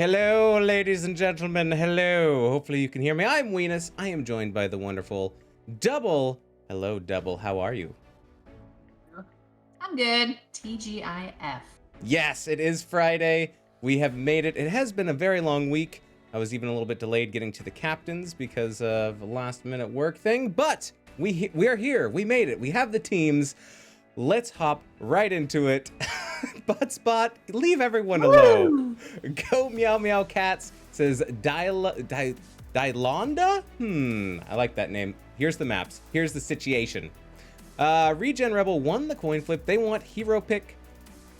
Hello, ladies and gentlemen. Hello. Hopefully you can hear me. I'm Weenus. I am joined by the wonderful Double. Hello, Double. How are you? I'm good. TGIF. Yes, it is Friday. We have made it. It has been a very long week. I was even a little bit delayed getting to the captains because of a last-minute work thing, but we are here. We made it. We have the teams. Let's hop right into it. Buttspot, leave everyone alone. Go Meow Meow Cats says Dylonda? I like that name. Here's the maps. Here's the situation. ReGen Rebel won the coin flip. They want hero pick.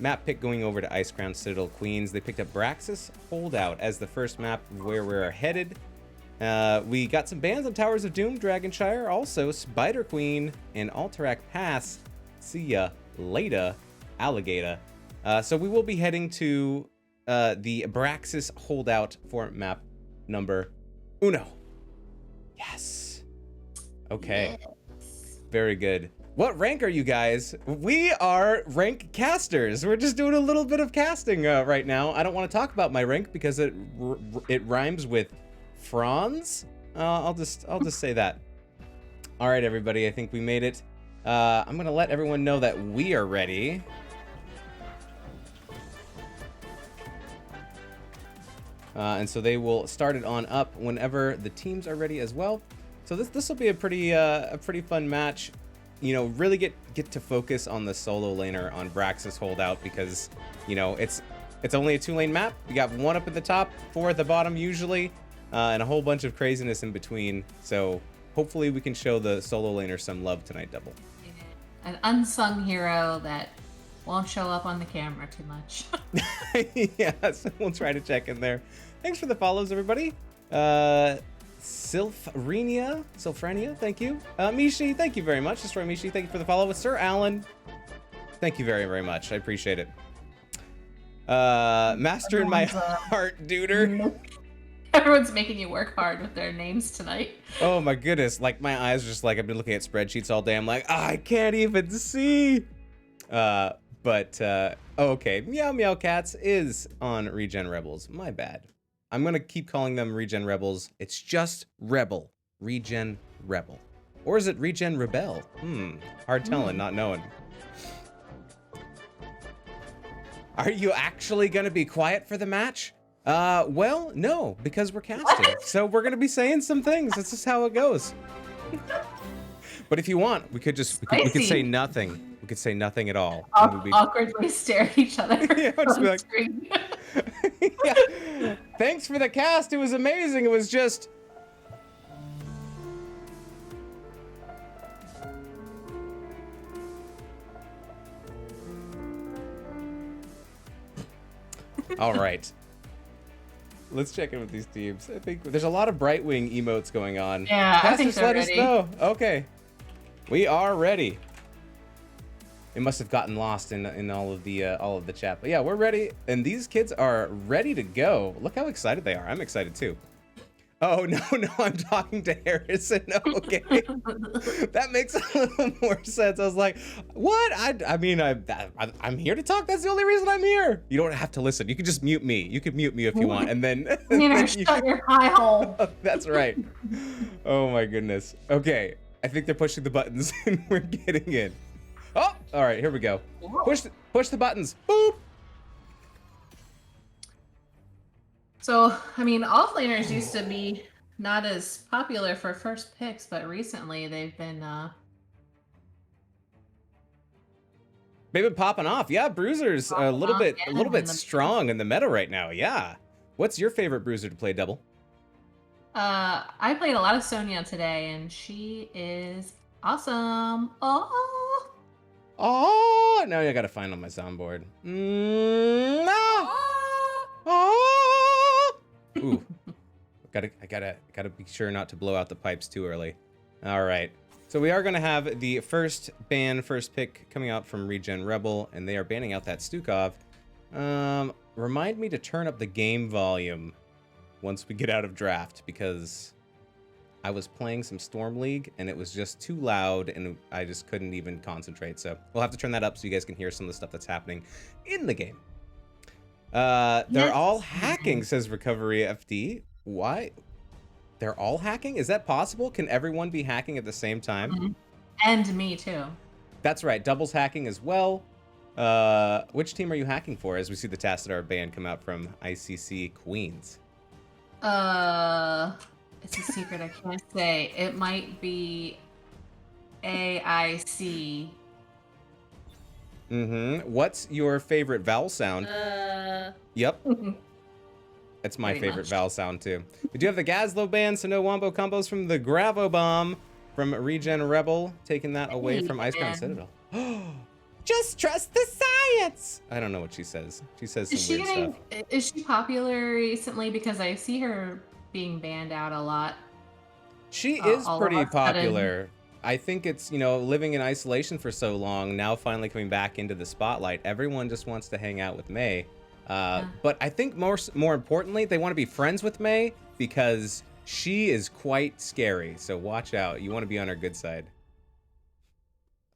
Map pick going over to Icecrown Citadel Queens. They picked up Braxis Holdout as the first map where we're headed. We got some bans on Towers of Doom, Dragonshire, also Spider Queen, and Alterac Pass. See ya later, alligator. So we will be heading to the Braxis Holdout for map number uno. Yes. Okay. Yes. Very good. What rank are you guys? We are rank casters. We're just doing a little bit of casting right now. I don't want to talk about my rank because it rhymes with Franz. I'll just say that. All right, everybody. I think we made it. I'm gonna let everyone know that we are ready. And so they will start it on up whenever the teams are ready as well. So this will be a pretty fun match. You know, really get to focus on the solo laner on Braxis Holdout because, you know, it's only a 2-lane map. You got one up at the top, 4 at the bottom usually, and a whole bunch of craziness in between. So hopefully we can show the solo laner some love tonight, Double. Yeah. An unsung hero that won't show up on the camera too much. Yes, we'll try to check in there. Thanks for the follows, everybody. Sylphrenia, thank you. Mishi, thank you very much. Destroy Mishi, thank you for the follow. Sir Alan, thank you very, very much. I appreciate it. Master in my heart, duder. Everyone's making you work hard with their names tonight. Oh my goodness, like my eyes are just like, I've been looking at spreadsheets all day. I'm like, I can't even see. Okay, Meow Meow Cats is on ReGen Rebels. My bad. I'm gonna keep calling them ReGen Rebels. It's just Rebel. ReGen Rebel. Or is it ReGen Rebel? Hard telling, not knowing. Are you actually gonna be quiet for the match? Well, no, because we're casting. What? So we're gonna be saying some things. That's just how it goes. But if you want, we could say nothing. We could say nothing at all. Awkwardly stare at each other. Yeah, just be like, yeah. Thanks for the cast. It was amazing. It was just. All right. Let's check in with these teams. I think there's a lot of Brightwing emotes going on. Yeah, Casters, I think they're let ready. us know. Okay. We are ready. It must have gotten lost in all of the chat, but yeah, we're ready, and these kids are ready to go. Look how excited they are. I'm excited too. Oh no, I'm talking to Harrison. Okay, that makes a little more sense. I was like, what? I mean, I'm here to talk. That's the only reason I'm here. You don't have to listen. You can just mute me. You can mute me if you want, and then. Shut your pie hole. That's right. Oh my goodness. Okay, I think they're pushing the buttons, and we're getting in. Oh, all right, here we go. Push the buttons. Boop. So, I mean, offlaners used to be not as popular for first picks, but recently they've been popping off. Yeah, Bruiser's a little bit strong in the meta right now. Yeah. What's your favorite Bruiser to play, Double? I played a lot of Sonya today, and she is awesome. Oh, now I gotta find on my soundboard. No. Oh. Ooh. I gotta be sure not to blow out the pipes too early. All right. So we are gonna have the first pick coming out from ReGen Rebel, and they are banning out that Stukov. Remind me to turn up the game volume once we get out of draft, because I was playing some Storm League and it was just too loud and I just couldn't even concentrate. So we'll have to turn that up so you guys can hear some of the stuff that's happening in the game. They're all Yes. hacking, says Recovery FD. Why? They're all hacking? Is that possible? Can everyone be hacking at the same time? Mhm. And me too. That's right. Doubles hacking as well. Which team are you hacking for as we see the Tacitar band come out from ICC Queens? It's a secret I can't say. It might be AIC. Mm-hmm. What's your favorite vowel sound? Yep. It's my Pretty favorite much. vowel sound too. We do have the Gazlo band, so no wombo combos from the Gravo Bomb from ReGen Rebel, taking that away from Icecrown Citadel. Just trust the science! I don't know what she says. She says some weird stuff. Is she popular recently? Because I see her being banned out a lot. She is All of pretty a sudden. popular. I think it's, you know, living in isolation for so long, now finally coming back into the spotlight. Everyone just wants to hang out with May. But I think more importantly, they want to be friends with May because she is quite scary. So watch out. You want to be on her good side.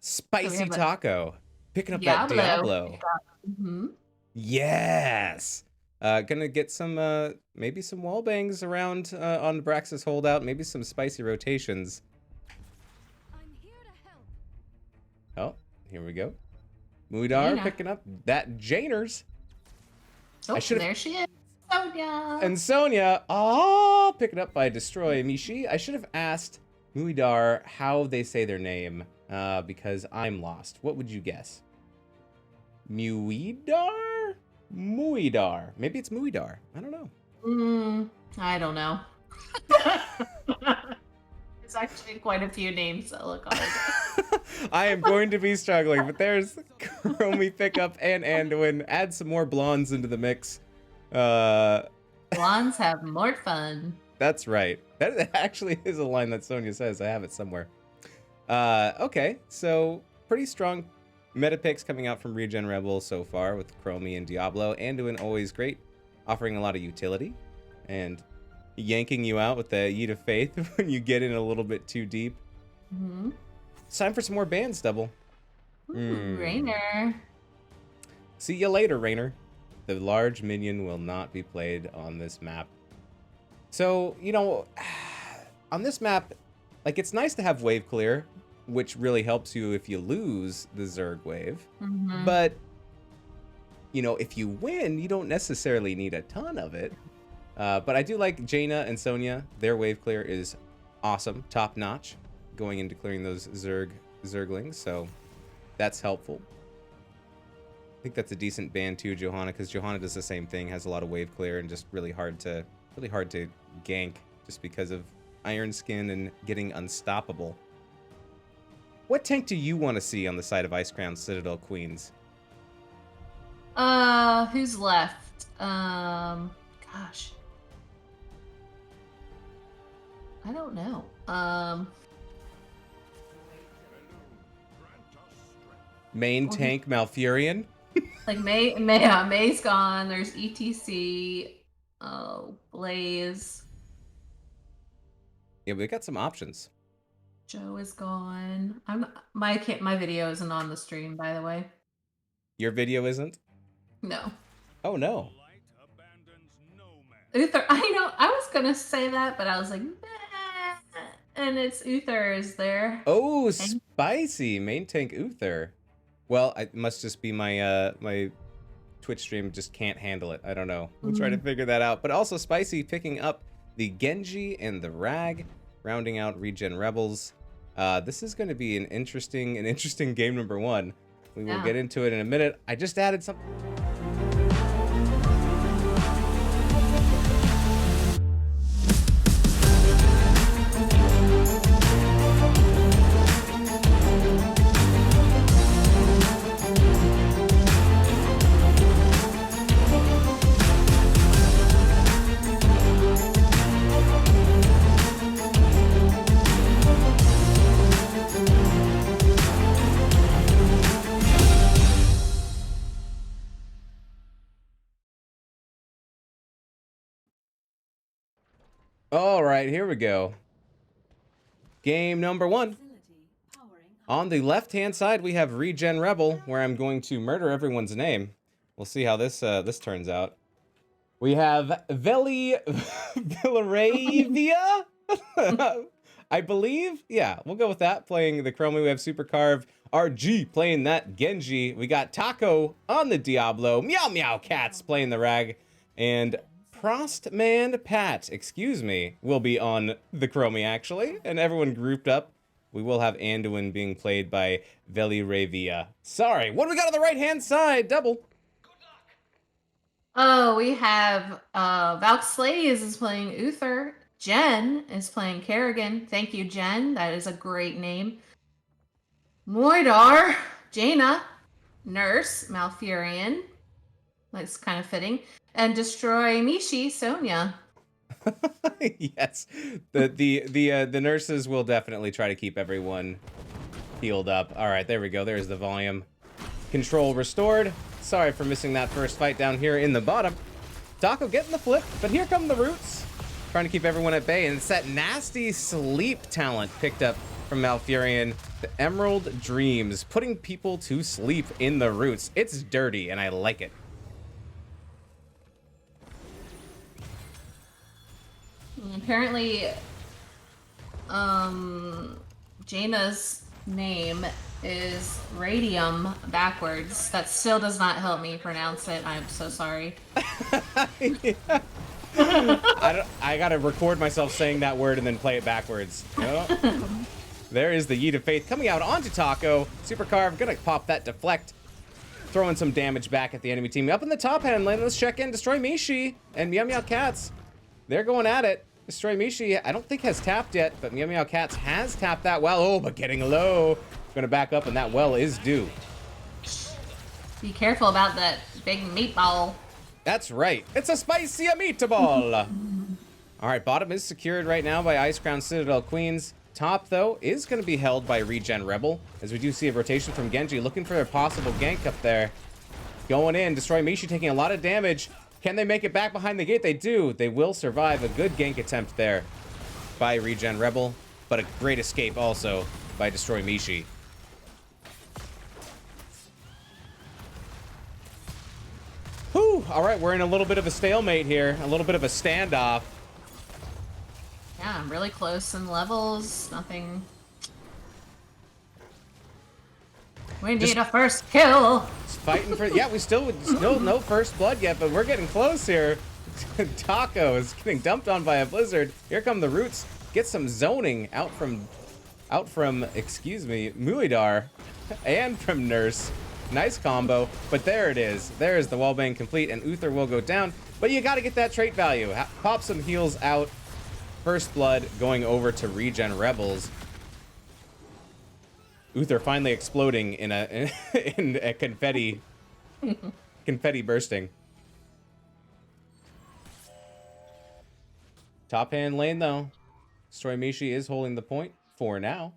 Spicy Taco. Picking up that Diablo. Mm-hmm. Yes. Gonna get some, maybe some wall bangs around on Brax's holdout. Maybe some spicy rotations. I'm here to help. Oh, here we go. Muidar Jaina. picking up that Janers. Oh, there she is. Sonia. And Sonia, oh, picking up by Destroy Mishi. I should have asked Muidar how they say their name, because I'm lost. What would you guess? Muidar? Muidar. Maybe it's Muidar. I don't know. I don't know. There's actually quite a few names that look hard. I am going to be struggling, but there's Chromie pickup and Anduin. Add some more blondes into the mix. Blondes have more fun. That's right. That actually is a line that Sonia says. I have it somewhere. Okay, so pretty strong meta picks coming out from ReGen Rebel so far with Chromie and Diablo. Anduin always great, offering a lot of utility and yanking you out with the Yeet of Faith when you get in a little bit too deep. Mm-hmm. It's time for some more bands, Double. Rainer. See you later, Rainer. The large minion will not be played on this map. So, you know, on this map, like, it's nice to have wave clear, which really helps you if you lose the Zerg wave. Mm-hmm. But, you know, if you win, you don't necessarily need a ton of it. But I do like Jaina and Sonia. Their wave clear is awesome, top notch, going into clearing those Zerglings. So that's helpful. I think that's a decent ban too, Johanna, because Johanna does the same thing, has a lot of wave clear and just really hard to gank just because of Iron Skin and getting unstoppable. What tank do you want to see on the side of Icecrown Citadel Queens? Who's left? Gosh. I don't know. Main tank Malfurion? Like May's gone. There's ETC. Oh, Blaze. Yeah, we got some options. Joe is gone. My video isn't on the stream, by the way. Your video isn't? No. Oh no. Uther. I know. I was gonna say that, but I was like, nah. And it's Uther is there. Oh, spicy main tank Uther. Well, it must just be my my Twitch stream just can't handle it. I don't know. We'll try to figure that out. But also spicy picking up the Genji and the Rag, rounding out ReGen Rebels. This is going to be an interesting game number one. We will get into it in a minute. I just added something. All right, here we go. Game number one. On the left-hand side, we have ReGen Rebel, where I'm going to murder everyone's name. We'll see how this this turns out. We have Villaravia, I believe. Yeah, we'll go with that. Playing the Chromie, we have Super Carve RG playing that Genji. We got Taco on the Diablo. Meow Meow Cats playing the Rag, and Prostman Pat, excuse me, will be on the Chromie actually, and everyone grouped up. We will have Anduin being played by Villaravia. Sorry, what do we got on the right-hand side? Double. Oh, we have Valk Slays is playing Uther. Jen is playing Kerrigan. Thank you, Jen. That is a great name. Moidar, Jaina, Nurse, Malfurion. That's kind of fitting. And Destroy Mishi, Sonia. Yes, the nurses will definitely try to keep everyone healed up. All right, there we go. There's the volume control restored. Sorry for missing that first fight down here in the bottom. Taco getting the flip, but here come the roots. Trying to keep everyone at bay, and it's that nasty sleep talent picked up from Malfurion. The Emerald Dreams, putting people to sleep in the roots. It's dirty, and I like it. Apparently, Jaina's name is radium backwards. That still does not help me pronounce it. I'm so sorry. I gotta record myself saying that word and then play it backwards. Oh. There is the Yeet of Faith coming out onto Taco. Super Carve gonna pop that deflect, throwing some damage back at the enemy team. Up in the top hand lane, let's check in. Destroy Mishi and Meow Meow Cats. They're going at it. Destroy Mishi, I don't think has tapped yet, but Meow Meow Cats has tapped that well. Oh, but getting low. Gonna back up, and that well is due. Be careful about that big meatball. That's right. It's a spicy meatball. All right, bottom is secured right now by Icecrown Citadel Queens. Top, though, is going to be held by ReGen Rebel, as we do see a rotation from Genji, looking for a possible gank up there. Going in, Destroy Mishi taking a lot of damage. Can they make it back behind the gate? They do. They will survive a good gank attempt there by ReGen Rebel, but a great escape also by Destroy Mishi. Whew, all right, we're in a little bit of a stalemate here, a little bit of a standoff. Yeah, I'm really close in levels. Nothing. We need a first kill. Just fighting for, yeah, we still no first blood yet, but we're getting close here. Taco is getting dumped on by a blizzard. Here come the roots. Get some zoning out from, excuse me, Muidar and from Nurse. Nice combo, but there it is. There is the wallbang complete, and Uther will go down. But you got to get that trait value. Pop some heals out. First blood going over to ReGen Rebels. Uther finally exploding in a confetti bursting. Top hand lane though. Destroy Mishi is holding the point for now.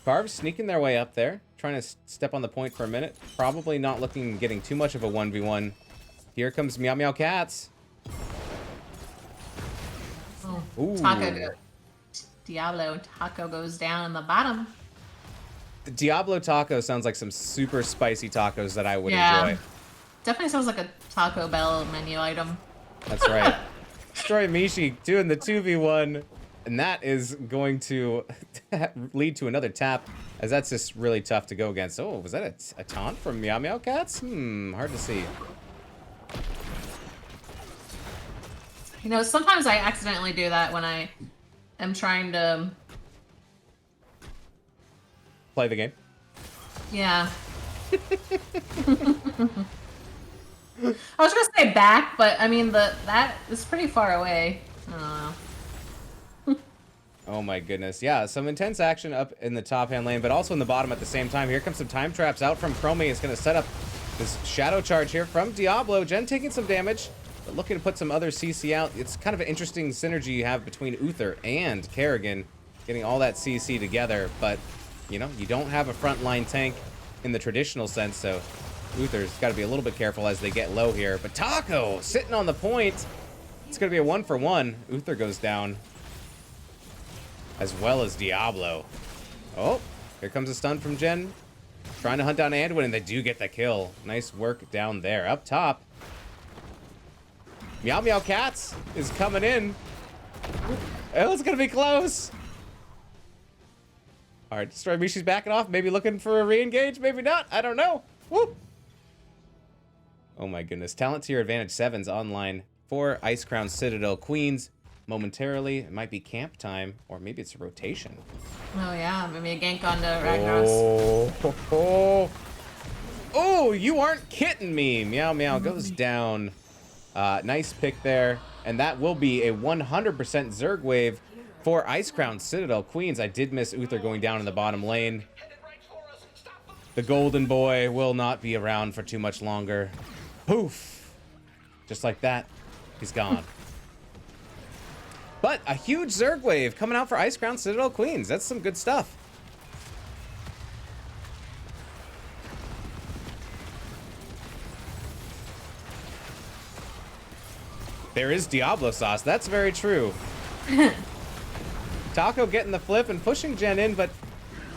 Barb's sneaking their way up there, trying to step on the point for a minute. Probably not getting too much of a 1v1. Here comes Meow Meow Cats. Oh, Ooh. Diablo and Taco goes down in the bottom. The Diablo Taco sounds like some super spicy tacos that I would enjoy. Definitely sounds like a Taco Bell menu item. That's right. Destroy Mishi doing the 2v1. And that is going to lead to another tap, as that's just really tough to go against. Oh, was that a taunt from Meow Meow Cats? Hard to see. You know, sometimes I accidentally do that when I am trying to Play the game. Yeah. I was gonna say back, but I mean that is pretty far away. I don't know. Oh my goodness. Yeah, some intense action up in the top hand lane, but also in the bottom at the same time. Here comes some time traps out from Chromie. It's going to set up this shadow charge here from Diablo. Jen taking some damage, but looking to put some other CC out. It's kind of an interesting synergy you have between Uther and Kerrigan, getting all that CC together, but, you know, you don't have a frontline tank in the traditional sense, so Uther's got to be a little bit careful as they get low here. But Taco sitting on the point. It's going to be a 1-for-1. Uther goes down, as well as Diablo. Oh, here comes a stun from Jen. Trying to hunt down Anduin, and they do get the kill. Nice work down there. Up top, Meow Meow Cats is coming in. Oh, it's gonna be close. All right, Destroy Mishi's backing off. Maybe looking for a re-engage. Maybe not. I don't know. Woo! Oh my goodness. Talent tier advantage 7's online for Icecrown Citadel Queens. Momentarily, it might be camp time, or maybe it's a rotation. Oh yeah, maybe a gank onto Ragnaros. Oh, you aren't kidding me. Meow Meow goes down. Nice pick there. And that will be a 100% Zerg wave for Icecrown Citadel Queens. I did miss Uther going down in the bottom lane. The golden boy will not be around for too much longer. Poof. Just like that, he's gone. But a huge Zerg wave coming out for Icecrown Citadel Queens. That's some good stuff. There is Diablo sauce. That's very true. Taco getting the flip and pushing Jen in, but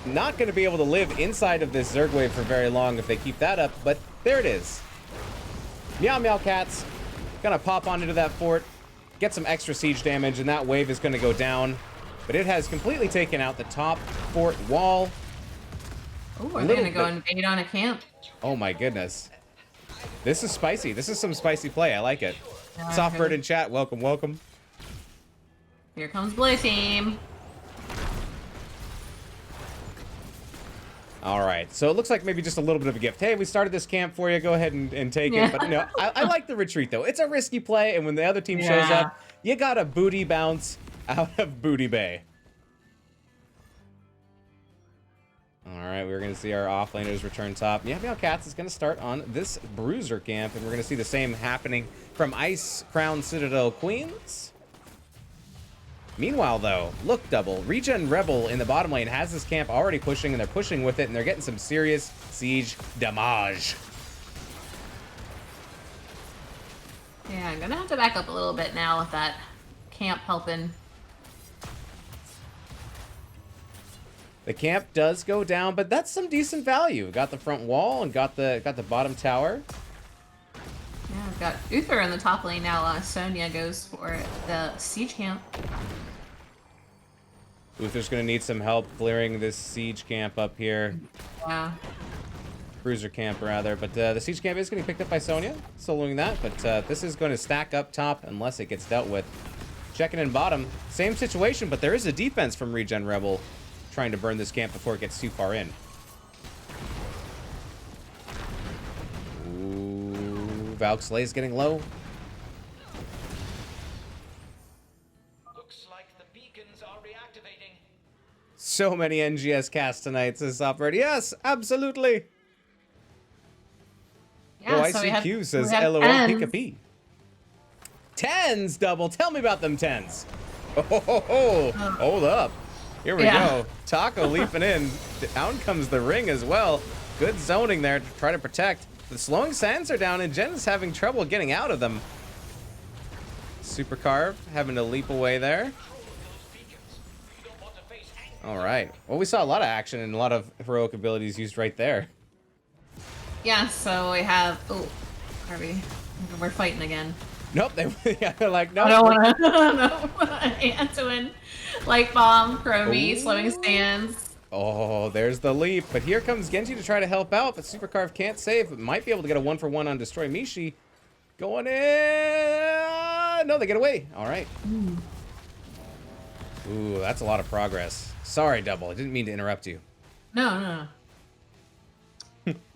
not going to be able to live inside of this Zerg wave for very long if they keep that up. But there it is. Meow Meow Cats gonna pop on into that fort, get some extra siege damage, and that wave is going to go down. But it has completely taken out the top fort wall. Oh, are they gonna go invade on a camp? Oh my goodness. This is spicy. This is some spicy play. I like it. Yeah, Softbird in chat, welcome, welcome. Here comes Blue Team. All right, so it looks like maybe just a little bit of a gift. Hey, we started this camp for you. Go ahead and take it. But no, I like the retreat, though. It's a risky play, and when the other team shows up, you got to booty bounce out of Booty Bay. All right, we're going to see our offlaners return top. Meow Meow Cats is going to start on this Bruiser camp, and we're going to see the same happening from Icecrown Citadel Queens. Meanwhile, though, look double. ReGen Rebel in the bottom lane has this camp already pushing, and they're pushing with it, and they're getting some serious siege damage. Yeah, I'm gonna have to back up a little bit now with that camp helping. The camp does go down, but that's some decent value. Got the front wall and got the bottom tower. Yeah, I've got Uther in the top lane now. Sonya goes for the siege camp. Uther's going to need some help clearing this siege camp up here. Yeah. Bruiser camp, rather. But the siege camp is getting picked up by Sonya, soloing that. But this is going to stack up top unless it gets dealt with. Checking in bottom. Same situation, but there is a defense from ReGen Rebel trying to burn this camp before it gets too far in. Ooh, Valk Slay's getting low. So many NGS casts tonight, says Softbird. Yes, absolutely. Yeah, oh, so ICQ says LOL Pika-P. Tens double. Tell me about them tens. Oh, hold up. Here we go. Taco leaping in. Down comes the ring as well. Good zoning there to try to protect. The slowing sands are down, and Jen is having trouble getting out of them. Super Carve having to leap away there. All right. Well, we saw a lot of action and a lot of heroic abilities used right there. Yeah, so we have... Oh, are we... We're fighting again. Nope. They're like, no. I don't want to... No. Antoine. Light Bomb, Chromie, Slowing Stands. Oh, there's the leap. But here comes Genji to try to help out, but Super Carve can't save. But might be able to get a 1-for-1 on Destroy Mishi. Going in. No, they get away. All right. Ooh, that's a lot of progress. Sorry, Double. I didn't mean to interrupt you. No.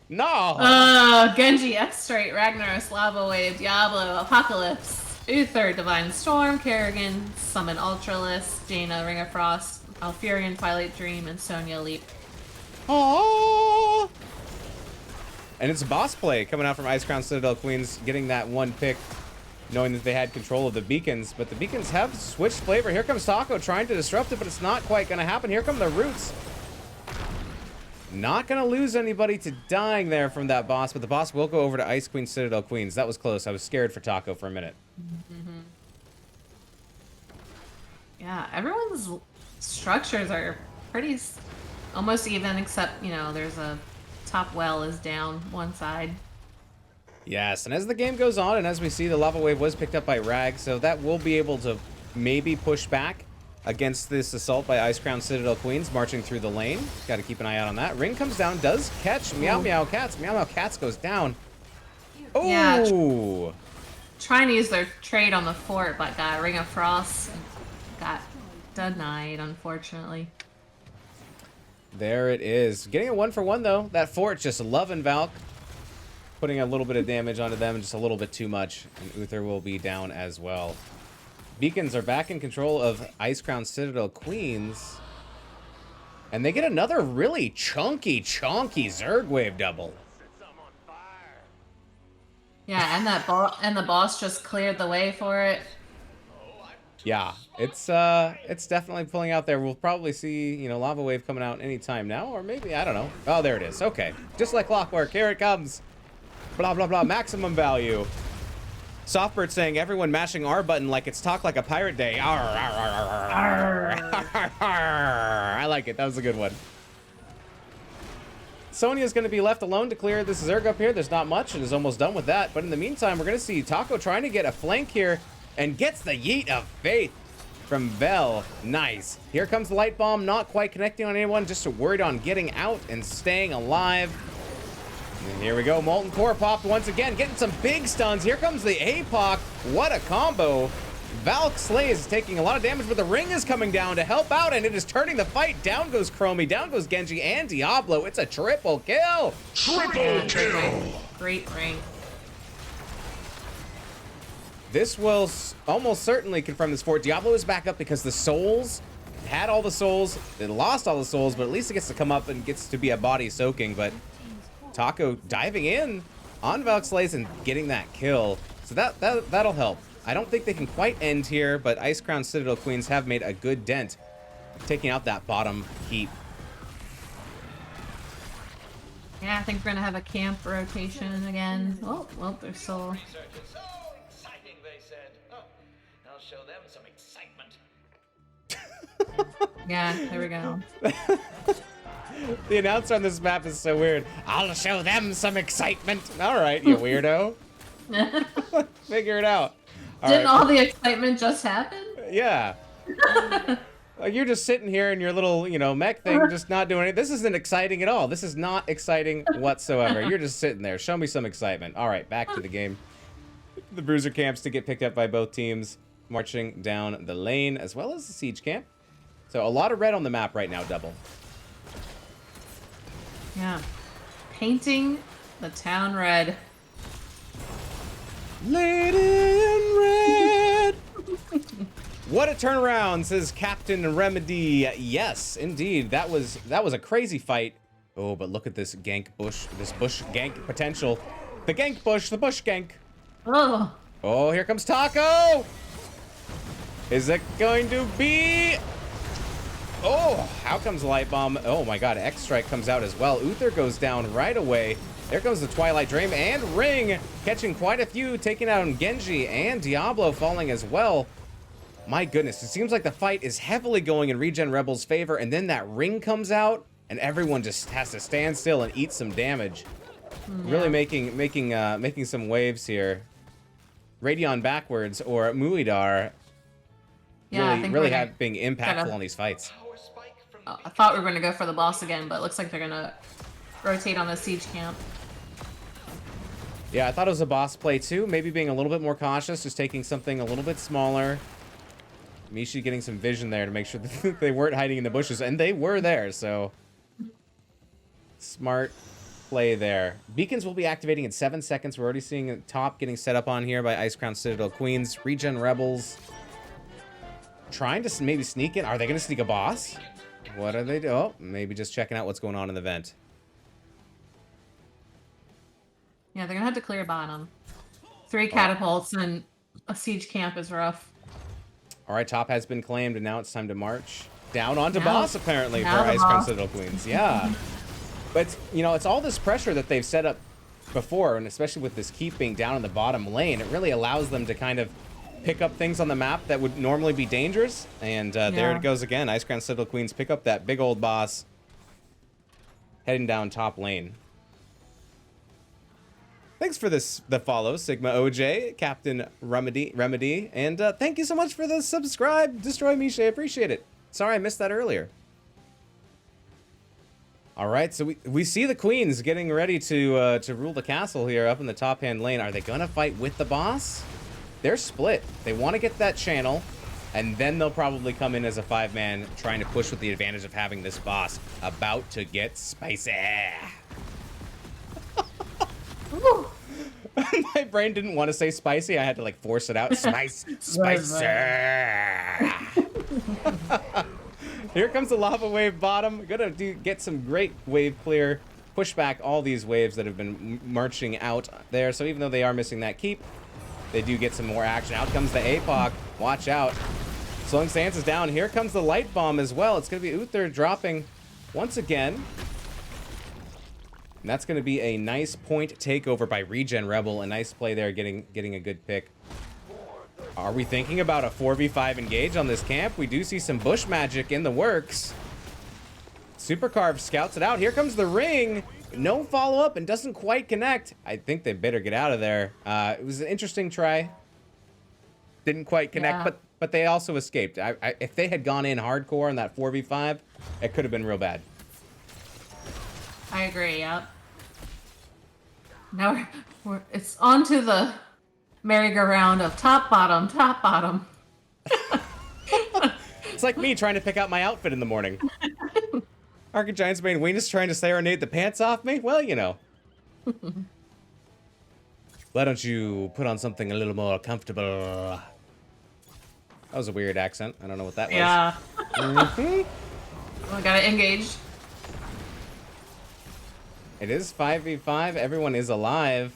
No! Genji, X-Straight, Ragnaros, Lava Wave, Diablo, Apocalypse, Uther, Divine Storm, Kerrigan, Summon Ultralisk, Jaina, Ring of Frost, Alfurion, Twilight Dream, and Sonya Leap. Oh! And it's boss play coming out from Icecrown Citadel Queens, getting that one pick, knowing that they had control of the beacons. But the beacons have switched flavor. Here comes Taco trying to disrupt it, but it's not quite going to happen. Here come the roots. Not going to lose anybody to dying there from that boss, but the boss will go over to Ice Queen Citadel Queens. That was close. I was scared for Taco for a minute. Yeah, everyone's structures are pretty almost even, except, you know, there's a top well is down one side. Yes, and as the game goes on, and as we see, the lava wave was picked up by Rag, so that will be able to maybe push back against this assault by Icecrown Citadel Queens marching through the lane. Got to keep an eye out on that. Ring comes down, does catch Meow Meow Cats. Meow Meow Cats goes down. Oh! Yeah, trying to use their trade on the fort, but got Ring of Frost. Got denied, unfortunately. There it is. Getting a 1-for-1 though. That fort just loving Valk. Putting a little bit of damage onto them, just a little bit too much. And Uther will be down as well. Beacons are back in control of Icecrown Citadel Queens. And they get another really chunky Zerg Wave double. Yeah, and the boss just cleared the way for it. Yeah, it's definitely pulling out there. We'll probably see, you know, Lava Wave coming out anytime now, or maybe, I don't know. Oh, there it is. Okay. Just like clockwork, here it comes. Blah, blah, blah. Maximum value. Softbird saying everyone mashing R button like it's talk like a pirate day. Arr, arr, arr, arr, arr, arr. I like it. That was a good one. Sonya's going to be left alone to clear this Zerg up here. There's not much and is almost done with that. But in the meantime, we're going to see Taco trying to get a flank here and gets the Yeet of Faith from Vel. Nice. Here comes the Light Bomb. Not quite connecting on anyone. Just worried on getting out and staying alive. And here we go. Molten Core popped once again. Getting some big stuns. Here comes the APOC. What a combo. Valk Slay is taking a lot of damage, but the ring is coming down to help out, and it is turning the fight. Down goes Chromie, down goes Genji, and Diablo. It's a triple kill. Triple kill. Great ring. This will almost certainly confirm this fort. Diablo is back up because the souls had all the souls. It lost all the souls, but at least it gets to come up and gets to be a body soaking. But Taco diving in on Valk Slays and getting that kill. So that'll help. I don't think they can quite end here, but Icecrown Citadel Queens have made a good dent, taking out that bottom heap. Yeah, I think we're gonna have a camp rotation again. Oh, well, they're still. Research is so exciting, they said. Oh, I'll show them some excitement. Yeah, there we go. The announcer on this map is so weird. I'll show them some excitement. All right, you weirdo. Figure it out. Didn't all the excitement just happen? Yeah. You're just sitting here in your little, you know, mech thing, just not doing it. This isn't exciting at all. This is not exciting whatsoever. You're just sitting there. Show me some excitement. All right, back to the game. The Bruiser camps to get picked up by both teams, marching down the lane, as well as the siege camp. So a lot of red on the map right now, Double. Yeah. Painting the town red. Lady in red. What a turnaround, says Captain Remedy. Yes, indeed. That was a crazy fight. Oh, but look at this gank bush, this bush gank potential. The gank bush, the bush gank. Oh. Oh, here comes Taco. Is it going to be? Oh, how comes the Light Bomb? Oh my god, X-Strike comes out as well. Uther goes down right away. There comes the Twilight Dream and Ring, catching quite a few, taking out Genji and Diablo falling as well. My goodness, it seems like the fight is heavily going in ReGen Rebels' favor, and then that Ring comes out, and everyone just has to stand still and eat some damage. Yeah. Really making some waves here. Radion backwards or Muidar. Yeah, really being impactful on these fights. I thought we were going to go for the boss again, but it looks like they're going to rotate on the siege camp. Yeah, I thought it was a boss play too. Maybe being a little bit more cautious, just taking something a little bit smaller. Mishi getting some vision there to make sure that they weren't hiding in the bushes, and they were there, so smart play there. Beacons will be activating in 7 seconds. We're already seeing a top getting set up on here by Icecrown Citadel Queens. ReGen Rebels trying to maybe sneak in. Are they going to sneak a boss? What are they doing? Oh, maybe just checking out what's going on in the vent. Yeah, they're going to have to clear bottom. 3 catapults and a siege camp is rough. All right, top has been claimed, and now it's time to march down onto boss, apparently, for the Icecrown Citadel Queens. Yeah. But, you know, it's all this pressure that they've set up before, and especially with this keep being down in the bottom lane, it really allows them to kind of pick up things on the map that would normally be dangerous. And there it goes again. Icecrown Citadel Queens pick up that big old boss, heading down top lane. Thanks for the follow, Sigma OJ, Captain Remedy, and thank you so much for the subscribe, Destroy Misha. I appreciate it. Sorry I missed that earlier. All right, so we see the queens getting ready to rule the castle here up in the top hand lane. Are they gonna fight with the boss? They're split. They want to get that channel, and then they'll probably come in as a 5-man, trying to push with the advantage of having this boss about to get spicy. My brain didn't want to say spicy. I had to like force it out. Spicy. Here comes the lava wave bottom. Gonna get some great wave clear. Push back all these waves that have been marching out there. So even though they are missing that keep, they do get some more action. Out comes the APOC. Watch out. Slowing Sans is down. Here comes the light bomb as well. It's gonna be Uther dropping once again. And that's going to be a nice point takeover by ReGen Rebel. A nice play there, getting a good pick. Are we thinking about a 4v5 engage on this camp? We do see some bush magic in the works. Supercarve scouts it out. Here comes the ring. No follow-up and doesn't quite connect. I think they better get out of there. It was an interesting try. Didn't quite connect, but they also escaped. If they had gone in hardcore on that 4v5, it could have been real bad. I agree, yep. Now it's on to the merry-go-round of top, bottom, top, bottom. It's like me trying to pick out my outfit in the morning. Archigiant's main Venus trying to serenade the pants off me? Well, you know. Why don't you put on something a little more comfortable? That was a weird accent. I don't know what that was. Yeah. Well, I gotta engage. It is 5v5. Everyone is alive.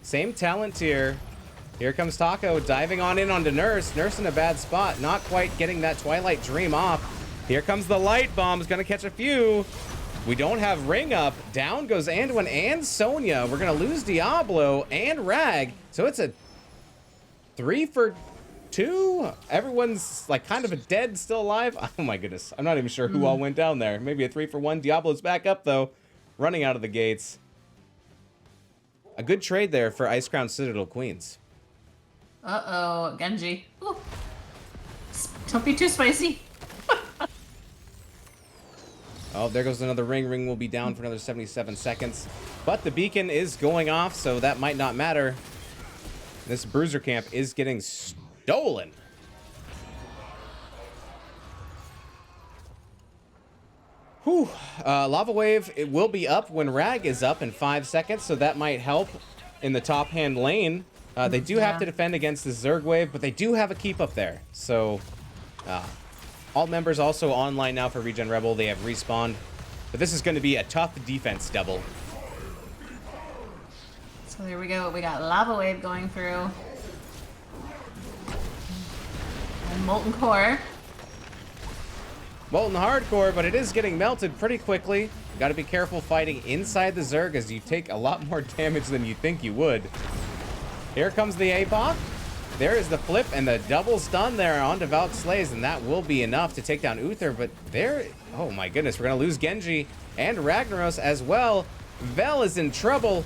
Same talent tier. Here comes Taco diving on in onto Nurse. Nurse in a bad spot. Not quite getting that Twilight Dream off. Here comes the light bomb. Is going to catch a few. We don't have Ring up. Down goes Anduin and Sonya. We're going to lose Diablo and Rag. So it's a 3 for 2. Everyone's like kind of a dead, still alive. Oh my goodness. I'm not even sure who all went down there. Maybe a 3 for 1. Diablo's back up though. Running out of the gates. A good trade there for Icecrown Citadel Queens. Uh-oh, Genji. Ooh. Don't be too spicy. Oh, there goes another ring. Ring will be down for another 77 seconds. But the beacon is going off, so that might not matter. This bruiser camp is getting stolen. Whew. Lava Wave, it will be up when Rag is up in 5 seconds, so that might help in the top hand lane. They do have to defend against the Zerg Wave, but they do have a keep up there. So, all members also online now for ReGen Rebel. They have respawned. But this is going to be a tough defense double. So here we go. We got Lava Wave going through. And Molten Core. Molten Hardcore, but it is getting melted pretty quickly. Got to be careful fighting inside the Zerg as you take a lot more damage than you think you would. Here comes the APOC. There is the flip and the double stun there onto Valk Slays, and that will be enough to take down Uther, but there... Oh my goodness, we're going to lose Genji and Ragnaros as well. Vel is in trouble.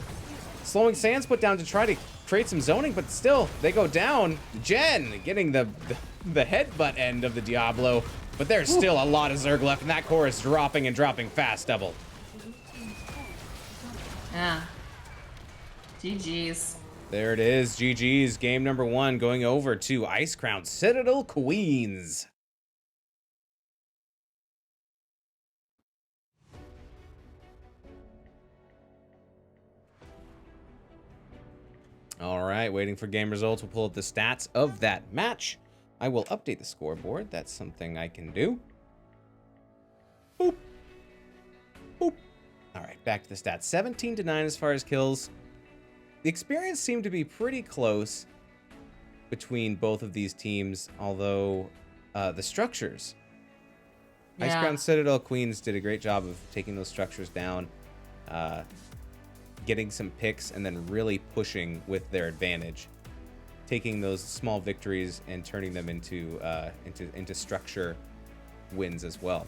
Slowing Sands put down to try to create some zoning, but still, they go down. Jen getting the headbutt end of the Diablo. But there's still a lot of Zerg left, and that core is dropping and dropping fast, double. Yeah. GG's. There it is, GG's. Game number 1 going over to Icecrown Citadel Queens. All right, waiting for game results. We'll pull up the stats of that match. I will update the scoreboard. That's something I can do. Boop. Boop. All right, back to the stats. 17-9 as far as kills. The experience seemed to be pretty close between both of these teams, although the structures. Yeah. Icecrown Citadel Queens did a great job of taking those structures down, getting some picks, and then really pushing with their advantage. Taking those small victories and turning them into structure wins as well.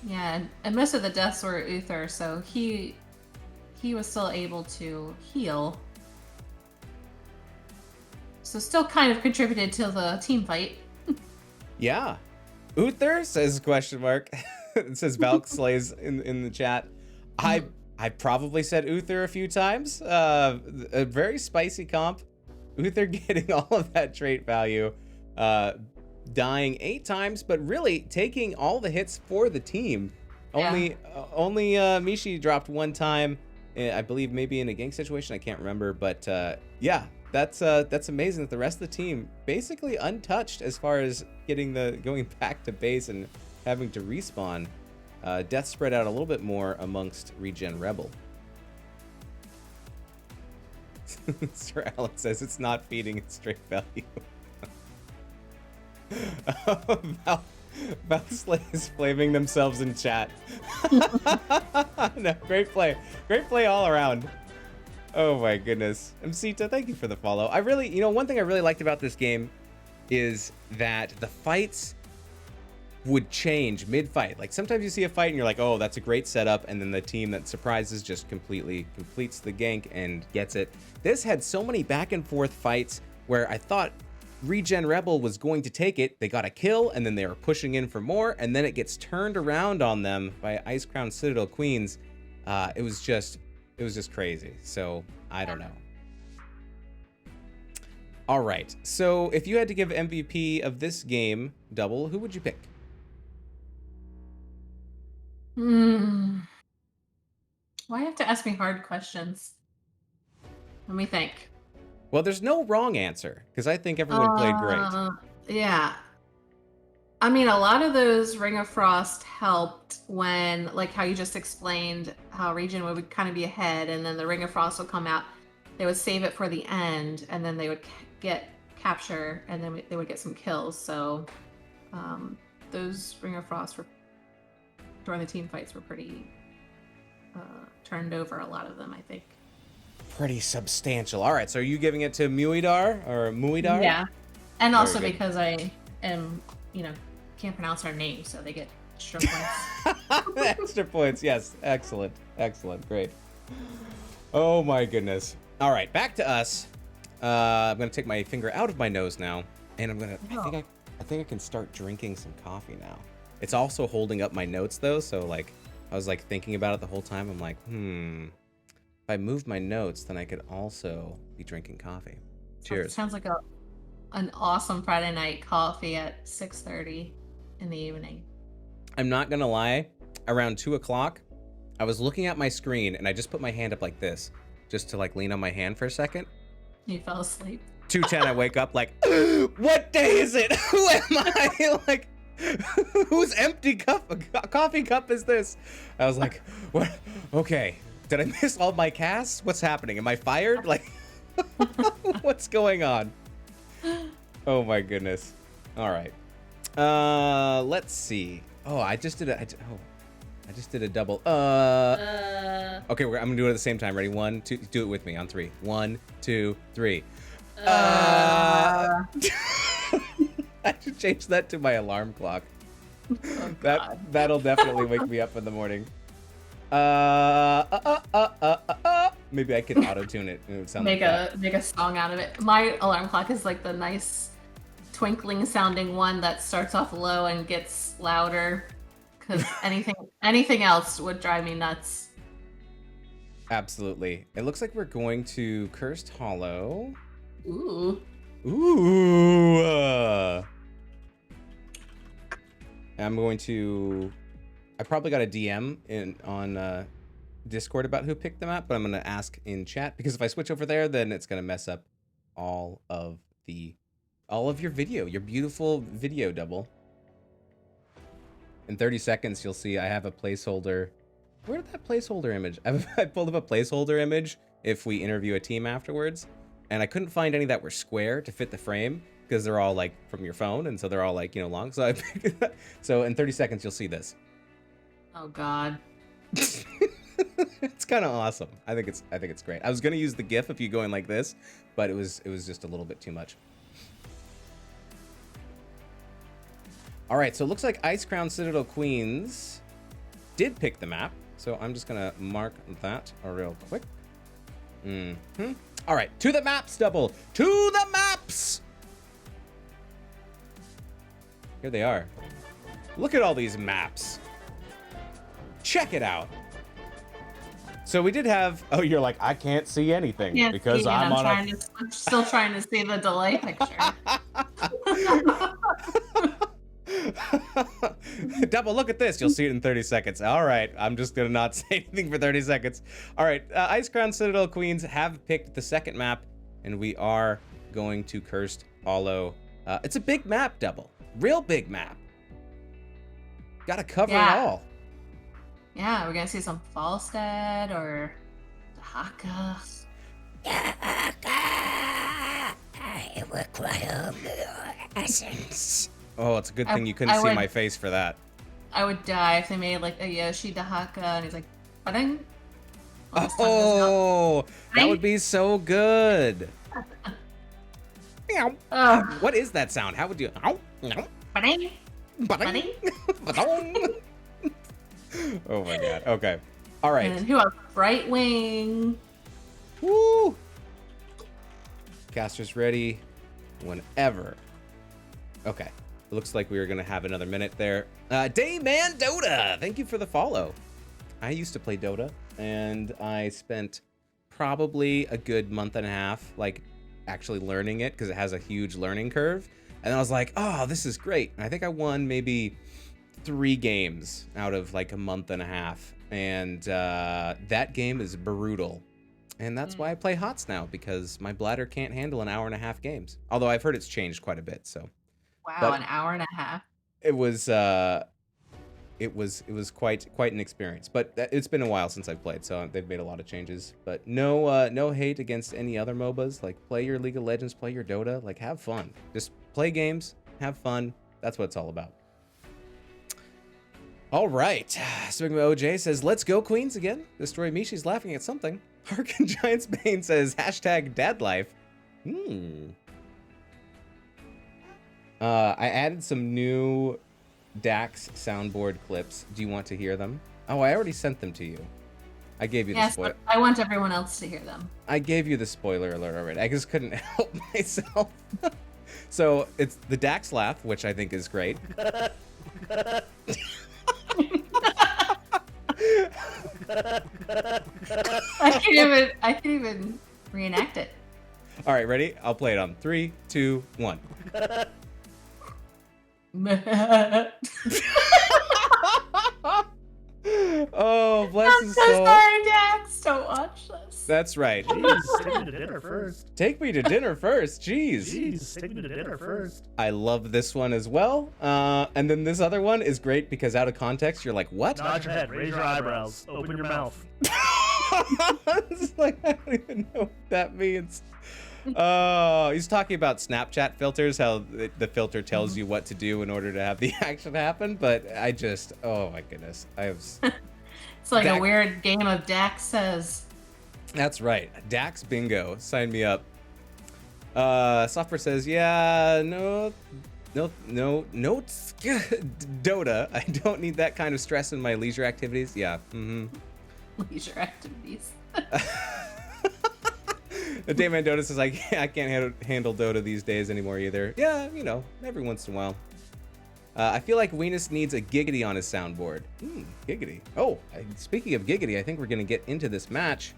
Yeah, and most of the deaths were Uther, so he was still able to heal So still kind of contributed to the team fight. Yeah. Uther says question mark. It says Valk slays in the chat. I probably said Uther a few times. A very spicy comp. Uther getting all of that trait value. Dying 8 times, but really taking all the hits for the team. Only Mishi dropped 1 time. I believe maybe in a gank situation. I can't remember, but yeah, that's amazing that the rest of the team basically untouched as far as going back to base and having to respawn. Death spread out a little bit more amongst ReGen Rebel. Sir Alex says it's not feeding its straight value. Valsley is flaming themselves in chat. No, great play all around. Oh my goodness. Mcita, thank you for the follow. I really, one thing I really liked about this game is that the fights would change mid-fight. Like sometimes you see a fight and you're like, oh, that's a great setup, and then the team that surprises just completely completes the gank and gets it. This had so many back and forth fights where I thought ReGen Rebel was going to take it. They got a kill, and then they were pushing in for more, and then it gets turned around on them by Icecrown Citadel Queens. It was just crazy. So I don't know. All right. So if you had to give MVP of this game, Double, who would you pick? Why have to ask me hard questions? Let me think. Well, there's no wrong answer because I think everyone played great. Yeah. I mean, a lot of those Ring of Frost helped when, like how you just explained, how ReGen would kind of be ahead, and then the Ring of Frost would come out. They would save it for the end, and then they would get capture, and then they would get some kills. So those Ring of Frost during the team fights were pretty turned over, a lot of them, I think. Pretty substantial. All right, so are you giving it to Muidar or Muidar? Yeah, and also because I am, can't pronounce our name, so they get extra points. Extra points, yes. Excellent, great. Oh my goodness. All right, back to us. I'm gonna take my finger out of my nose now, and I think I can start drinking some coffee now. It's also holding up my notes though, so like I was like thinking about it the whole time. I'm like, if I move my notes, then I could also be drinking coffee. Cheers. Sounds like an awesome Friday night coffee at 6:30 in the evening. I'm not gonna lie, around 2 o'clock, I was looking at my screen and I just put my hand up like this, just to like lean on my hand for a second. You fell asleep. 2:10, I wake up like, what day is it? Who am I? Like, whose empty coffee cup is this? I was like, what? Okay, did I miss all my casts? What's happening? Am I fired? Like, what's going on? Oh my goodness. All right. Let's see. Oh, I just did a double. Okay, I'm gonna do it at the same time. Ready? 1, 2. Do it with me on 3. 1, 2, 3. I should change that to my alarm clock. Oh, that'll definitely wake me up in the morning. Maybe I could auto tune it. It would sound make a song out of it. My alarm clock is like the nice twinkling sounding one that starts off low and gets louder, because anything else would drive me nuts. Absolutely. It looks like we're going to Cursed Hollow. Ooh. I'm going to. I probably got a DM on Discord about who picked the map, but I'm going to ask in chat, because if I switch over there, then it's going to mess up all of your video, your beautiful video, Double. In 30 seconds, you'll see I have a placeholder. Where did that placeholder image? I pulled up a placeholder image if we interview a team afterwards, and I couldn't find any that were square to fit the frame, because they're all like from your phone, and so they're all like, long. So so in 30 seconds, you'll see this. Oh God. It's kind of awesome. I think it's great. I was gonna use the GIF if you go in like this, but it was just a little bit too much. All right, so it looks like Icecrown Citadel Queens did pick the map, so I'm just gonna mark that real quick. All right, to the maps, Double. To the maps. maps. Here they are. Look at all these maps. Check it out. So we did have. Oh, you're like, I can't see anything Can't because see, and I'm on I'm still trying to see the delay picture. Double, look at this. You'll see it in 30 seconds. All right. I'm just going to not say anything for 30 seconds. All right. Icecrown Citadel Queens have picked the second map, and we are going to Cursed Hollow. It's a big map, Double. Real big map. Got to cover it all. Yeah, we're going to see some Falstead or Dahaka. I require more essence. Oh, it's a good thing you couldn't see my face for that. I would die if they made like a Yoshi Dahaka and he's like, "Ba-ding." Oh, that would be so good. What is that sound? How would you? Ba-ding. Ba-ding. Oh my god. Okay. All right. And who else? Bright Wing. Woo! Caster's ready whenever. Okay. It looks like we are going to have another minute there. Dayman Dota! Thank you for the follow. I used to play Dota, and I spent probably a good month and a half, like, actually learning it, because it has a huge learning curve. And I was like, oh, this is great. And I think I won maybe 3 games out of, like, a month and a half. And that game is brutal. And that's why I play HOTS now, because my bladder can't handle an hour and a half games. Although I've heard it's changed quite a bit, so. Wow, But an hour and a half. It was quite an experience. But it's been a while since I've played, so they've made a lot of changes. But no hate against any other MOBAs. Like, play your League of Legends, play your Dota, like, have fun. Just play games, have fun. That's what it's all about. All right. Sigma OJ says, let's go Queens again. Destroy me, she's laughing at something. Harkin Giants Bane says, hashtag dad life. I added some new Dax soundboard clips. Do you want to hear them? Oh, I already sent them to you. I gave you the spoiler. I want everyone else to hear them. I gave you the spoiler alert already. I just couldn't help myself. So it's the Dax laugh, which I think is great. I can't even reenact it. All right, ready? I'll play it on 3, 2, 1. Oh, bless his soul. I'm so sorry, Dax. Don't watch this. That's right. Jeez, take me to dinner first. Take me to dinner first. Jeez. Jeez, take me to dinner first. I love this one as well. And then this other one is great because out of context, you're like, what? Nod your head, raise your eyebrows, open your mouth. It's like, I don't even know what that means. Oh, he's talking about Snapchat filters, how the filter tells you what to do in order to have the action happen. But I just, oh my goodness. It's like a weird game of Dax Says. That's right. Dax Bingo. Sign me up. Software says, yeah, no, Dota. I don't need that kind of stress in my leisure activities. Yeah. Leisure activities. Dayman Dota says, I can't handle Dota these days anymore either. Yeah, you know, every once in a while. I feel like Weenus needs a Giggity on his soundboard. Giggity. Oh, speaking of Giggity, I think we're going to get into this match.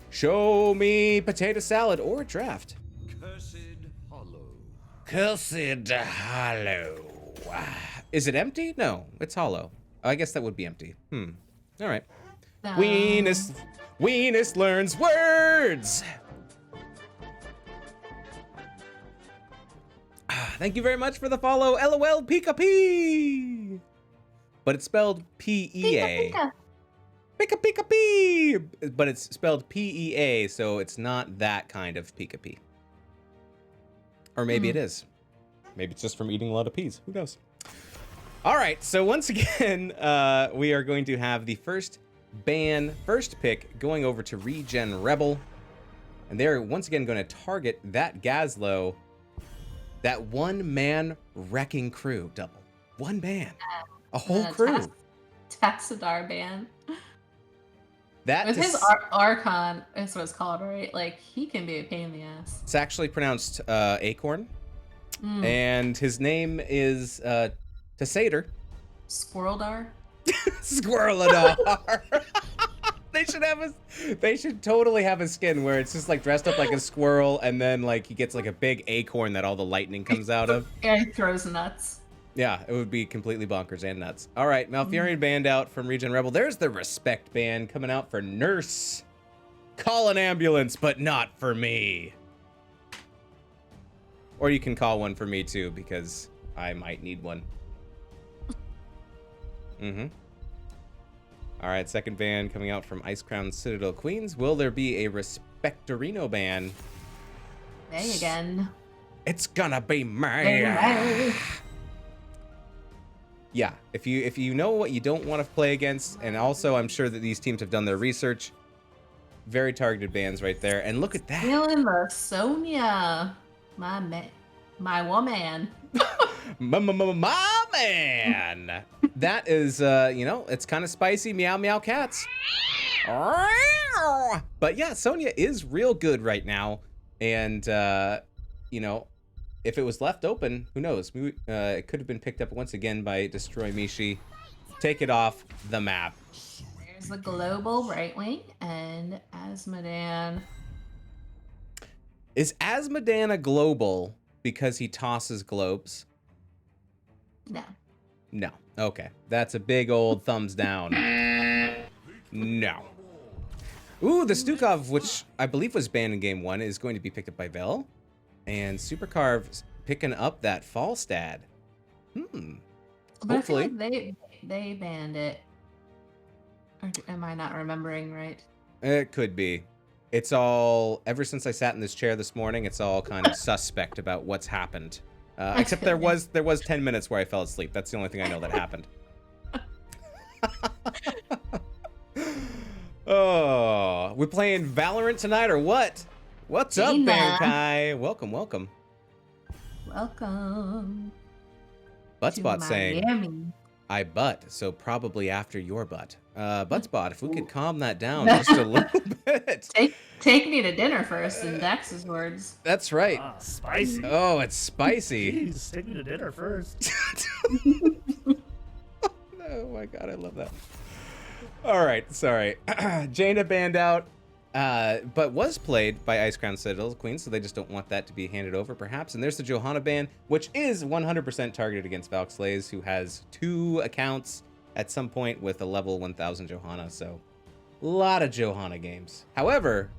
Show me potato salad or a draft. Cursed Hollow. Cursed Hollow. Is it empty? No, it's hollow. Oh, I guess that would be empty. All right. Weenus learns words. Thank you very much for the follow. LOL Pika P. But it's spelled P-E-A. Pika Pika P. But it's spelled P-E-A, so it's not that kind of Pika P. Or maybe it is. Maybe it's just from eating a lot of peas. Who knows? All right, so once again, we are going to have the first pick going over to ReGen Rebel. And they're once again going to target that Gazlo. That one-man wrecking crew, Double. One man. A whole crew. Taxidar ban. That With his dis- Archon, is what it's called, right? Like, he can be a pain in the ass. It's actually pronounced Acorn, Mm. and his name is Tessator. Squirreldar? Squirreladar. They should totally have a skin where it's just like dressed up like a squirrel, and then like he gets like a big acorn that all the lightning comes out of. Yeah, he throws nuts. Yeah, it would be completely bonkers and nuts. All right, Malfurion banned out from ReGen Rebel. There's the Respect ban coming out for Nurse. Call an ambulance, but not for me. Or you can call one for me too, because I might need one. All right, second ban coming out from Icecrown Citadel Queens. Will there be a Respectorino ban? Hey again. It's gonna be me. Hey. Yeah, if you know what you don't want to play against, and also I'm sure that these teams have done their research. Very targeted bans right there, and look at that. Feeling the Sonya, my woman. My man. That is, it's kind of spicy. Meow meow cats. But yeah, Sonya is real good right now, and if it was left open, who knows? It could have been picked up once again by Destroy Mishi. Take it off the map. There's the global right wing and Asmodan. Is Asmodan a global because he tosses globes? No. No. Okay. That's a big old thumbs down. No. Ooh, the Stukov, which I believe was banned in game 1, is going to be picked up by Vel. And Supercarve's picking up that Falstad. But Hopefully. I feel like they banned it. Or am I not remembering right? It could be. It's all, ever since I sat in this chair this morning, it's all kind of suspect about what's happened. Except there was 10 minutes where I fell asleep. That's the only thing I know that happened. Oh, we playing Valorant tonight or what? What's up, Gina. Bankai? Welcome, welcome. Welcome. Buttspot to saying, Miami. I butt, so probably after your butt. Buttspot, if we could calm that down just a little bit. Take me to dinner first, in Dax's words. That's right. Ah, spicy. Oh, it's spicy. Jeez, take me to dinner first. Oh my god, I love that. All right, sorry. Jaina banned out, but was played by Icecrown Citadel Queen, so they just don't want that to be handed over, perhaps. And there's the Johanna ban, which is 100% targeted against Valk Slays, who has 2 accounts at some point with a level 1000 Johanna, so a lot of Johanna games. However,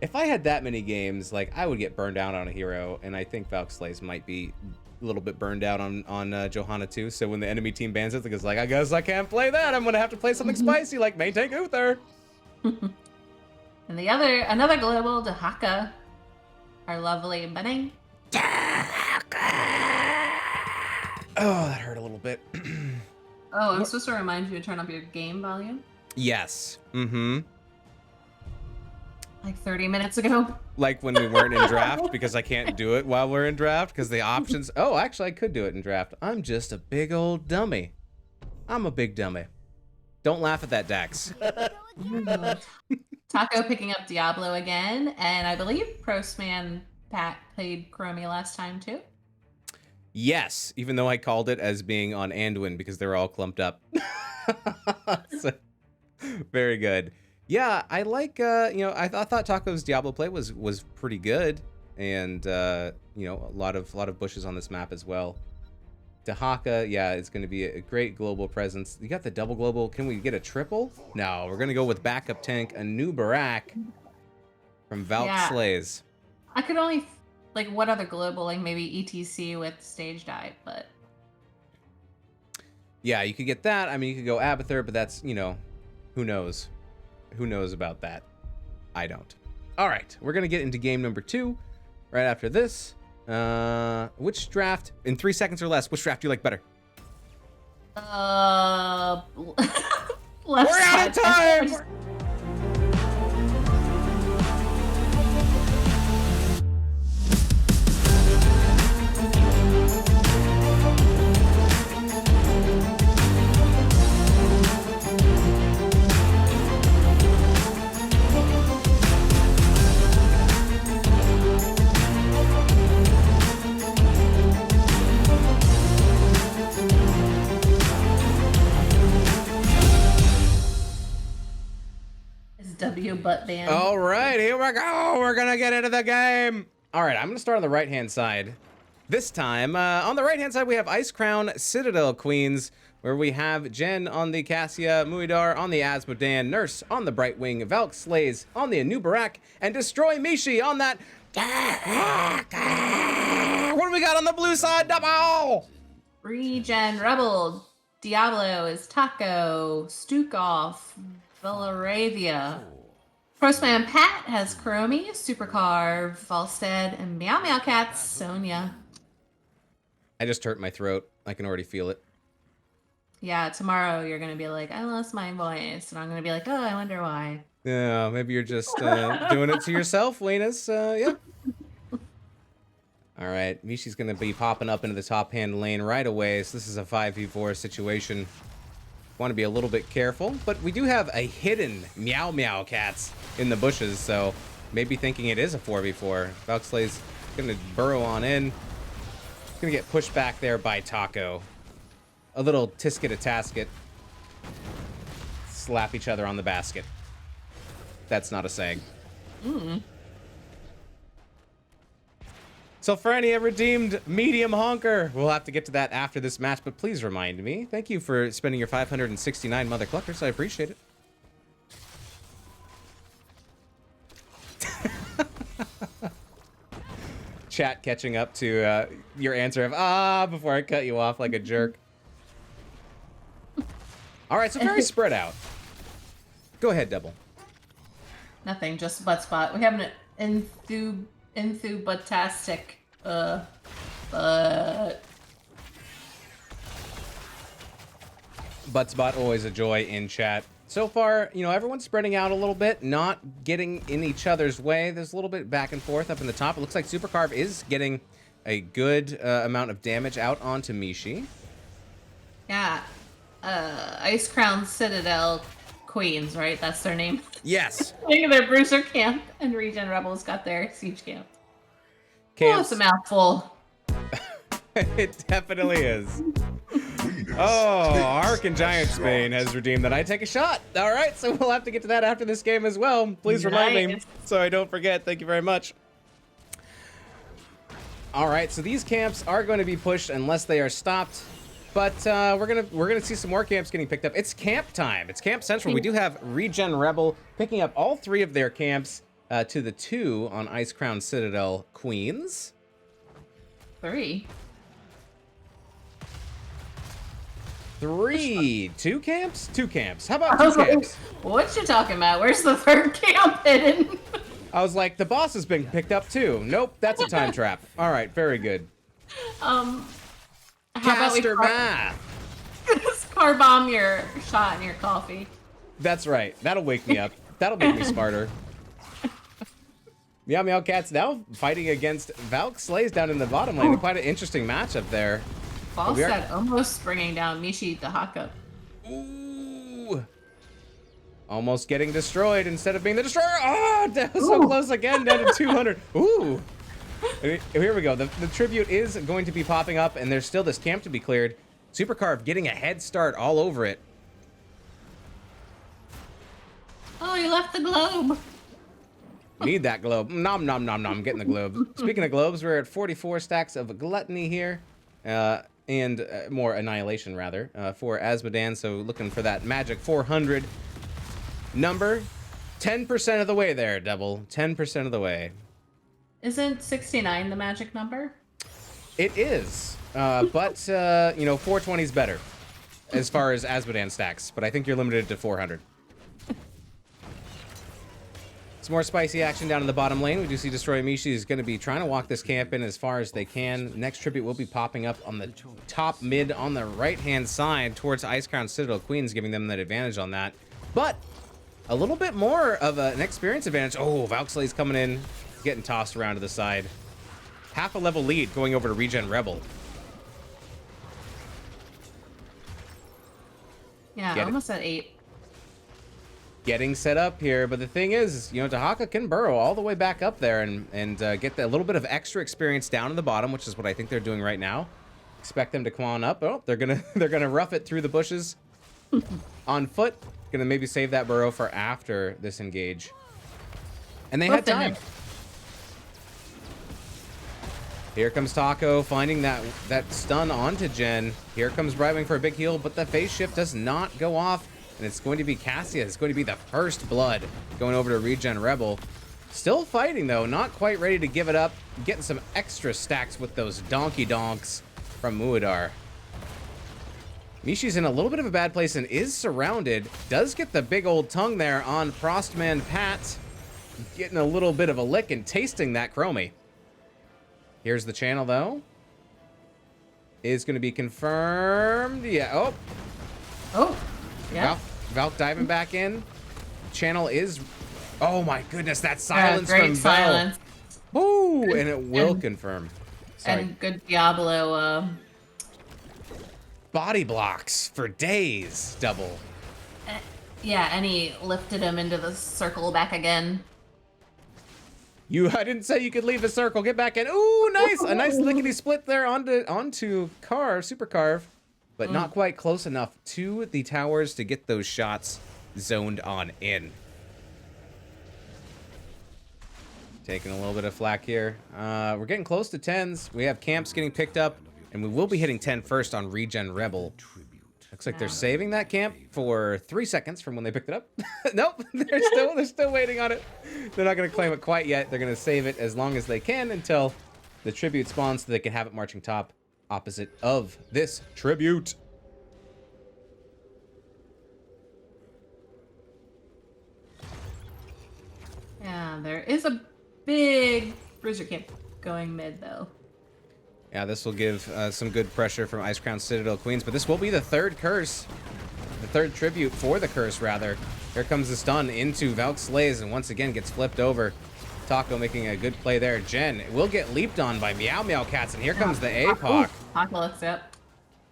if I had that many games, like, I would get burned out on a hero, and I think Valk Slays might be a little bit burned out on Johanna too. So when the enemy team bans it, it's like, I guess I can't play that. I'm gonna have to play something spicy like Main Tank Uther. And another global, Dahaka, our lovely bunny. Oh, that hurt a little bit. Oh, I'm supposed to remind you to turn up your game volume. Yes. Mm-hmm. Like 30 minutes ago. Like when we weren't in draft, because I can't do it while we're in draft because the options. Oh, actually, I could do it in draft. I'm just a big old dummy. I'm a big dummy. Don't laugh at that, Dax. Taco picking up Diablo again, and I believe Prostman Pat played Chromie last time too. Yes, even though I called it as being on Anduin because they're all clumped up. So, very good. Yeah, I like, I thought Taco's Diablo play was pretty good. And, a lot of bushes on this map as well. Dahaka, yeah, it's going to be a great global presence. You got the double global. Can we get a triple? No, we're going to go with backup tank, a new Barak from Valk Slays. I could only, what other global, maybe ETC with stage dive, but... Yeah, you could get that. I mean, you could go Abathur, but that's, who knows? Who knows about that? I don't. All right, we're going to get into game number 2 right after this. Which draft, in 3 seconds or less, which draft do you like better? We're out of time! you, butt band. All right, here we go. We're gonna get into the game. All right, I'm gonna start on the right-hand side. This time, on the right-hand side, we have Icecrown Citadel Queens, where we have Jen on the Cassia, Muidar on the Asmodan, Nurse on the Brightwing, Valk Slays on the Anubarak, and Destroy Mishi on that. What do we got on the blue side, double? ReGen Rebel. Diablo is Taco. Stukov. Villaravia. Postman Pat has Chromie, Supercar, Falstead, and Meow Meow Cats, Sonia. I just hurt my throat. I can already feel it. Yeah, tomorrow you're gonna be like, I lost my voice, and I'm gonna be like, oh, I wonder why. Yeah, maybe you're just doing it to yourself, Linus. Yeah. All right, Mishi's gonna be popping up into the top hand lane right away, so this is a 5v4 situation. Want to be a little bit careful, but we do have a hidden Meow Meow Cats in the bushes, so maybe thinking it is a 4v4. Valkslay's gonna burrow on in. Gonna get pushed back there by Taco. A little tisket-a-tasket. Slap each other on the basket. That's not a saying. So Franny redeemed medium honker. We'll have to get to that after this match, but please remind me. Thank you for spending your 569 Mother Cluckers. I appreciate it. Chat catching up to your answer of before I cut you off like a jerk. All right, so very spread out. Go ahead, Double. Nothing, just butt spot. We have an enthubutastic but Butt spot, always a joy in chat. So far, you know, everyone's spreading out a little bit, not getting in each other's way. There's a little bit back and forth up in the top. It looks like Supercarve is getting a good amount of damage out onto Mishi. yeah. Icecrown Citadel Queens, right? That's their name. Yes. I think their Bruiser Camp and ReGen Rebels got their Siege Camp. Oh, Camps. it's a mouthful. It definitely is. Oh, Ark and Giant Spain has redeemed that. I take a shot. All right, so we'll have to get to that after this game as well. Please remind me Nice. so I don't forget. Thank you very much. All right, so these camps are going to be pushed unless they are stopped. But we're gonna see some more camps getting picked up. It's camp time. It's Camp Central. We do have ReGen Rebel picking up all 3 of their camps to the 2 on Icecrown Citadel Queens. 3. 3. 2 camps? 2 camps. How about I was 2 like, camps? what you talking about? Where's the 3rd camp hidden? I was like, the boss has been picked up too. Nope, that's a time trap. All right, very good. How about we Caster math. car bomb your shot in your coffee? That's right. That'll wake me up. That'll make me smarter. Meow Meow Cats now fighting against Valk Slays down in the bottom lane. Quite an interesting matchup there. Falstad almost bringing down Mishi Dahaka. Ooh. Almost getting destroyed instead of being the destroyer. Oh, that was so close again, down to 200. Ooh. Here we go. The tribute is going to be popping up, and there's still this camp to be cleared. Supercarve getting a head start all over it. Oh, he left the globe. Need that globe. Nom, nom, nom, nom. Getting the globe. Speaking of globes, we're at 44 stacks of gluttony here. And more annihilation, rather, for Asmodan. So looking for that magic 400 number. 10% of the way there, Double. 10% of the way. Isn't 69 the magic number? It is. But, you know, 420 is better as far as Asmodan stacks. But I think you're limited to 400. Some more spicy action down in the bottom lane. We do see Destroy Mishi is going to be trying to walk this camp in as far as they can. Next tribute will be popping up on the top mid on the right-hand side towards Icecrown Citadel Queens, giving them that advantage on that. But a little bit more of an experience advantage. Oh, Valkslay's coming in, getting tossed around to the side. Half a level lead going over to ReGen Rebel. Yeah, almost at 8. Getting set up here, but the thing is, you know, Dahaka can burrow all the way back up there and get a little bit of extra experience down in the bottom, which is what I think they're doing right now. Expect them to come on up. Oh, they're gonna rough it through the bushes on foot. Gonna maybe save that burrow for after this engage. And they Both had in time. there. Here comes Taco finding that stun onto Jen. Here comes bribing for a big heal, but the phase shift does not go off. And it's going to be Cassia. It's going to be the first blood going over to ReGen Rebel. Still fighting, though. Not quite ready to give it up. Getting some extra stacks with those donkey donks from Muad'Dar. Mishi's in a little bit of a bad place and is surrounded. Does get the big old tongue there on Frostman Pat. Getting a little bit of a lick and tasting that Chromie. Here's the channel, though. Is going to be confirmed. Yeah. Oh. Oh. Yeah. Valk diving back in. Channel is... Oh, my goodness. That silence great from silence. Val. Woo! And it will confirm. Sorry. And good Diablo. Body blocks for days. Double. Yeah, and he lifted him into the circle back again. I didn't say you could leave the circle. Get back in. Ooh, nice. A nice lickety split there onto Carve, Super Carve. But not quite close enough to the towers to get those shots zoned on in. Taking a little bit of flack here. We're getting close to 10s. We have camps getting picked up, and we will be hitting 10 first on ReGen Rebel. Looks like they're saving that camp for 3 seconds from when they picked it up. Nope, they're still waiting on it. They're not going to claim it quite yet. They're going to save it as long as they can until the tribute spawns so they can have it marching top opposite of this tribute. Yeah, there is a big bruiser camp going mid, though. Yeah, this will give some good pressure from Icecrown Citadel Queens, but this will be the third curse. The third tribute for the curse, rather. Here comes the stun into Valk Slays, and once again gets flipped over. Taco making a good play there. Jen will get leaped on by Meow Meow Cats, and here comes the APOC. Apocalypse, yep.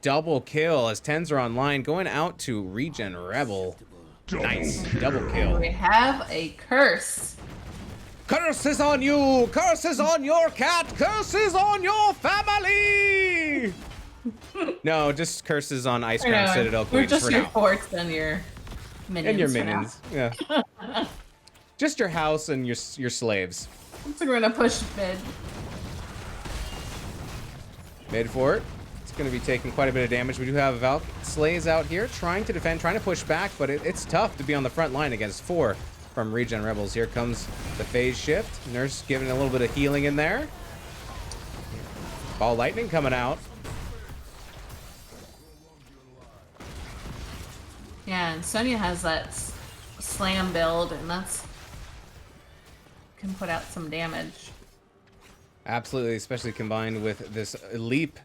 Double kill as 10s are online, going out to ReGen Rebel. Nice, double kill. We have a curse. Curses on you! Curses on your cat! Curses on your family! No, just curses on Icecrown Citadel We're Queens just for your now. forts and your minions. And your for now. minions, yeah. Just your house and your slaves. Looks like we're gonna push mid. Mid fort. It's going to be taking quite a bit of damage. We do have Valk Slays out here trying to defend, trying to push back, but it's tough to be on the front line against 4 from ReGen Rebels. Here comes the phase shift. Nurse giving a little bit of healing in there. Ball lightning coming out. Yeah, and Sonya has that slam build, and that's can put out some damage. Absolutely, especially combined with this leap.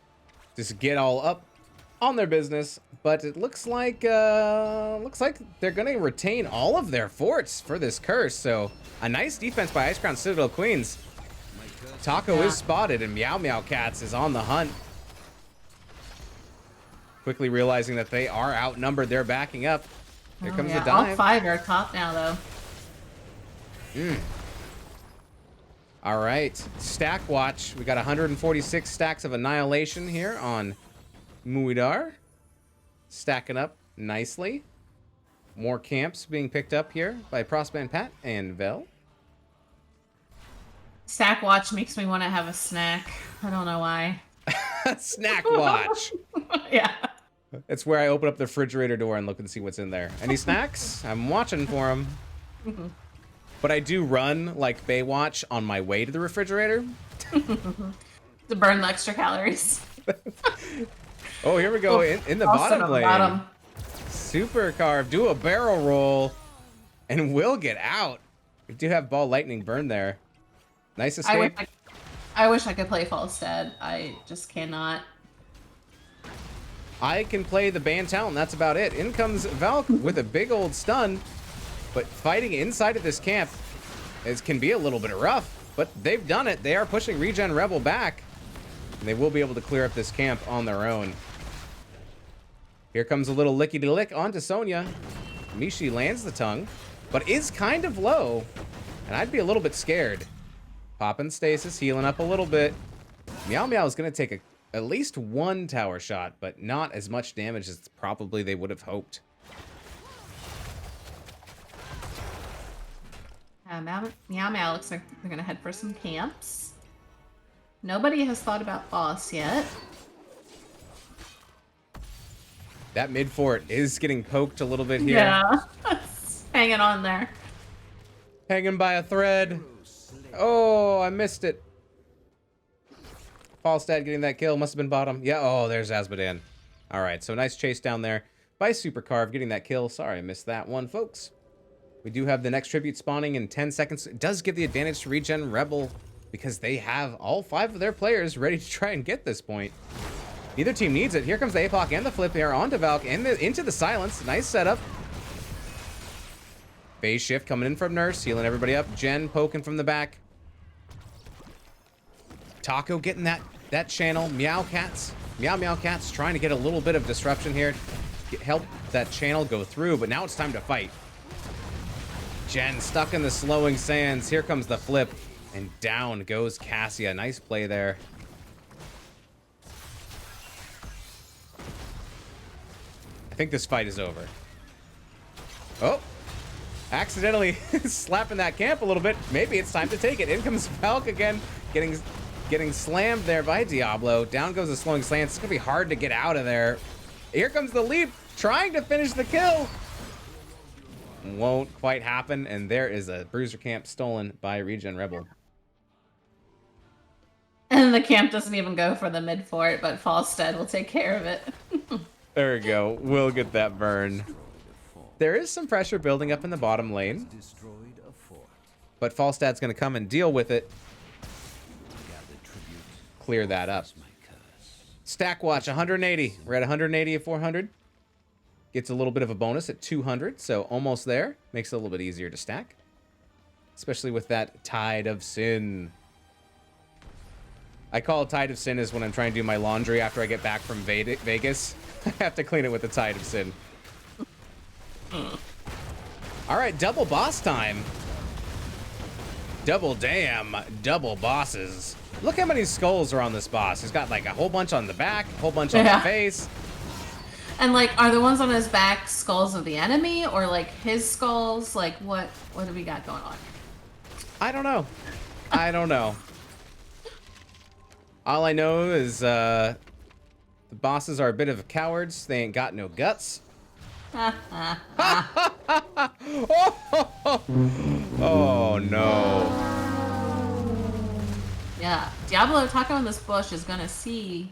Just get all up on their business. But it looks like they're going to retain all of their forts for this curse. So a nice defense by Icecrown Citadel Queens. Taco is spotted, and Meow Meow Cats is on the hunt. Quickly realizing that they are outnumbered, they're backing up. Here comes the dive. All 5 are top now, though. All right, stack watch. We got 146 stacks of annihilation here on Muad'Dar. Stacking up nicely. More camps being picked up here by Frostman Pat and Vel. Stack watch makes me want to have a snack. I don't know why. Snack watch. Yeah. It's where I open up the refrigerator door and look and see what's in there. Any snacks? I'm watching for them. But I do run like Baywatch on my way to the refrigerator. To burn the extra calories. Oh, here we go in the Also bottom lane. bottom. Super Carve, do a barrel roll, and will get out. We do have Ball Lightning burn there. Nice escape. I wish I could play False Dead. I just cannot. I can play the band talent, that's about it. In comes Valk with a big old stun, but fighting inside of this camp can be a little bit rough, but they've done it. They are pushing ReGen Rebel back, and they will be able to clear up this camp on their own. Here comes a little lickety-lick onto Sonya. Mishi lands the tongue, but is kind of low, and I'd be a little bit scared. Popping stasis, healing up a little bit. Meow Meow is going to take at least 1 tower shot, but not as much damage as probably they would have hoped. Meow Meow looks like they're gonna head for some camps. Nobody has thought about boss yet. That mid fort is getting poked a little bit here. Yeah. It's hanging on there. Hanging by a thread. Oh, I missed it. Falstad getting that kill. Must have been bottom. Yeah, oh, there's Azmodan. All right, so nice chase down there by Supercarve getting that kill. Sorry, I missed that one, folks. We do have the next tribute spawning in 10 seconds. It does give the advantage to ReGen Rebel because they have all 5 of their players ready to try and get this point. Neither team needs it. Here comes the APOC and the flip here onto Valk and into the silence. Nice setup. Phase shift coming in from Nurse, healing everybody up. Jen poking from the back. Taco getting that channel. Meow Cats trying to get a little bit of disruption here. Help that channel go through, but now it's time to fight. Jen stuck in the slowing sands. Here comes the flip, and down goes Cassia. Nice play there. I think this fight is over. Oh, accidentally slapping that camp a little bit. Maybe it's time to take it. In comes Valk again, getting slammed there by Diablo. Down goes the slowing slant. It's gonna be hard to get out of there. Here comes the leap, trying to finish the kill. Won't quite happen, and there is a bruiser camp stolen by ReGen Rebel. And the camp doesn't even go for the mid fort, but Falstead will take care of it. There we go. We'll get that burn. There is some pressure building up in the bottom lane, Destroyed a fort. but Falstad's going to come and deal with it. Gather tribute. Clear that up. My curse. Stack watch 180. We're at 180 at 400. Gets a little bit of a bonus at 200, so almost there. Makes it a little bit easier to stack, especially with that Tide of Sin. I call it Tide of Sin is when I'm trying to do my laundry after I get back from Vegas. I have to clean it with the Tide of Sin. All right, double boss time. Double damn, double bosses. Look how many skulls are on this boss. He's got like a whole bunch on the back, a whole bunch on the face. And like, are the ones on his back skulls of the enemy, or like his skulls? Like, what do we got going on? I don't know. I don't know. All I know is the bosses are a bit of cowards. They ain't got no guts. Oh no. Yeah, Diablo Taco in this bush is gonna see.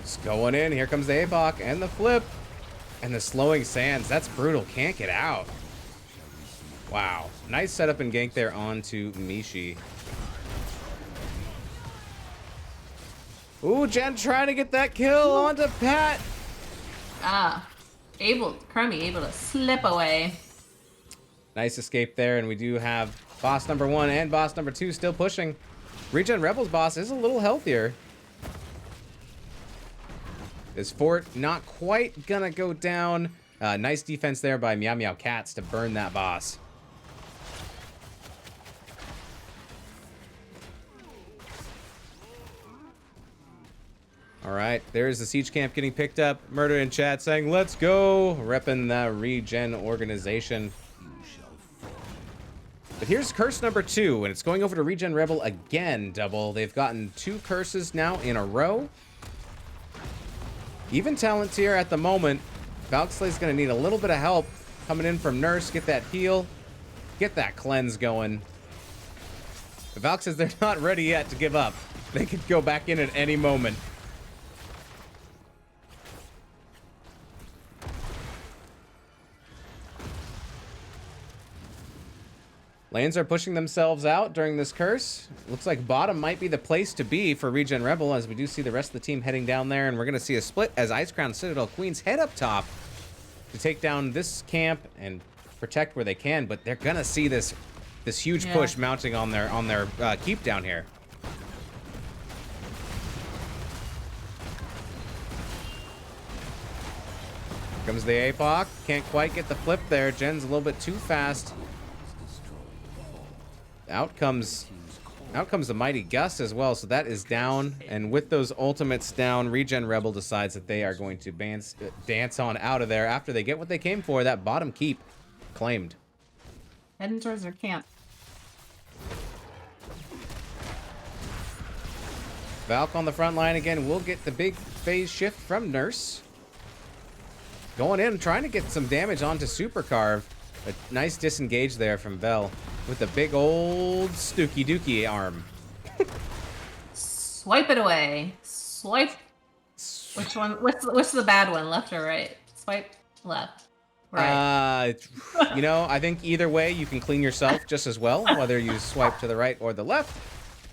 It's going in. Here comes the APOC and the flip. And the slowing sands. That's brutal. Can't get out. Wow. Nice setup and gank there onto Mishi. Ooh, Jen trying to get that kill onto Pat. Crummy able to slip away. Nice escape there, and we do have boss number 1 and boss number 2 still pushing. ReGen Rebels boss is a little healthier. This fort not quite gonna go down. Nice defense there by Meow Meow Cats to burn that boss. All right, there's the siege camp getting picked up. Murder in chat saying, let's go. Repping the ReGen organization. But here's curse number 2, and it's going over to ReGen Rebel again, double. They've gotten 2 curses now in a row. Even talent tier at the moment. Valkslay's going to need a little bit of help coming in from Nurse. Get that heal. Get that cleanse going. The Valk says they're not ready yet to give up. They could go back in at any moment. Lanes are pushing themselves out during this curse. Looks like bottom might be the place to be for ReGen Rebel, as we do see the rest of the team heading down there, and we're going to see a split as Icecrown Citadel Queens head up top to take down this camp and protect where they can, but they're going to see this huge push mounting on their keep down here. Here comes the APOC. Can't quite get the flip there. Jen's a little bit too fast. Out comes the Mighty Gust as well, so that is down. And with those ultimates down, ReGen Rebel decides that they are going to dance on out of there after they get what they came for, that bottom keep claimed. Heading towards their camp. Valk on the front line again. We'll get the big phase shift from Nurse. Going in, trying to get some damage onto Supercarve. A nice disengage there from Vel with the big old Stooky Dookie arm. Swipe it away. Swipe. Which one? What's the bad one? Left or right? Swipe left. Right. You know, I think either way you can clean yourself just as well, whether you swipe to the right or the left.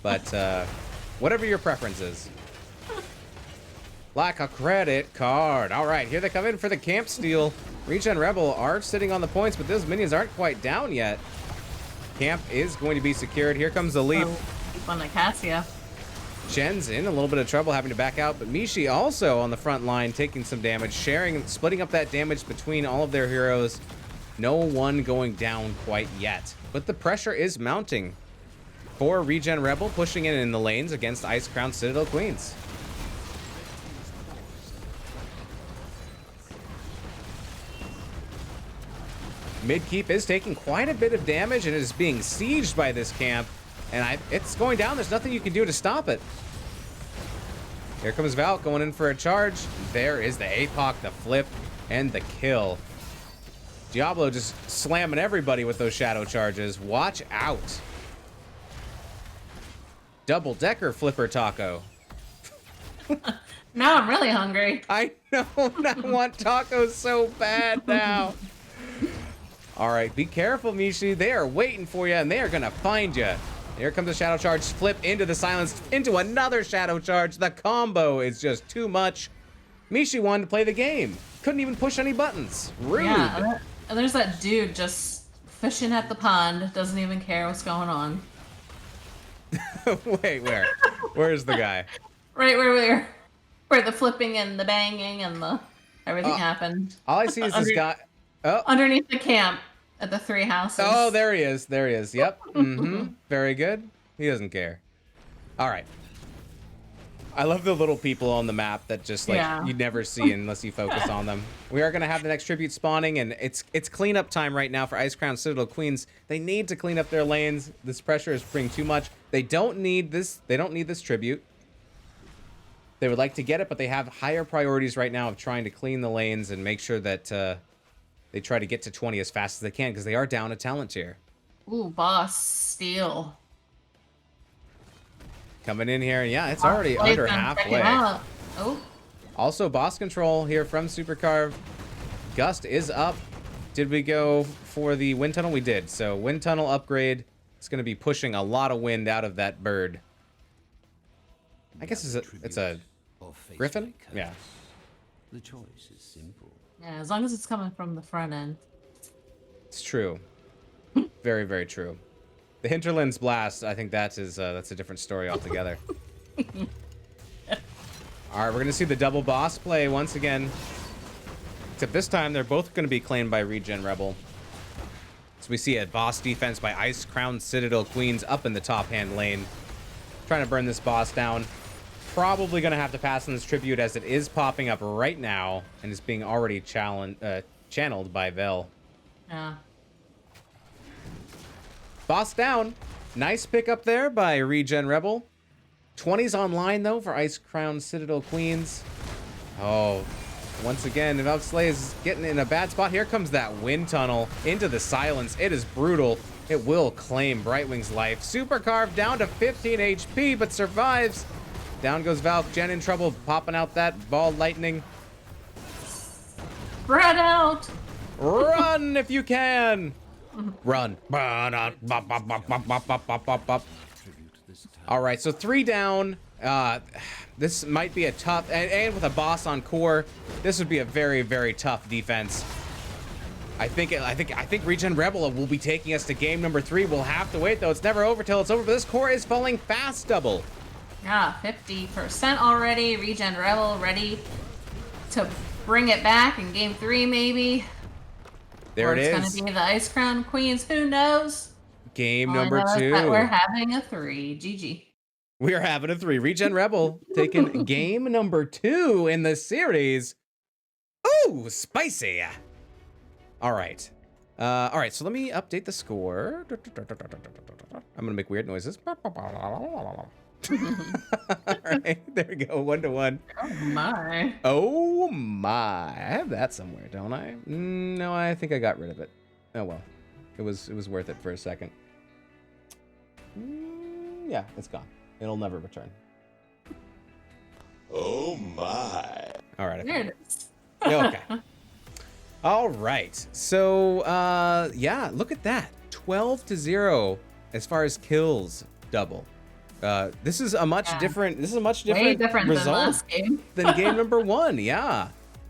But whatever your preference is. Like a credit card. All right, here they come in for the camp steal. ReGen Rebel are sitting on the points, but those minions aren't quite down yet. Camp is going to be secured. Here comes the leap. Keep on the Cassia. Shen's in a little bit of trouble having to back out, but Mishi also on the front line taking some damage, splitting up that damage between all of their heroes. No one going down quite yet, but the pressure is mounting for ReGen Rebel, pushing in the lanes against Icecrown Citadel Queens. Midkeep is taking quite a bit of damage and is being sieged by this camp. And it's going down. There's nothing you can do to stop it. Here comes Valk going in for a charge. There is the APOC, the flip, and the kill. Diablo just slamming everybody with those shadow charges. Watch out. Double-decker flipper taco. Now I'm really hungry. I know. I want tacos so bad now. All right, be careful, Mishi. They are waiting for you, and they are going to find you. Here comes the shadow charge, flip into the silence, into another shadow charge. The combo is just too much. Mishi wanted to play the game. Couldn't even push any buttons. Rude. Yeah, and there's that dude just fishing at the pond. Doesn't even care what's going on. Wait, where? Where's the guy? Right where the flipping and the banging and the everything happened. All I see is this guy. Oh. Underneath the camp at the 3 houses. Oh, there he is. There he is. Yep. Very good. He doesn't care. All right. I love the little people on the map that just like you never see unless you focus on them. We are going to have the next tribute spawning, and it's cleanup time right now for Icecrown Citadel Queens. They need to clean up their lanes. This pressure is bringing too much. They don't need this. They don't need this tribute. They would like to get it, but they have higher priorities right now of trying to clean the lanes and make sure that they try to get to 20 as fast as they can because they are down a talent tier. Ooh, boss steal. Coming in here, and yeah, it's already under halfway. Oh. Also, boss control here from Supercarve. Gust is up. Did we go for the wind tunnel? We did. So wind tunnel upgrade. It's going to be pushing a lot of wind out of that bird. I guess it's a griffin? Yeah. The choice is simple. Yeah, as long as it's coming from the front end. It's true. Very, very true. The Hinterlands Blast, I think that's a different story altogether. All right, we're going to see the double boss play once again. Except this time, they're both going to be claimed by ReGen Rebel. So we see a boss defense by Icecrown Citadel Queens up in the top hand lane. Trying to burn this boss down. Probably going to have to pass on this tribute as it is popping up right now and is being already channeled by Vel. Yeah. Boss down. Nice pick up there by ReGen Rebel. 20's online, though, for Icecrown Citadel Queens. Oh, once again, Valk is getting in a bad spot. Here comes that wind tunnel into the silence. It is brutal. It will claim Brightwing's life. Supercarve down to 15 HP, but survives. Down goes Valk. Jen in trouble, popping out that ball lightning. Spread out. Run if you can. Run. All right, so 3 down. This might be a tough, and with a boss on core, this would be a very, very tough defense. I think ReGen Rebel will be taking us to game number 3. We'll have to wait though. It's never over till it's over. But this core is falling fast double. Yeah, 50% already. ReGen Rebel ready to bring it back in game 3, maybe. There it is. It's gonna be the Icecrown Queens. Who knows? Game All I number know is 2. that we're having a 3. GG. We are having a 3. ReGen Rebel taking game number 2 in the series. Ooh, spicy. All right. All right, so let me update the score. I'm gonna make weird noises. All right, there we go. 1-1. Oh my. Oh my! I have that somewhere, don't I? No, I think I got rid of it. Oh well, it was worth it for a second. Yeah, it's gone. It'll never return. Oh my! All right. There it is. Okay. All right. So, yeah, look at that. 12-0 as far as kills double. This is a much different. This is a much Way different, different than result last game. than game number 1. Yeah.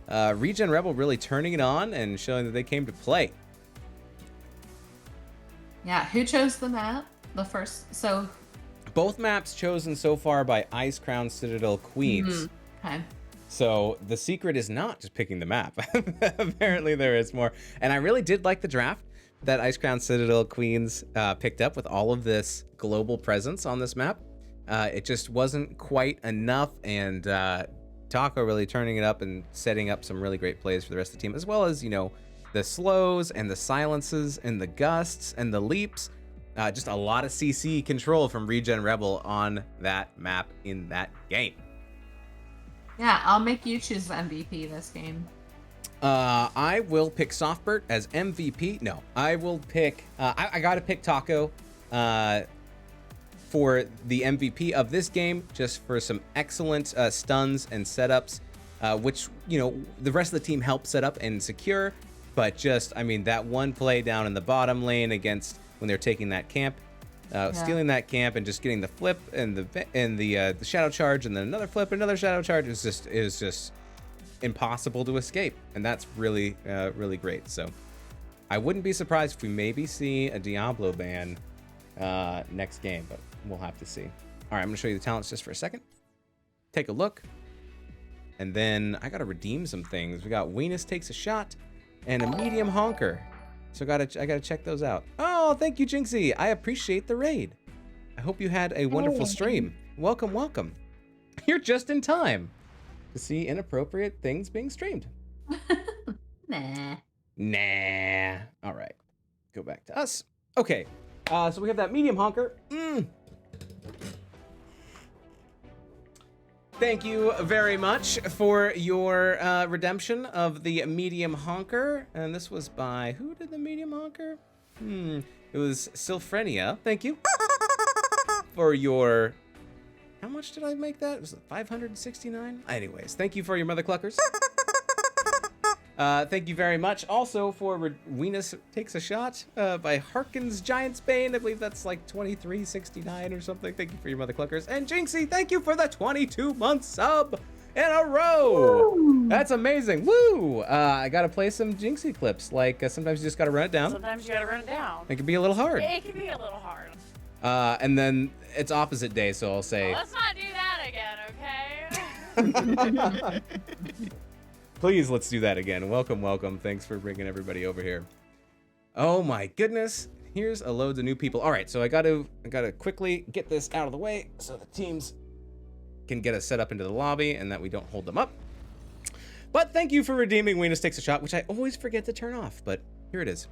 ReGen Rebel really turning it on and showing that they came to play. Yeah, who chose the map? The first. So. Both maps chosen so far by Icecrown, Citadel, Queens. Okay. So the secret is not just picking the map. Apparently there is more. And I really did like the draft that Icecrown, Citadel, Queens picked up with all of this global presence on this map. It just wasn't quite enough, and Taco really turning it up and setting up some really great plays for the rest of the team, as well as, you know, the slows and the silences and the gusts and the leaps. Just a lot of CC control from ReGen Rebel on that map in that game. Yeah, I'll make you choose the MVP this game. I will pick Softbert as MVP. No, I will pick. I gotta pick Taco for the MVP of this game, just for some excellent stuns and setups, which, you know, the rest of the team helped set up and secure. But just, I mean, that one play down in the bottom lane against when they're taking that camp, stealing that camp and just getting the flip and the shadow charge and then another flip, another shadow charge is just impossible to escape, and that's really really great. So I wouldn't be surprised if we maybe see a Diablo ban next game, but we'll have to see. All right, I'm gonna show you the talents just for a second. Take a look, and then I gotta redeem some things. We got Weenus takes a shot and a medium honker. So I gotta check those out. Oh, thank you, Jinxie. I appreciate the raid. I hope you had a wonderful stream. Welcome, welcome. You're just in time to see inappropriate things being streamed. Nah. All right, go back to us. Okay, so we have that medium honker. Thank you very much for your redemption of the medium honker. And this was by, who did the medium honker? It was Sylphrenia. Thank you for your, how much did I make that? It was 569? Anyways, thank you for your mother cluckers. Thank you very much also for Weenus Takes a Shot by Harkins Giant's Bane. I believe that's like 2369 or something. Thank you for your mother cluckers. And Jinxie, thank you for the 22-month sub in a row. Woo. That's amazing. Woo! I gotta play some Jinxie clips. Like sometimes you just gotta run it down. Sometimes you gotta run it down. It can be a little hard. It can be a little hard. And then it's opposite day, so I'll say. Well, let's not do that again, okay? Please, let's do that again. Welcome, welcome. Thanks for bringing everybody over here. Oh my goodness. Here's a load of new people. All right, so I gotta quickly get this out of the way so the teams can get us set up into the lobby and that we don't hold them up. But thank you for redeeming Weenus Takes a Shot, which I always forget to turn off, but here it is.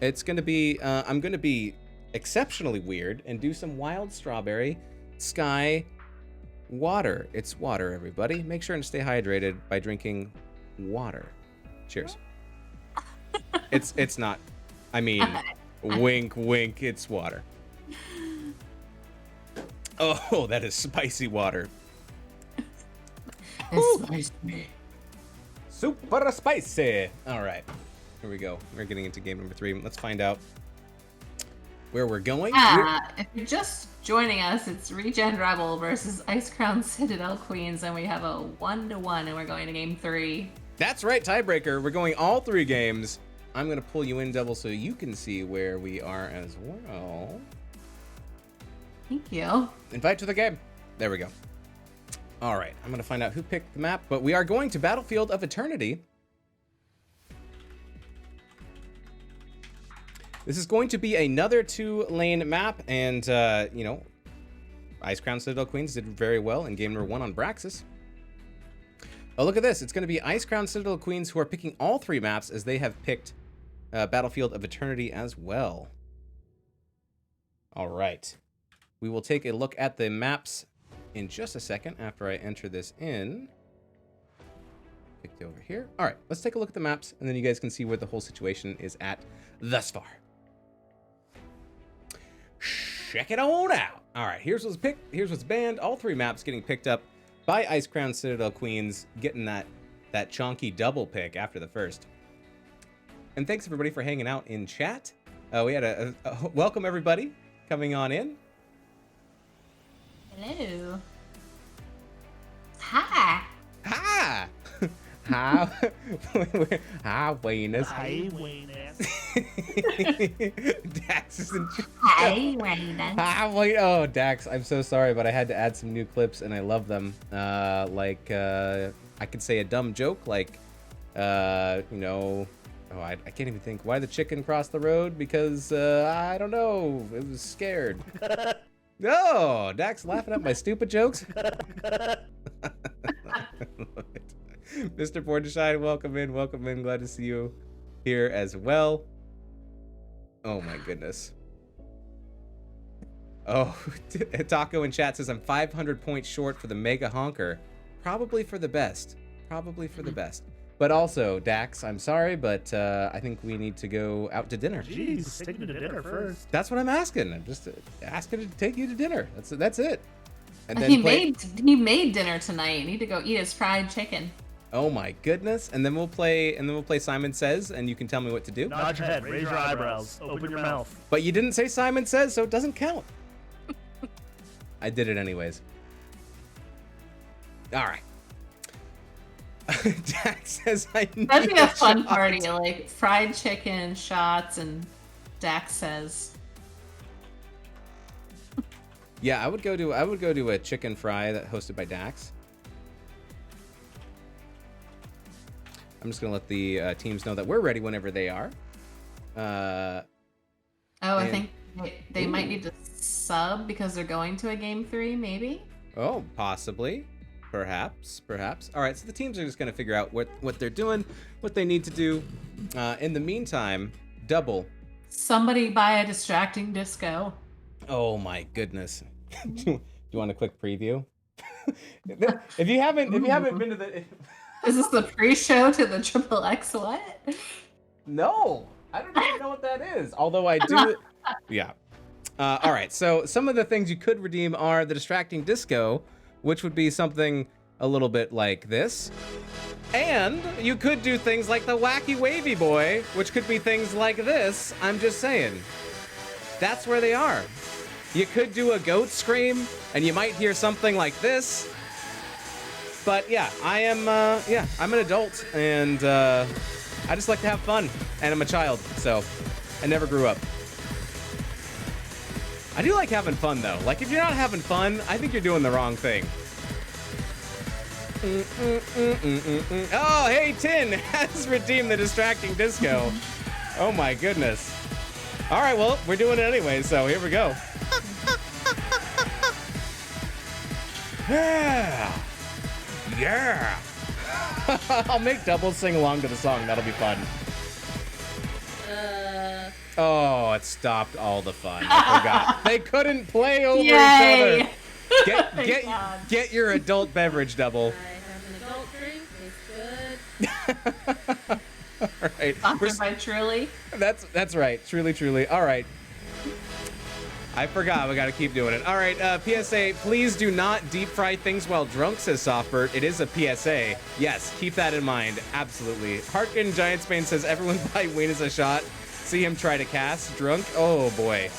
It's gonna be, I'm gonna be exceptionally weird and do some wild strawberry sky water. It's water, everybody. Make sure and stay hydrated by drinking water. Cheers. It's not, I mean, wink wink, it's water. Oh, that is spicy water. It's spicy. Super spicy. All right, here we go. We're getting into game number 3. Let's find out where we're going. If you're just joining us, it's ReGen Rebel versus Icecrown Citadel Queens, and we have a 1-1, and we're going to game 3. That's right, tiebreaker. We're going all 3 games. I'm gonna pull you in, Double, so you can see where we are as well. Thank you. Invite to the game. There we go. All right, I'm gonna find out who picked the map, but we are going to Battlefield of Eternity. This is going to be another 2-lane map, and you know, Icecrown Citadel Queens did very well in game number 1 on Braxis. Oh, look at this. It's going to be Icecrown Citadel Queens who are picking all 3 maps, as they have picked Battlefield of Eternity as well. All right. We will take a look at the maps in just a second after I enter this in. Picked over here. All right, let's take a look at the maps, and then you guys can see where the whole situation is at thus far. Check it on out. All right, here's what's picked. Here's what's banned. All 3 maps getting picked up by Icecrown, Citadel, Queens, getting that chonky double pick after the first. And thanks everybody for hanging out in chat. We had a welcome everybody coming on in. Hello. Hi. Hi. Hi. Hi, Weenus. Hi, Weenus. Dax is in chat. Hi, Wayne. Ah, wait. Oh, Dax, I'm so sorry, but I had to add some new clips, and I love them. I could say a dumb joke, like, I can't even think. Why the chicken crossed the road? Because, I don't know. It was scared. No, Dax laughing at my stupid jokes. Mr. Portashine, welcome in, welcome in. Glad to see you here as well. Oh my goodness. Oh, Taco in chat says I'm 500 points short for the Mega Honker. Probably for the best. Probably for the best. But also, Dax, I'm sorry, but I think we need to go out to dinner. Jeez, take me to dinner first. That's what I'm asking. I'm just asking to take you to dinner. That's it. And then He made dinner tonight. You need to go eat his fried chicken. Oh my goodness! And then we'll play Simon Says, and you can tell me what to do. Nod your head, raise your eyebrows, open your mouth. But you didn't say Simon Says, so it doesn't count. I did it anyways. All right. Dax says I need That'd be a fun shot. party, like fried chicken, shots, and Dax says. Yeah, I would go to a chicken fry that hosted by Dax. I'm just gonna let the teams know that we're ready whenever they are. I think they might need to sub because they're going to a game 3, maybe. Oh, possibly. Perhaps. All right, so the teams are just going to figure out what they're doing, what they need to do. In the meantime, Double. Somebody buy a distracting disco. Oh my goodness. Do you want a quick preview? If you haven't been to the... Is this the pre-show to the Triple X what? No, I don't even know what that is. Although I do... Yeah. All right, so some of the things you could redeem are the distracting disco, which would be something a little bit like this. And you could do things like the wacky wavy boy, which could be things like this. I'm just saying. That's where they are. You could do a goat scream, and you might hear something like this. But yeah, I'm an adult, and I just like to have fun, and I'm a child, so I never grew up. I do like having fun, though. Like, if you're not having fun, I think you're doing the wrong thing. Oh, hey, Tin has redeemed the distracting disco. Oh, my goodness. All right, well, we're doing it anyway, so here we go. Yeah. Yeah. I'll make Double sing along to the song. That'll be fun. Oh, it stopped all the fun. I forgot. They couldn't play over each other. Get your adult beverage, Double. I have an adult drink. It's good. All right. Sponsored by Truly. That's right. Truly. All right. I forgot. We got to keep doing it. All right. PSA, please do not deep fry things while drunk, says Softbird. It is a PSA. Yes, keep that in mind. Absolutely. Harkin Giant Spain says everyone buy Wayne as a shot. See him try to cast drunk. Oh, boy.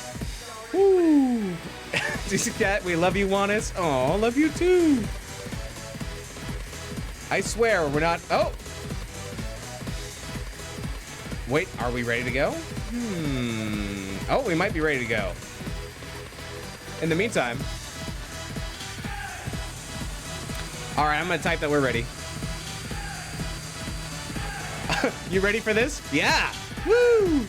Woo. DC Cat, we love you, Juanis. Oh, love you too. I swear we're not. Oh. Wait, are we ready to go? Oh, we might be ready to go. In the meantime. All right, I'm going to type that we're ready. You ready for this? Yeah. Woo.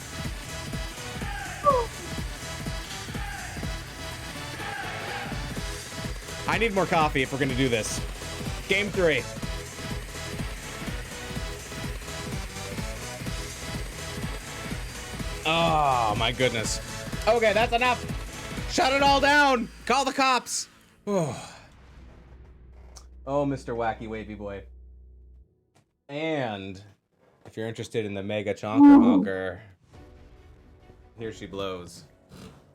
I need more coffee if we're going to do this. Game 3. Oh, my goodness. Okay, that's enough. Shut it all down. Call the cops. Oh, Mr. Wacky Wavy Boy. And if you're interested in the Mega Chonker Honker, here she blows.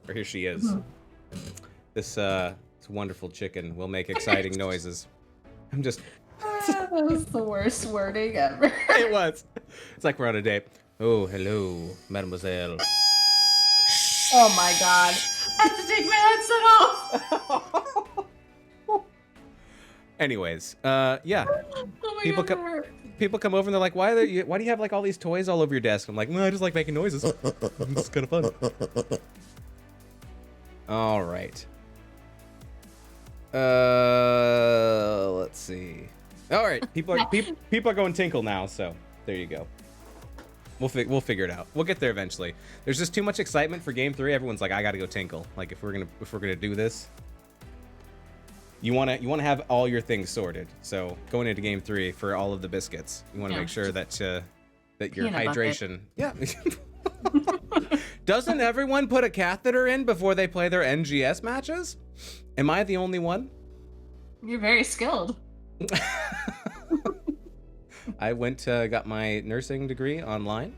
Or here she is. This wonderful chicken will make exciting noises. I'm just... That was the worst wording ever. It was. It's like we're on a date. Oh, hello, mademoiselle. Oh my god. I have to take my headset off. Anyways, yeah. Oh my People god, come- it hurt. People come over and they're like, why do you have like all these toys all over your desk? I'm like, no, I just like making noises. It's kind of fun. All right. Let's see. All right, people are going tinkle now, so there you go. We'll figure it out. We'll get there eventually. There's just too much excitement for game 3. Everyone's like, I gotta go tinkle. Like if we're gonna do this, you wanna have all your things sorted. So going into game 3 for all of the biscuits, you wanna make sure that your Peanut hydration. Yeah. Doesn't everyone put a catheter in before they play their NGS matches? Am I the only one? You're very skilled. I got my nursing degree online.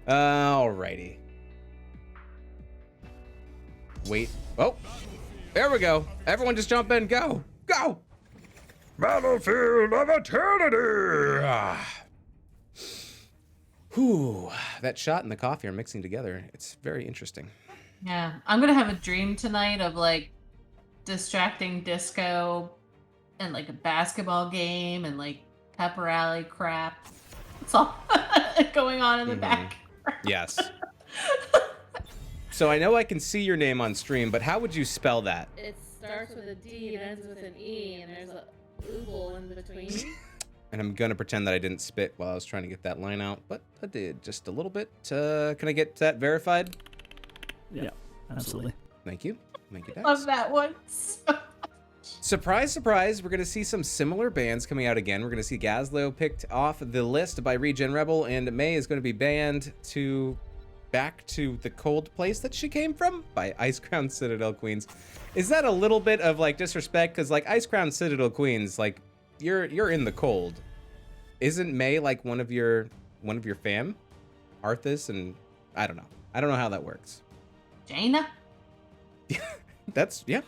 Alrighty. Wait. Oh, there we go. Everyone just jump in. Go. Go. Battlefield of Eternity. Whew. That shot and the coffee are mixing together. It's very interesting. Yeah, I'm gonna have a dream tonight of like distracting disco and like a basketball game and like pepper alley crap. It's all going on in the back. Yes. So I know I can see your name on stream, but how would you spell that? It starts with a D and ends with an E, and there's a oogle in between. And I'm gonna pretend that I didn't spit while I was trying to get that line out, but I did just a little bit. Can I get that verified? Yeah, absolutely. Thank you. Thank you, Dax. Love that one. Surprise, surprise, we're going to see some similar bands coming out again. We're going to see Gazlo picked off the list by ReGen Rebel, and May is going to be banned back to the cold place that she came from by Icecrown Citadel Queens. Is that a little bit of like disrespect? Because like Icecrown Citadel Queens, like you're in the cold. Isn't May like one of your fam? Arthas and I don't know how that works. Jaina? They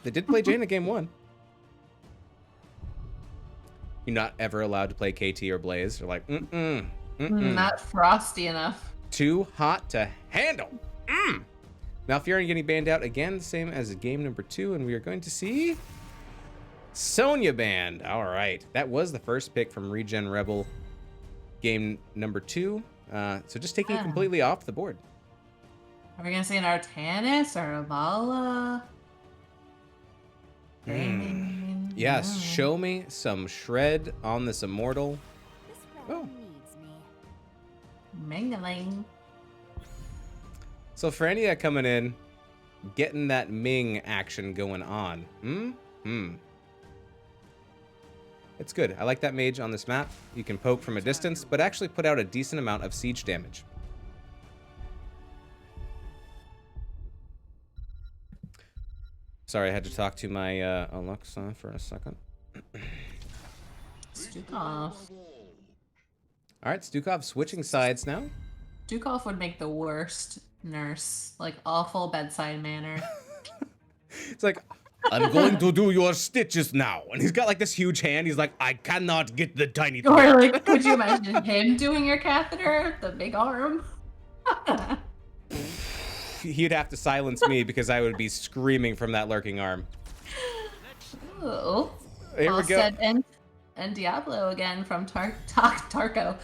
did play Jaina game 1. You're not ever allowed to play KT or Blaze. They're like, Not frosty enough. too hot to handle. Malfurion getting banned out again, same as game number 2, and we are going to see Sonya banned. All right, that was the first pick from ReGen Rebel game number 2. So just taking it completely off the board. Are we gonna see an Artanis or a Vala? Yes, show me some shred on this immortal. Oh. Mingling. So Frania coming in, getting that Ming action going on. It's good. I like that mage on this map. You can poke from a distance, but actually put out a decent amount of siege damage. Sorry, I had to talk to my Alexa for a second. Stukov. All right, Stukov switching sides now. Stukov would make the worst nurse. Like, awful bedside manner. It's like, I'm going to do your stitches now. And he's got like this huge hand. He's like, I cannot get the tiny thing. Or, like, could you imagine him doing your catheter? The big arm? He'd have to silence me because I would be screaming from that lurking arm. Ooh. Here we go. And Diablo again from Taco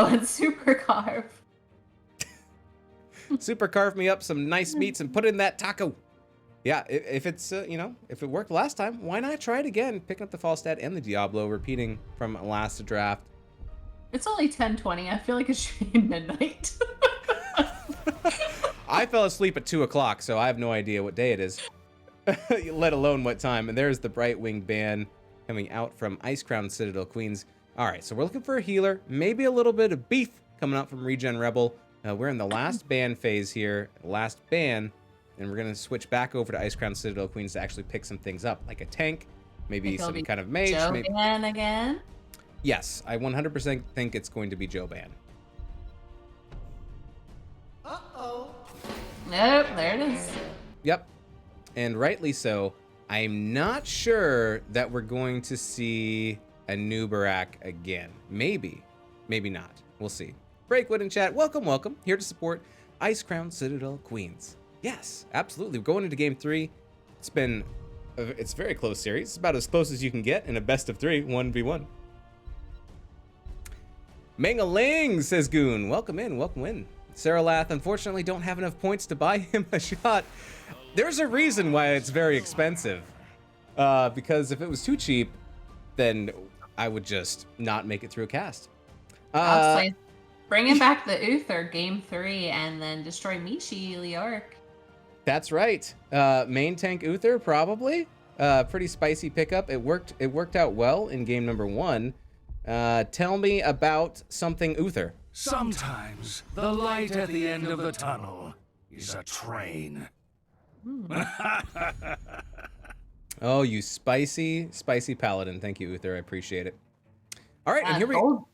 and Super Carve. Super carve me up some nice meats and put it in that taco. Yeah, if it's, if it worked last time, why not try it again? Picking up the Falstad and the Diablo, repeating from last draft. It's only 10:20. I feel like it should be midnight. I fell asleep at 2 o'clock, so I have no idea what day it is, let alone what time. And there's the Bright Wing Band coming out from Icecrown Citadel Queens. All right, so we're looking for a healer, maybe a little bit of beef coming up from ReGen Rebel. We're in the last ban phase here, last ban, and we're going to switch back over to Icecrown Citadel Queens to actually pick some things up, like a tank, maybe some kind of mage. Maybe... Joban again? Yes, I 100% think it's going to be Joban. Uh-oh. Nope, there it is. Yep, and rightly so. I'm not sure that we're going to see a new Barak again. Maybe, maybe not. We'll see. Breakwood in chat, welcome. Here to support Icecrown Citadel Queens. Yes, absolutely. We're going into game 3. It's a very close series. It's about as close as you can get in a best of 3, 1v1. Mangaling, says Goon. Welcome in. Sarah Lath, unfortunately don't have enough points to buy him a shot. There's a reason why it's very expensive. Because if it was too cheap, then I would just not make it through a cast. Bringing back the Uther game 3 and then destroy Mishi Leoric. That's right. Main tank Uther, probably. Pretty spicy pickup. It worked out well in game number 1. Tell me about something Uther. Sometimes the light at the end of the tunnel is a train. Oh, you spicy paladin. Thank you, Uther. I appreciate it. All right, and here we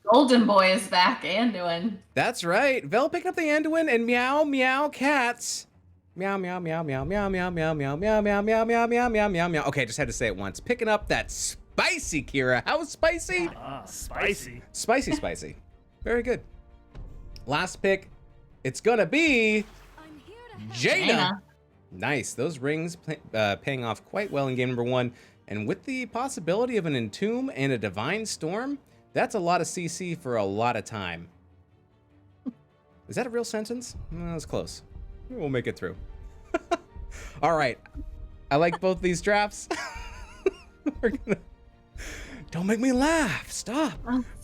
Golden Boy is back, Anduin. That's right. Vel picking up the Anduin and meow cats. Meow meow meow meow meow meow meow meow meow meow meow meow meow meow meow meow. Okay, just had to say it once. Picking up that spicy Kira. How spicy? Spicy. Spicy. Very good. Last pick. It's gonna be Jaina. Nice. Those rings paying off quite well in game number 1. And with the possibility of an Entomb and a Divine Storm, that's a lot of CC for a lot of time. Is that a real sentence? No, that's close. We'll make it through. All right. I like both these drafts. Don't make me laugh. Stop.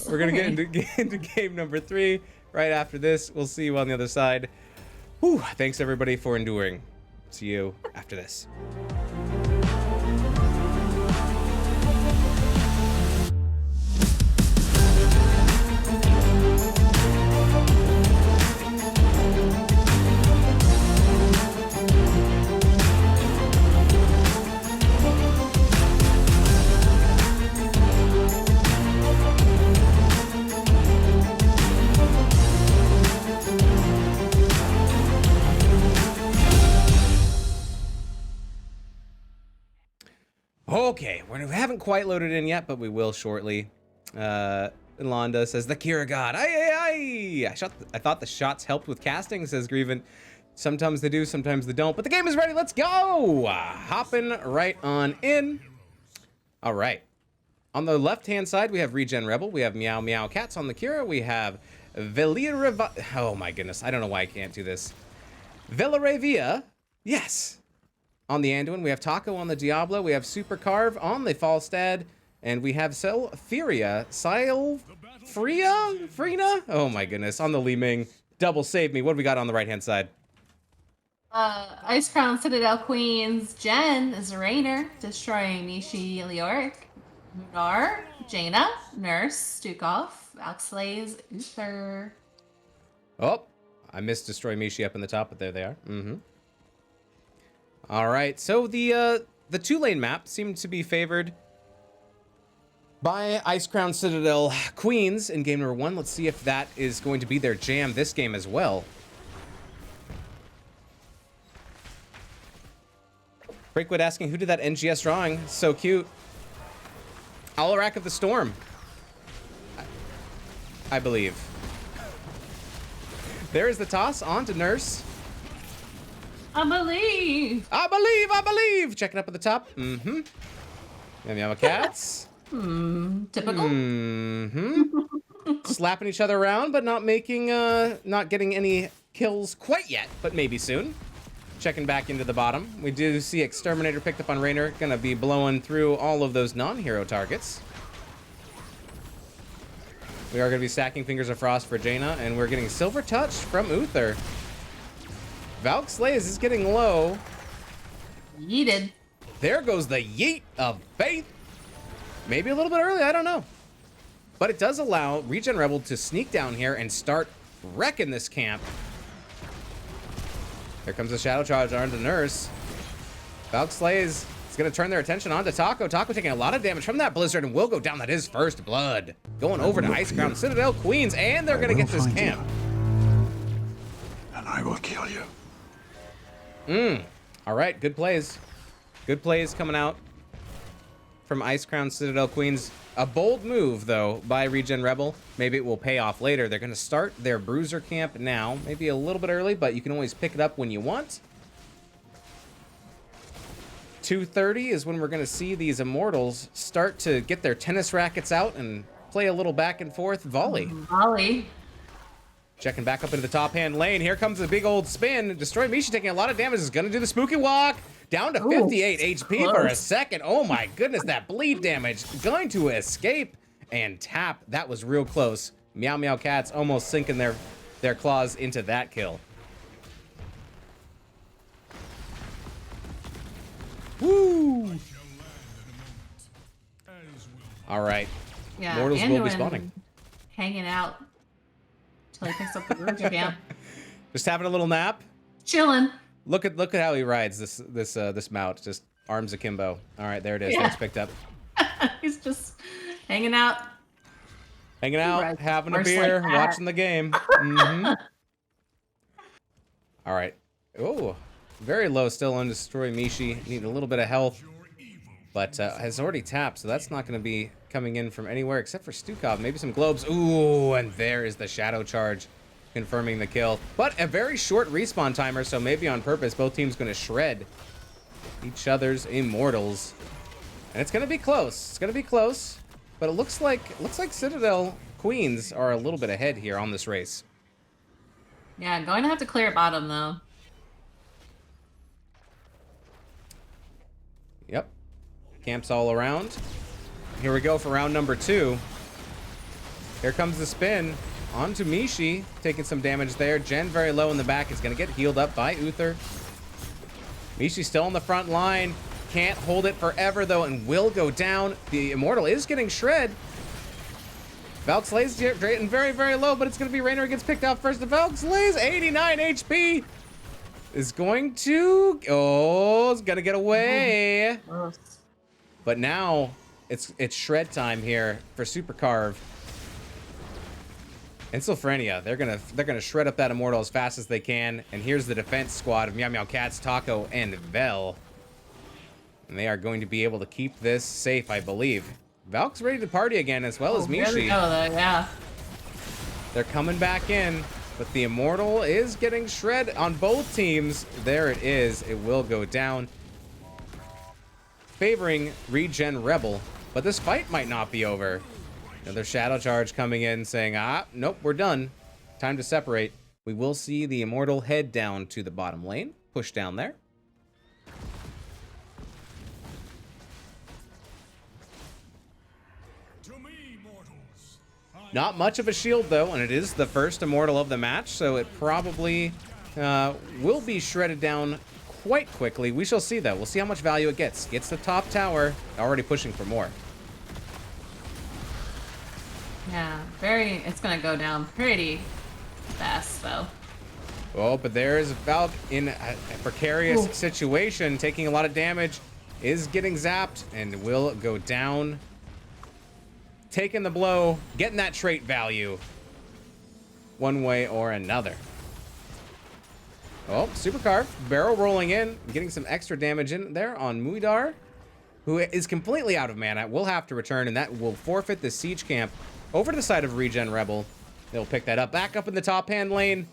We're going to get into game number 3 right after this. We'll see you on the other side. Whew. Thanks, everybody, for enduring. See you after this. Okay, we haven't quite loaded in yet, but we will shortly. Ilonda says, the Kira God. I thought the shots helped with casting, says Grievant. Sometimes they do, sometimes they don't. But the game is ready. Let's go! Hopping right on in. All right. On the left-hand side, we have ReGen Rebel. We have Meow Cats on the Kira. We have Velira... Oh, my goodness. I don't know why I can't do this. Velaravia. Yes. On the Anduin, we have Taco on the Diablo, we have Super Carve on the Falstad, and we have Frina? Oh my goodness, on the Li Ming. Double save me. What do we got on the right-hand side? Icecrown Citadel Queens, Jen is Rainer, destroying Nishi Leoric. Nar, Jaina, Nurse, Stukov, Valkslays, Uther. Oh, I missed Destroy Mishi up in the top, but there they are. All right, so the 2-lane map seemed to be favored by Icecrown Citadel Queens in game number 1. Let's see if that is going to be their jam this game as well. Breakwood asking, who did that NGS drawing? So cute. Alarak of the Storm, I believe. There is the toss on to Nurse. I believe. Checking up at the top. Meow Cats. Typical. Slapping each other around, but not getting any kills quite yet, but maybe soon. Checking back into the bottom. We do see Exterminator picked up on Rainer. Gonna be blowing through all of those non-hero targets. We are gonna be stacking Fingers of Frost for Jaina, and we're getting Silver Touch from Uther. Valk Slays is getting low. Yeeted. There goes the yeet of faith. Maybe a little bit early, I don't know. But it does allow ReGen Rebel to sneak down here and start wrecking this camp. Here comes the Shadow Charge on the Nurse. Valk Slays is going to turn their attention onto Taco. Taco taking a lot of damage from that Blizzard and will go down. That is first blood. Going over to Icecrown, Citadel, Queens, and they're going to get this camp. And I will kill you. All right, good plays. Good plays coming out from Icecrown, Citadel, Queens. A bold move, though, by ReGen Rebel. Maybe it will pay off later. They're going to start their Bruiser camp now. Maybe a little bit early, but you can always pick it up when you want. 2:30 is when we're going to see these Immortals start to get their tennis rackets out and play a little back and forth volley. Volley. Checking back up into the top hand lane. Here comes the big old spin. Destroy Mishi taking a lot of damage. Is going to do the spooky walk. Down to 58 HP for a second. Oh my goodness, that bleed damage. Going to escape and tap. That was real close. Meow Meow Cats almost sinking their claws into that kill. Woo! All right. Yeah, Mortals will be Anduin spawning. hanging out until he picks up the Bruiser camp. Just having a little nap. Chilling. Look at how he rides this mount. Just arms akimbo. All right, there it is. Yeah. That's picked up. He's just hanging out. Hanging out, Right. having a Horse beer, like that. watching the game. All right. Oh, very low still on Destroy Mishi. Need a little bit of health, but has already tapped, so that's not going to be coming in from anywhere except for Stukov. Maybe some globes. Ooh, and there is the Shadow Charge, confirming the kill. But a very short respawn timer, so maybe on purpose, both teams going to shred each other's Immortals, and it's going to be close. It's going to be close, but it looks like Citadel Queens are a little bit ahead here on this race. Yeah, going to have to clear bottom though. Yep. Camps all around. Here we go for round number 2. Here comes the spin. Onto Mishi, taking some damage there. Jen very low in the back is going to get healed up by Uther. Mishi still on the front line. Can't hold it forever, though, and will go down. The Immortal is getting shred. Valk Slays getting very, very low, but it's going to be Raynor gets picked out first. The Valk Slays, 89 HP. Is going to... Oh, it's going to get away. Gross. But now it's shred time here for Super Carve. And Sylphrenia, they're gonna shred up that Immortal as fast as they can. And here's the defense squad of Meow Meow Cats, Taco, and Vel. And they are going to be able to keep this safe, I believe. Valk's ready to party again, as well as There Mishi. we go, though, yeah. They're coming back in, but the Immortal is getting shred on both teams. There it is. It will go down, favoring ReGen Rebel. But this fight might not be over. Another Shadow Charge coming in saying, nope, we're done. Time to separate. We will see the Immortal head down to the bottom lane. Push down there. Not much of a shield, though, and it is the first Immortal of the match, so it probably will be shredded down quite quickly. We shall see, though. We'll see how much value it gets. Gets the top tower, already pushing for more. Yeah, it's gonna go down pretty fast, though. Oh, but there is Valk in a precarious situation, taking a lot of damage, is getting zapped, and will go down. Taking the blow, getting that trait value one way or another. Oh, Super Carve, barrel rolling in, getting some extra damage in there on Muidar, who is completely out of mana, will have to return, and that will forfeit the siege camp over to the side of ReGen Rebel. They'll pick that up, back up in the top hand lane.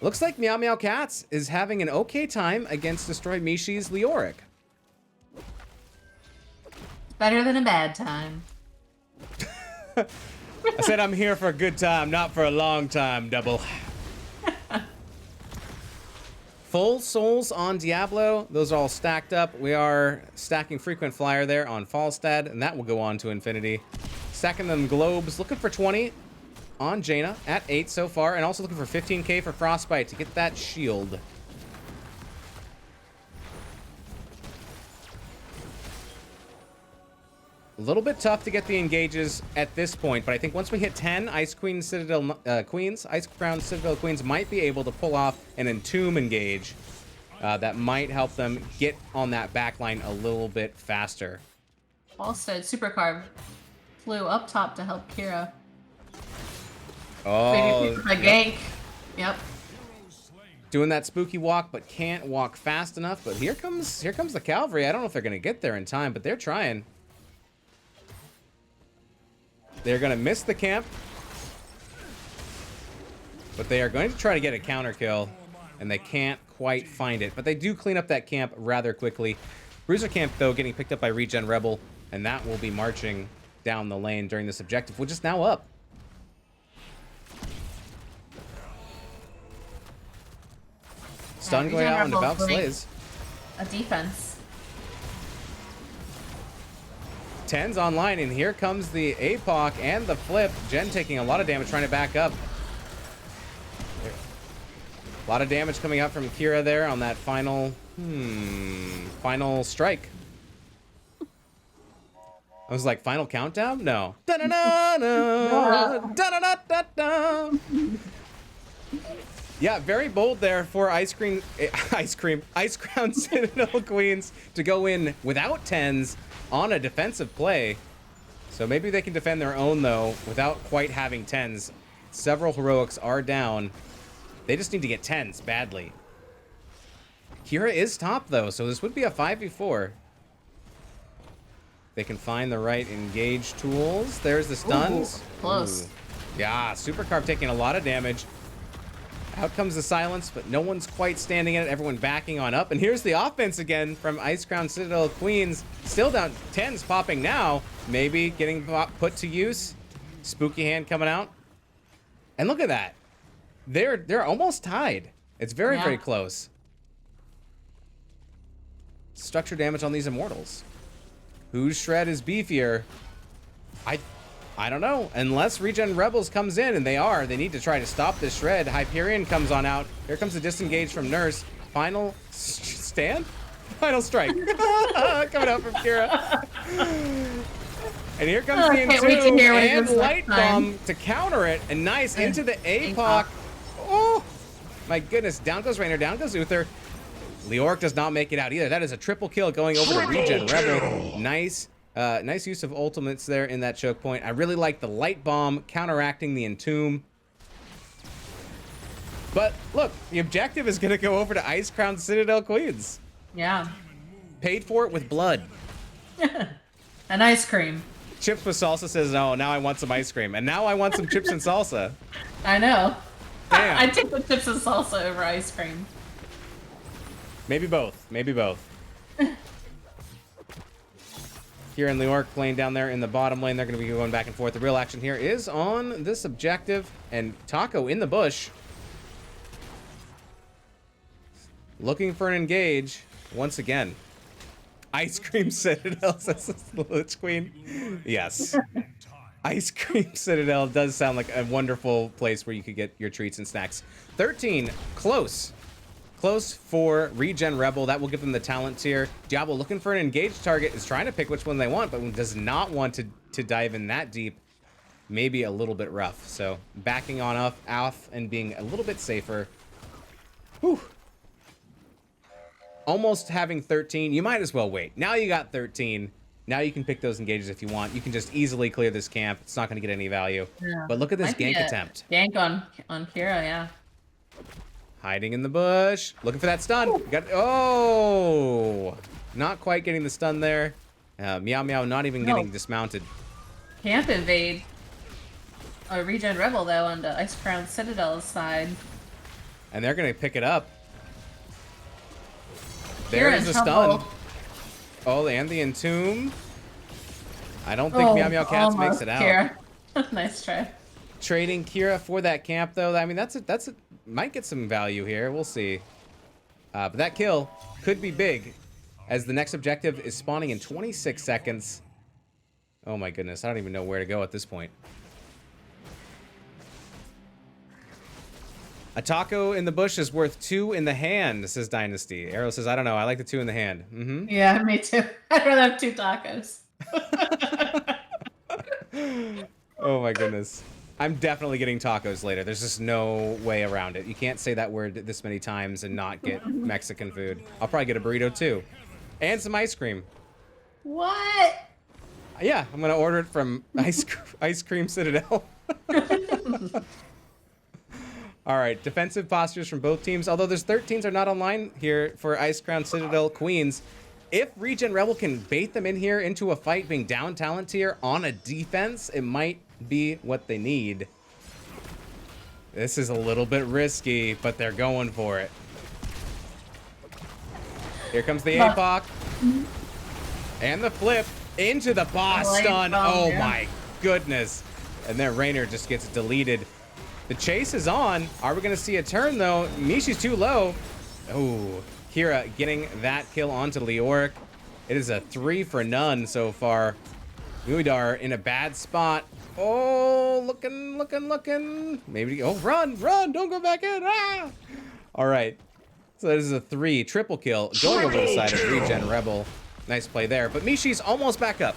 Looks like Meow Meow Cats is having an okay time against Destroy Mishi's Leoric. Better than a bad time. I said I'm here for a good time, not for a long time, double. Full souls on Diablo. Those are all stacked up. We are stacking Frequent Flyer there on Falstad, and that will go on to infinity. Stacking them globes, looking for 20 on Jaina at 8 so far, and also looking for 15k for Frostbite to get that shield. A little bit tough to get the engages at this point, but I think once we hit 10, Icecrown Citadel Queens might be able to pull off an Entomb engage that might help them get on that back line a little bit faster. Also, Supercarb flew up top to help Kira. Oh, A gank. Yep. Doing that spooky walk, but can't walk fast enough. But here comes the cavalry. I don't know if they're gonna get there in time, but they're trying. They're gonna miss the camp, but they are going to try to get a counter kill, and they can't quite find it. But they do clean up that camp rather quickly. Bruiser camp though getting picked up by ReGen Rebel, and that will be marching down the lane during this objective, which is now up. Stun going out on Devout Slays. A defense. 10's online, and here comes the APOC and the flip. Jen taking a lot of damage, trying to back up. A lot of damage coming out from Kira there on that final strike. I was like, final countdown? No. Da-da-da-da! Yeah, very bold there for Icecrown Citadel Queens to go in without 10s on a defensive play. So maybe they can defend their own, though, without quite having 10s. Several heroics are down. They just need to get 10s badly. Kira is top, though, so this would be a 5v4. They can find the right engage tools. There's the stuns. Ooh, close. Ooh. Yeah, Supercarb taking a lot of damage. Out comes the silence, but no one's quite standing in it. Everyone backing on up. And here's the offense again from Icecrown Citadel Queens. Still down. 10's popping now. Maybe getting put to use. Spooky hand coming out. And look at that. They're almost tied. It's very, very close. Structure damage on these immortals. Whose shred is beefier? I don't know. Unless ReGen Rebels comes in, and they need to try to stop this shred. Hyperion comes on out. Here comes the disengage from Nurse. Final stand? Final strike. Coming out from Kira. And here comes the Entomb and Light Bomb to counter it. And nice into the APOC. Oh, my goodness. Down goes Raynor, down goes Uther. Leoric does not make it out either. That is a triple kill going over to ReGen Rebel. Nice. Nice use of ultimates there in that choke point. I really like the Light Bomb counteracting the Entomb. But look, the objective is going to go over to Icecrown Citadel Queens. Yeah. Paid for it with blood. And ice cream. Chips with salsa says, no, now I want some ice cream. And now I want some chips and salsa. I know. Damn. I'd take the chips and salsa over ice cream. Maybe both. Maybe both. Here in Leoric playing down there in the bottom lane. They're going to be going back and forth. The real action here is on this objective. And Taco in the bush. Looking for an engage once again. Ice Cream Citadel, says the Lich Queen. Yes. Ice Cream Citadel does sound like a wonderful place where you could get your treats and snacks. 13, close. Close for ReGen Rebel. That will give them the talent tier. Diablo looking for an engaged target, is trying to pick which one they want, but does not want to dive in that deep. Maybe a little bit rough. So backing on off and being a little bit safer. Whew. Almost having 13. You might as well wait. Now you got 13. Now you can pick those engages if you want. You can just easily clear this camp. It's not going to get any value. Yeah. But look at this Might be gank a attempt. Gank on Kira, yeah. Hiding in the bush. Looking for that stun. Oh! Not quite getting the stun there. Meow Meow not even getting dismounted. Camp invade. ReGen Rebel, though, on the Icecrown Citadel's side. And they're going to pick it up. Kira There's in the trouble. stun. Oh, and the Entomb. I don't think Meow Meow Cats makes it out. Kira. Nice try. Trading Kira for that camp, though. I mean, that's might get some value here. We'll see. But that kill could be big, as the next objective is spawning in 26 seconds. Oh my goodness, I don't even know where to go at this point. A taco in the bush is worth 2 in the hand, says Dynasty. Arrow says, I don't know. I like the 2 in the hand. Mm-hmm. Yeah, me too. I'd rather have 2 tacos. Oh my goodness. I'm definitely getting tacos later. There's just no way around it. You can't say that word this many times and not get Mexican food. I'll probably get a burrito too. And some ice cream. What? Yeah, I'm gonna order it from Ice Cream Citadel. All right, defensive postures from both teams. Although there's 13s are not online here for Icecrown Citadel Queens. If ReGen Rebel can bait them in here into a fight being down talent tier on a defense, it might be what they need. This is a little bit risky, but they're going for it. Here comes the APOC. And the flip into the boss stun. Oh my goodness. And then Rainer just gets deleted. The chase is on. Are we going to see a turn, though? Mishi's too low. Oh, Kira getting that kill onto Leoric. It is a 3 for none so far. Muidar in a bad spot. Oh, looking. Maybe, oh, run, don't go back in. Ah! All right. So this is a 3, triple kill going over the side of ReGen Rebel. Nice play there, but Mishi's almost back up.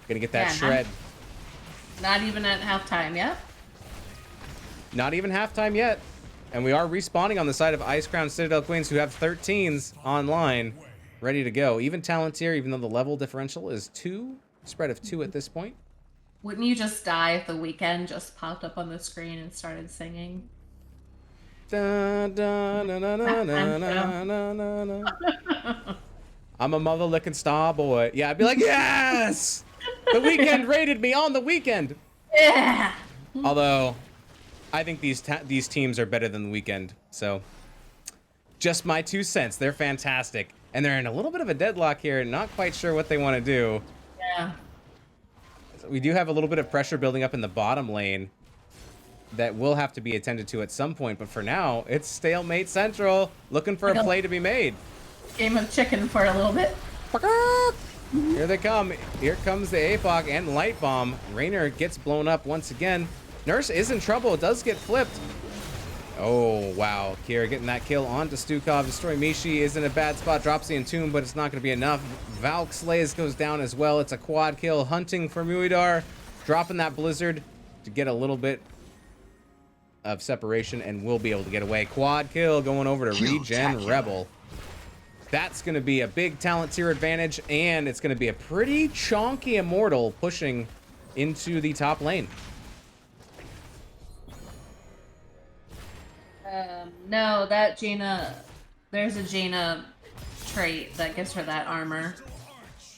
Gonna get that shred. Not even at halftime yet. Not even halftime yet. And we are respawning on the side of Icecrown Citadel Queens, who have 13s online, ready to go. Even talent tier, even though the level differential is 2, spread of 2 at this point. Wouldn't you just die if the weekend just popped up on the screen and started singing? Da, da, na, na, na, na, na, na, na, na. I'm a mother-licking star boy. Yeah, I'd be like, yes! The weekend rated me on the weekend. Yeah. Although, I think these teams are better than the weekend. So, just my 2 cents. They're fantastic, and they're in a little bit of a deadlock here. Not quite sure what they want to do. Yeah. So we do have a little bit of pressure building up in the bottom lane that will have to be attended to at some point. But for now, it's stalemate central, looking for a play to be made. Game of chicken for a little bit. Here they come. Here comes the APOC and Light Bomb. Rainer gets blown up once again. Nurse is in trouble. It does get flipped. Oh, wow. Kira getting that kill onto Stukov. Destroy Mishi is in a bad spot. Drops the Entomb, but it's not going to be enough. Valk Slays goes down as well. It's a quad kill. Hunting for Muidar. Dropping that Blizzard to get a little bit of separation and will be able to get away. Quad kill going over to ReGen Rebel. That's going to be a big talent tier advantage, and it's going to be a pretty chonky Immortal pushing into the top lane. No, that Jaina... There's a Jaina trait that gives her that armor.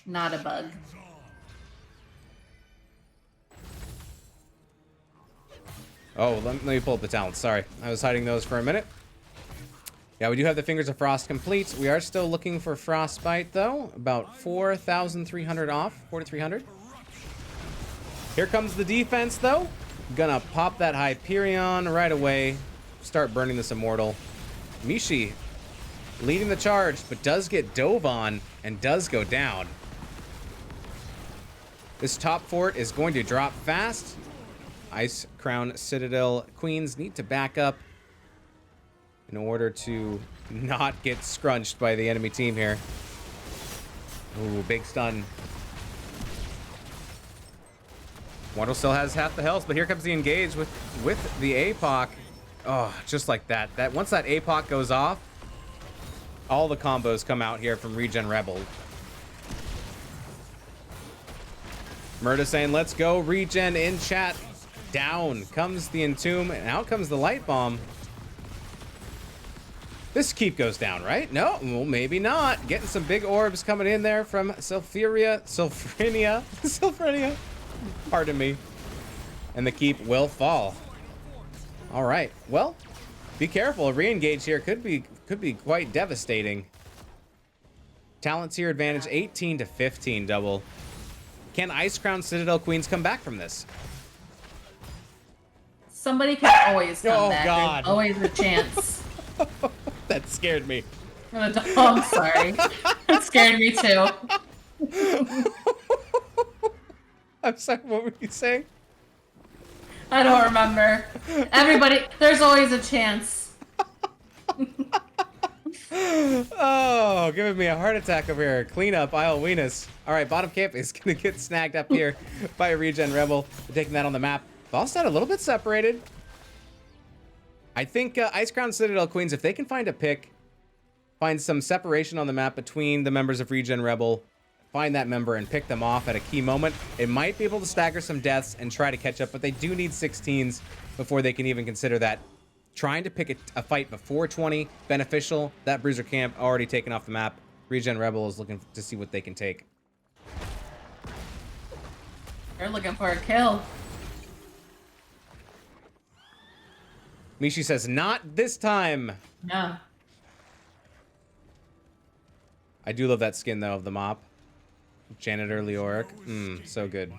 Not a bug. Oh, let me pull up the talents. Sorry, I was hiding those for a minute. Yeah, we do have the Fingers of Frost complete. We are still looking for Frostbite, though. About 4,300 off. 4,300. Here comes the defense, though. Gonna pop that Hyperion right away. Start burning this Immortal. Mishi leading the charge, but does get dove on and does go down. This top fort is going to drop fast. Icecrown Citadel Queens need to back up in order to not get scrunched by the enemy team here. Ooh, big stun. Mortal still has half the health, but here comes the engage with the APOC. Oh, just like that. Once that APOC goes off, all the combos come out here from ReGen Rebel. Murda saying, let's go, ReGen in chat. Down comes the Entomb, and out comes the Light Bomb. This keep goes down, right? No, well, maybe not. Getting some big orbs coming in there from Sulfurnia. Pardon me. And the keep will fall. All right. Well, be careful. A re-engage here could be quite devastating. Talents here advantage 18 to 15 double. Can Icecrown Citadel Queens come back from this? Somebody can always come back. God. There's always a chance. That scared me. Oh, I'm sorry. That scared me too. I'm sorry, what were you saying? I don't remember. Everybody, there's always a chance. Oh, giving me a heart attack over here. Clean up, I'll Weenus. All right, bottom camp is going to get snagged up here by a ReGen Rebel. We're taking that on the map. Valstad a little bit separated. I think Icecrown, Citadel, Queens, if they can find a pick, find some separation on the map between the members of ReGen Rebel, find that member and pick them off at a key moment, it might be able to stagger some deaths and try to catch up, but they do need 16s before they can even consider that. Trying to pick a fight before 20, beneficial. That Bruiser camp already taken off the map. ReGen Rebel is looking to see what they can take. They're looking for a kill. Mishi says, not this time. No. I do love that skin, though, of the mop. Janitor Leoric. So good.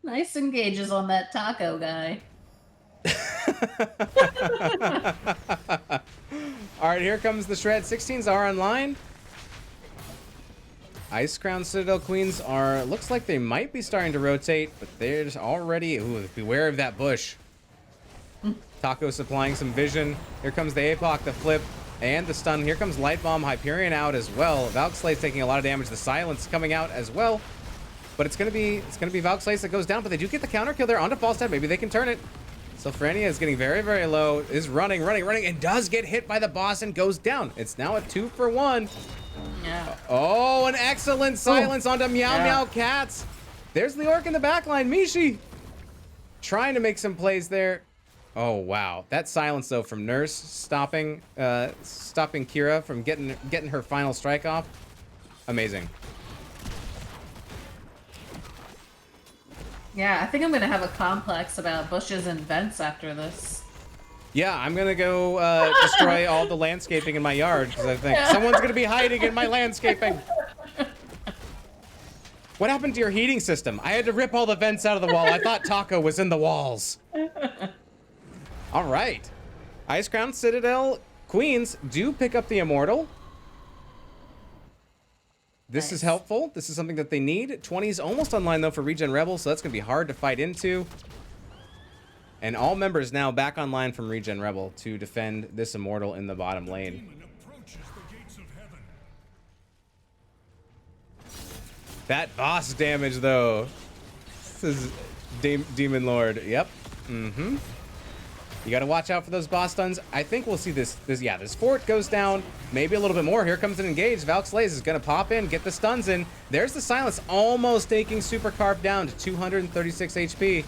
Nice engages on that taco guy. All right, here comes the shred. 16s are online. Icecrown, Citadel, Queens are, looks like they might be starting to rotate, but they're just already, ooh, beware of that bush. Taco supplying some vision. Here comes the APOC, the flip, and the stun. Here comes Light Bomb, Hyperion out as well. Valkslay's taking a lot of damage. The silence coming out as well. But it's gonna be Valkslay's that goes down, but they do get the counter kill there onto Falstad. Maybe they can turn it. Sylphrenia is getting very, very low, is running, and does get hit by the boss and goes down. It's now a 2-for-1. Yeah. Oh, an excellent silence onto Meow Meow Cats. There's the orc in the backline, Mishi. Trying to make some plays there. Oh, wow. That silence, though, from Nurse stopping Kira from getting her final strike off. Amazing. Yeah, I think I'm gonna have a complex about bushes and vents after this. Yeah, I'm gonna go destroy all the landscaping in my yard because I think someone's gonna be hiding in my landscaping. What happened to your heating system? I had to rip all the vents out of the wall. I thought Taco was in the walls. All right. Icecrown, Citadel, Queens do pick up the Immortal. This is helpful. This is something that they need. 20 is almost online, though, for ReGen Rebel, so that's going to be hard to fight into. And all members now back online from ReGen Rebel to defend this Immortal in the bottom lane. That boss damage, though. This is Demon Lord. Yep. Mm-hmm. You got to watch out for those boss stuns. I think we'll see this fort goes down. Maybe a little bit more. Here comes an engage. Valkslays is going to pop in, get the stuns in. There's the silence, almost taking Super Carp down to 236 HP.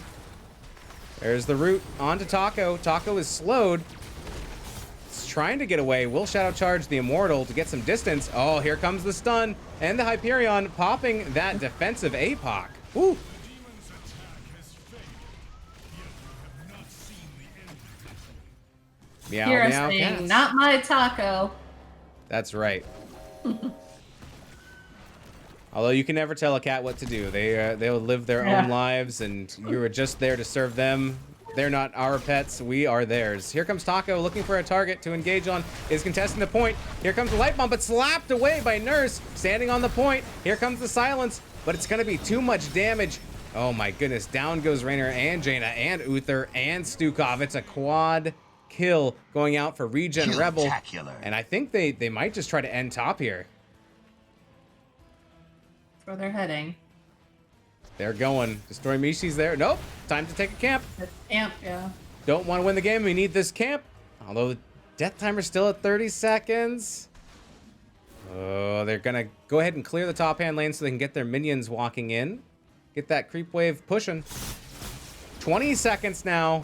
There's the root onto Taco. Taco is slowed. It's trying to get away. Will Shadow Charge the Immortal to get some distance. Oh, here comes the stun. And the Hyperion popping that defensive APOC. Woo. Meow, Kira meow, saying, cats. not my taco. That's right. Although you can never tell a cat what to do. They'll live their own lives, and you were just there to serve them. They're not our pets. We are theirs. Here comes Taco looking for a target to engage on. Is contesting the point. Here comes the Light Bomb, but slapped away by Nurse. Standing on the point. Here comes the silence, but it's going to be too much damage. Oh my goodness. Down goes Rainer and Jaina and Uther and Stukov. It's a quad kill going out for ReGen Rebel. And I think they might just try to end top here. That's where they're heading. They're going. Destroy Mishi's there. Nope. Time to take a camp. Camp, yeah. Don't want to win the game. We need this camp. Although the death timer's still at 30 seconds. Oh, they're going to go ahead and clear the top hand lane so they can get their minions walking in. Get that creep wave pushing. 20 seconds now.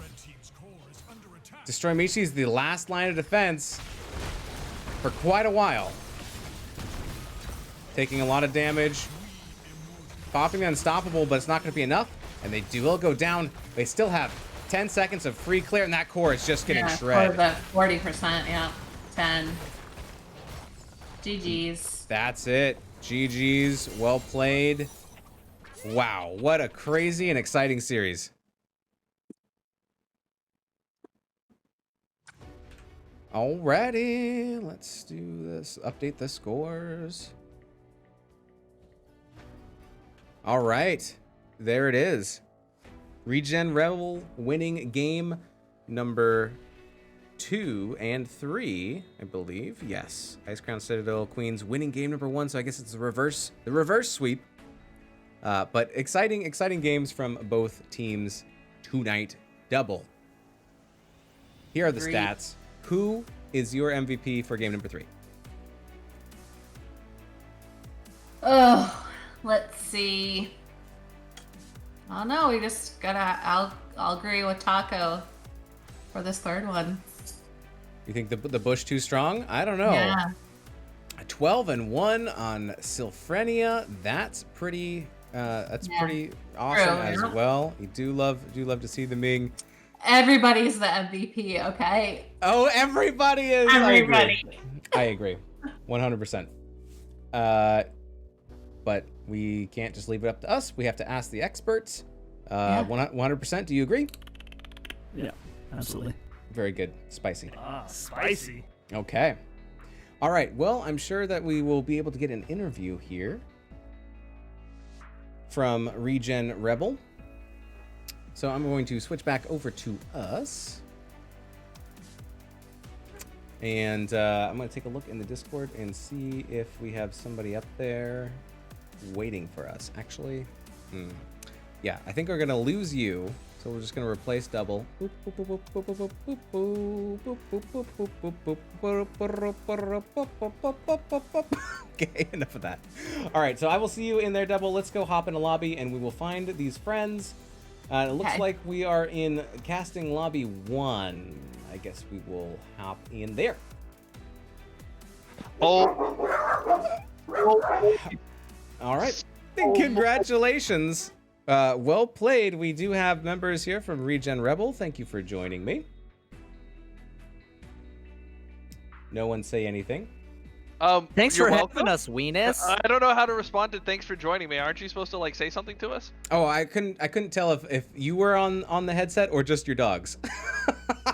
Destroy Mishi's the last line of defense for quite a while. Taking a lot of damage. Popping the Unstoppable, but it's not going to be enough. And they will go down. They still have 10 seconds of free clear, and that core is just getting shredded. Yeah, 40%, yeah. 10. GG's. That's it. GG's. Well played. Wow, what a crazy and exciting series. Alrighty, let's do this. Update the scores. All right, there it is. ReGen Rebel winning game number 2 and 3, I believe. Yes, Icecrown Citadel Queens winning game number 1. So I guess it's the reverse sweep. But exciting games from both teams tonight. Double. Here are the stats. Who is your MVP for game number 3? Oh, let's see. Oh no, we just gotta. I'll agree with Taco for this third one. You think the bush too strong? I don't know. Yeah. 12 and 1 on Sylphrenia. That's pretty. Pretty awesome as well. You do love to see the Ming. Everybody's the MVP, okay? Oh, everybody is. Everybody. I agree. 100%. But we can't just leave it up to us. We have to ask the experts. 100%. Do you agree? Yeah, absolutely. Very good. Spicy. Spicy. Okay. All right. Well, I'm sure that we will be able to get an interview here from ReGen Rebel. So I'm going to switch back over to us. And I'm going to take a look in the Discord and see if we have somebody up there waiting for us. Actually, yeah, I think we're going to lose you. So we're just going to replace double. Okay, enough of that. All right, so I will see you in there, double. Let's go hop in a lobby and we will find these friends. It looks like we are in casting lobby 1. I guess we will hop in there. Oh. All right. Congratulations. Well played. We do have members here from ReGen Rebel. Thank you for joining me. No one say anything. Thanks You're for welcome. having us, Weenus. I don't know how to respond to thanks for joining me. Aren't you supposed to like say something to us? Oh, I couldn't tell if you were on the headset or just your dogs.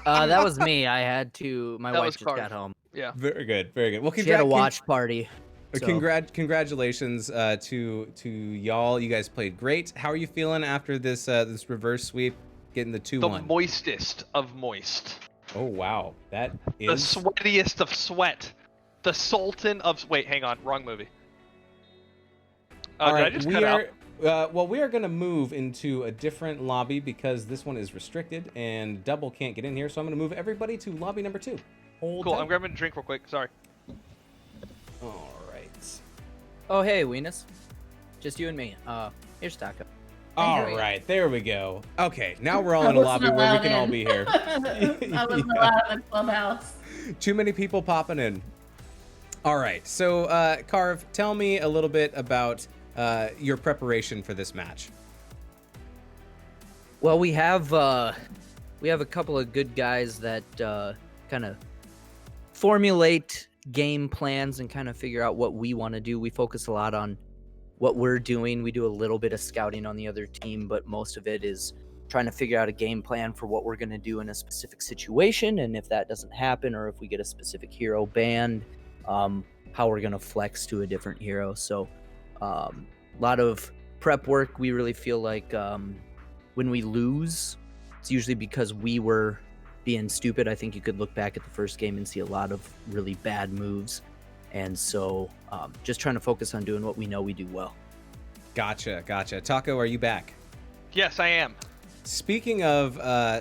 That was me. I had to. My wife just got home. Yeah. Very good. Very good. Well, she had a watch party. So. Congratulations to y'all. You guys played great. How are you feeling after this reverse sweep, getting the 2-1? The moistest of moist. Oh wow, that is the sweatiest of sweat. The Sultan of... Wait, hang on. Wrong movie. All right, did I just cut out? Well, we are going to move into a different lobby because this one is restricted and double can't get in here. So I'm going to move everybody to lobby number 2. Cool. tight. I'm grabbing a drink real quick. Sorry. All right. Oh, hey, Weenus. Just you and me. Here's Taco. All right. There we go. Okay. Now we're all in a lobby where we can all be here. I wasn't allowed in the clubhouse. Too many people popping in. All right. So, Carve, tell me a little bit about your preparation for this match. Well, we have a couple of good guys that kind of formulate game plans and kind of figure out what we want to do. We focus a lot on what we're doing. We do a little bit of scouting on the other team, but most of it is trying to figure out a game plan for what we're going to do in a specific situation. And if that doesn't happen, or if we get a specific hero banned, how we're going to flex to a different hero. So a lot of prep work. We really feel like when we lose, it's usually because we were being stupid. I think you could look back at the first game and see a lot of really bad moves. And so just trying to focus on doing what we know we do well. Gotcha. Taco, are you back? Yes, I am. Speaking of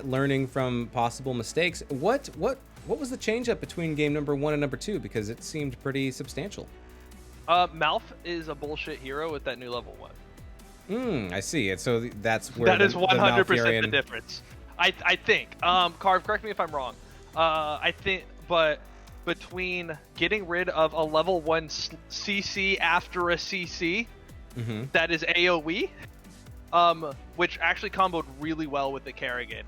learning from possible mistakes, what was the change up between game number 1 and number 2? Because it seemed pretty substantial. Malf is a bullshit hero with that new level 1. I see it. So that's where that is 100% Malfurion... the difference. I think. Carve, correct me if I'm wrong. I think, but between getting rid of a level 1 CC after a CC, that is AoE, which actually comboed really well with the Kerrigan.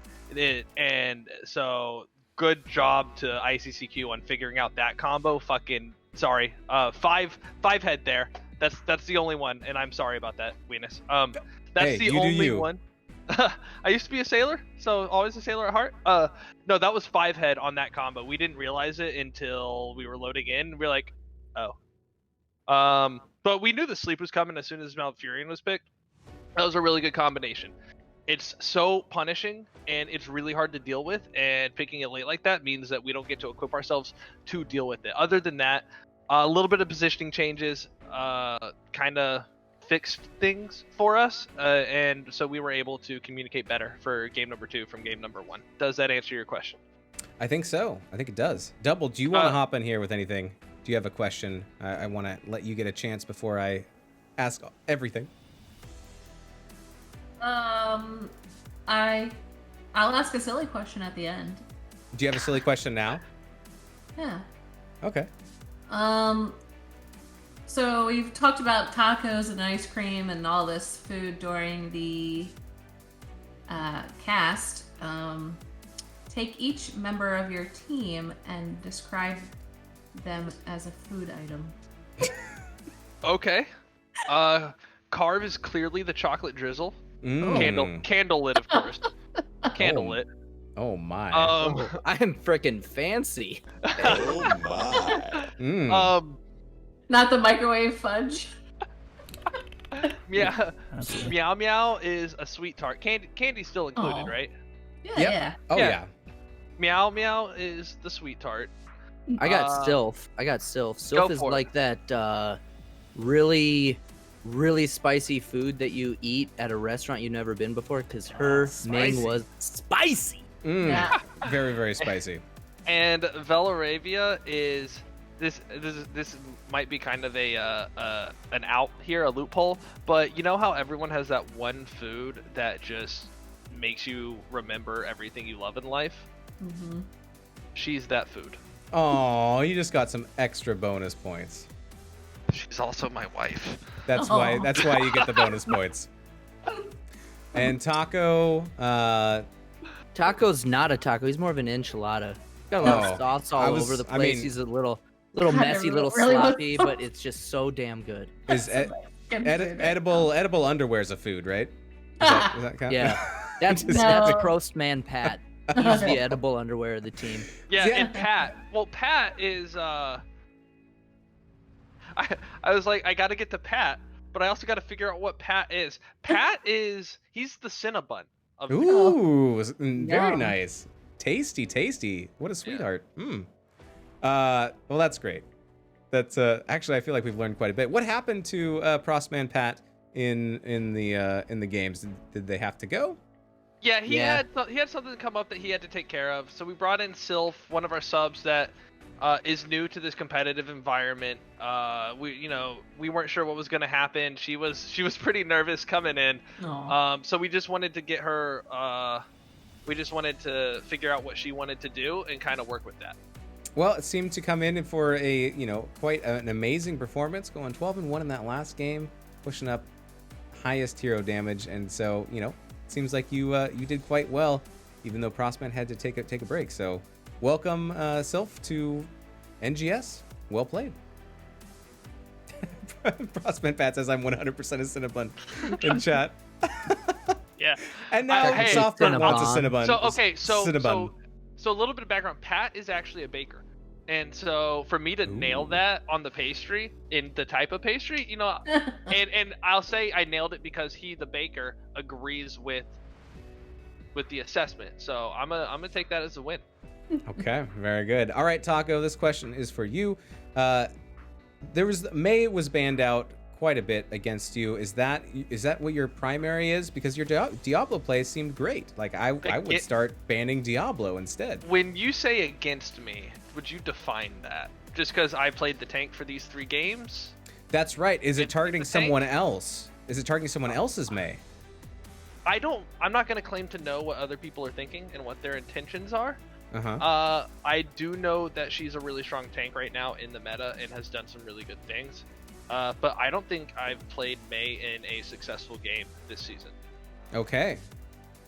And so good job to ICCQ on figuring out that combo. Fucking sorry. Five head there. That's the only one, and I'm sorry about that, Weenus. That's the only one. I used to be a sailor, so always a sailor at heart. No, that was 5 head on that combo. We didn't realize it until we were loading in. We're like, oh. But we knew the sleep was coming as soon as Malfurion was picked. That was a really good combination. it's so punishing and it's really hard to deal with, and picking it late like that means that we don't get to equip ourselves to deal with it. Other than that, a little bit of positioning changes kind of fixed things for us, and so we were able to communicate better for game number 2 from game number 1. Does that answer your question? I think so. I think it does. Double, do you want to hop in here with anything? Do you have a question? I want to let you get a chance before I ask everything. I'll ask a silly question at the end. Do you have a silly question now? Yeah. Okay. So we've talked about tacos and ice cream and all this food during the cast. Take each member of your team and describe them as a food item. Okay. Carve is clearly the chocolate drizzle. Candle lit, of course. Candle lit. Oh my. I'm freaking fancy. Oh my. Not the microwave fudge. Yeah. Meow Meow is a sweet tart. Candy's still included, right? Yeah, Yep. yeah. Oh yeah. Meow Meow is the sweet tart. I got Sylph. Sylph Go is for it. like that really, really spicy food that you eat at a restaurant you've never been before, because her name was spicy. Yeah. Very, very spicy. And Velaravia is this might be kind of an out here, a loophole, but you know how everyone has that one food that just makes you remember everything you love in life? Mm-hmm. She's that food. Oh, you just got some extra bonus points. She's also my wife. That's why you get the bonus points. And Taco, Taco's not a taco. He's more of an enchilada. Got a lot of sauce all over the place. He's a little messy, little sloppy, but it's just so damn good. Is edible underwear's a food, right? Is that count? Yeah, that's Prostman Pat. He's the edible underwear of the team. Yeah, and Pat. Well, Pat is I was like, I gotta get to Pat, but I also gotta figure out what Pat is. Pat he's the Cinnabon of the Ooh, very nice. Tasty. What a sweetheart. Well, that's great. That's actually, I feel like we've learned quite a bit. What happened to Prostman Pat in the games? Did they have to go? Yeah, he had something come up that he had to take care of. So we brought in Sylph, one of our subs that is new to this competitive environment. We weren't sure what was going to happen. She was pretty nervous coming in. So we just wanted to get her. We just wanted to figure out what she wanted to do and kind of work with that. Well, it seemed to come in for a quite an amazing performance, going 12-1 in that last game, pushing up highest hero damage, and so seems like you did quite well, even though Prostman had to take a break. So, welcome, Sylph, to NGS. Well played. Prostman Pat says I'm 100% a Cinnabon in chat. Yeah. And now Softbird wants a Cinnabon. So a little bit of background. Pat is actually a baker. And so for me to nail that on the pastry, in the type of pastry, and I'll say I nailed it because he, the baker, agrees with the assessment. So I'm gonna take that as a win. Okay, very good. All right, Taco, this question is for you. May was banned out quite a bit against you. Is that what your primary is? Because your Diablo play seemed great. Like I would start banning Diablo instead. When you say against me, would you define that? Just because I played the tank for these 3 games? That's right. Is it targeting someone else? Is it targeting someone else's May? I'm not going to claim to know what other people are thinking and what their intentions are. I do know that she's a really strong tank right now in the meta and has done some really good things. But I don't think I've played May in a successful game this season. Okay.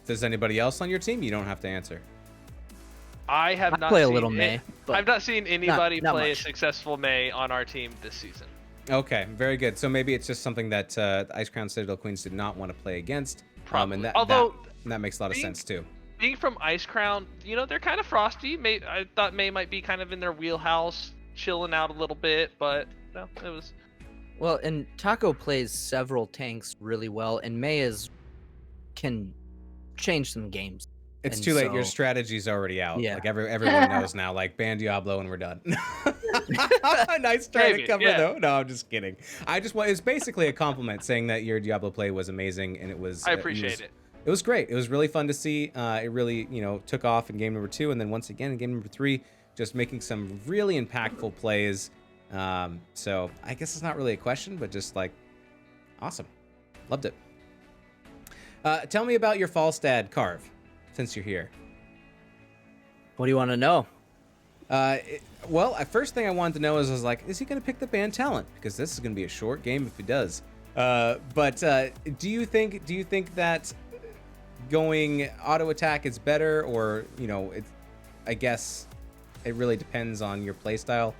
Does anybody else on your team? You don't have to answer. I have not play a seen little May. I've not seen anybody not play much. a successful May on our team this season. Okay, very good. So maybe it's just something that Icecrown Citadel Queens did not want to play against. Probably. And that makes a lot of sense too. Being from Icecrown, they're kind of frosty. I thought May might be kind of in their wheelhouse, chilling out a little bit, but no, it was. Well, and Taco plays several tanks really well, and May can change some games. It's And too late. Your so- strategy's already out. Yeah. Like everyone knows now. Like ban Diablo and we're done. Nice try Maybe, to cover yeah. though. No, I'm just kidding. I just want. It's basically a compliment saying that your Diablo play was amazing and it was. I appreciate it. It was great. It was really fun to see. It really, took off in game number 2, and then once again in game number 3, just making some really impactful plays. So I guess it's not really a question, but just like, awesome, loved it. Tell me about your Falstad Carve, since you're here. What do you want to know? Well, first thing I wanted to know is, I was like, is he going to pick the band talent? Because this is going to be a short game if he does. But do you think that going auto attack is better, or I guess it really depends on your playstyle.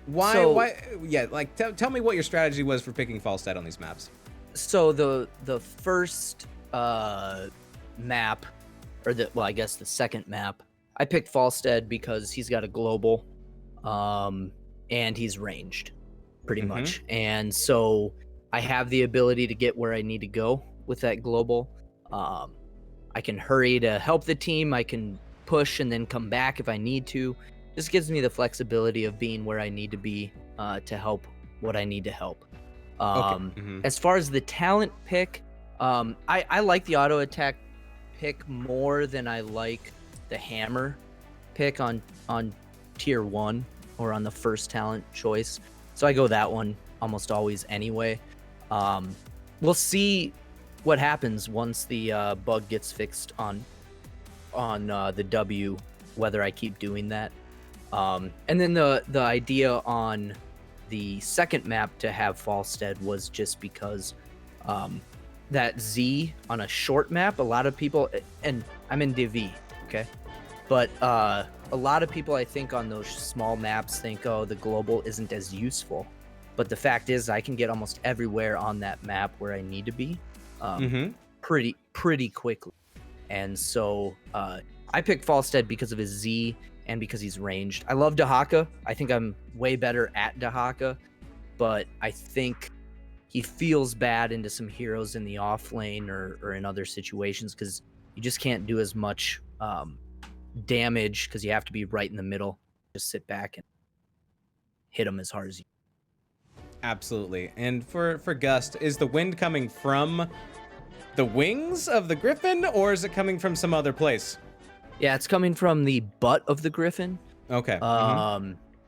Why? Yeah, like tell me what your strategy was for picking Falstad on these maps. So the first map, or I guess the second map, I picked Falstad because he's got a global, and he's ranged, pretty much, and so I have the ability to get where I need to go with that global. I can hurry to help the team. I can push and then come back if I need to. This gives me the flexibility of being where I need to be to help what I need to help. As far as the talent pick, I like the auto attack pick more than I like the hammer pick on tier 1 or on the first talent choice. So I go that one almost always anyway. We'll see what happens once the bug gets fixed on the W, whether I keep doing that. And then the idea on the second map to have Falstad was just because that Z on a short map, a lot of people, and I'm in DV, okay? But a lot of people, I think, on those small maps think, oh, the global isn't as useful. But the fact is, I can get almost everywhere on that map where I need to be pretty quickly. And so I picked Falstad because of his Z and because he's ranged. I love Dahaka. I think I'm way better at Dahaka, but I think he feels bad into some heroes in the off lane or in other situations because you just can't do as much damage because you have to be right in the middle. Just sit back and hit him as hard as you can. Absolutely. And for Gust, is the wind coming from the wings of the Griffin, or is it coming from some other place? Yeah, it's coming from the butt of the Griffin. Okay. I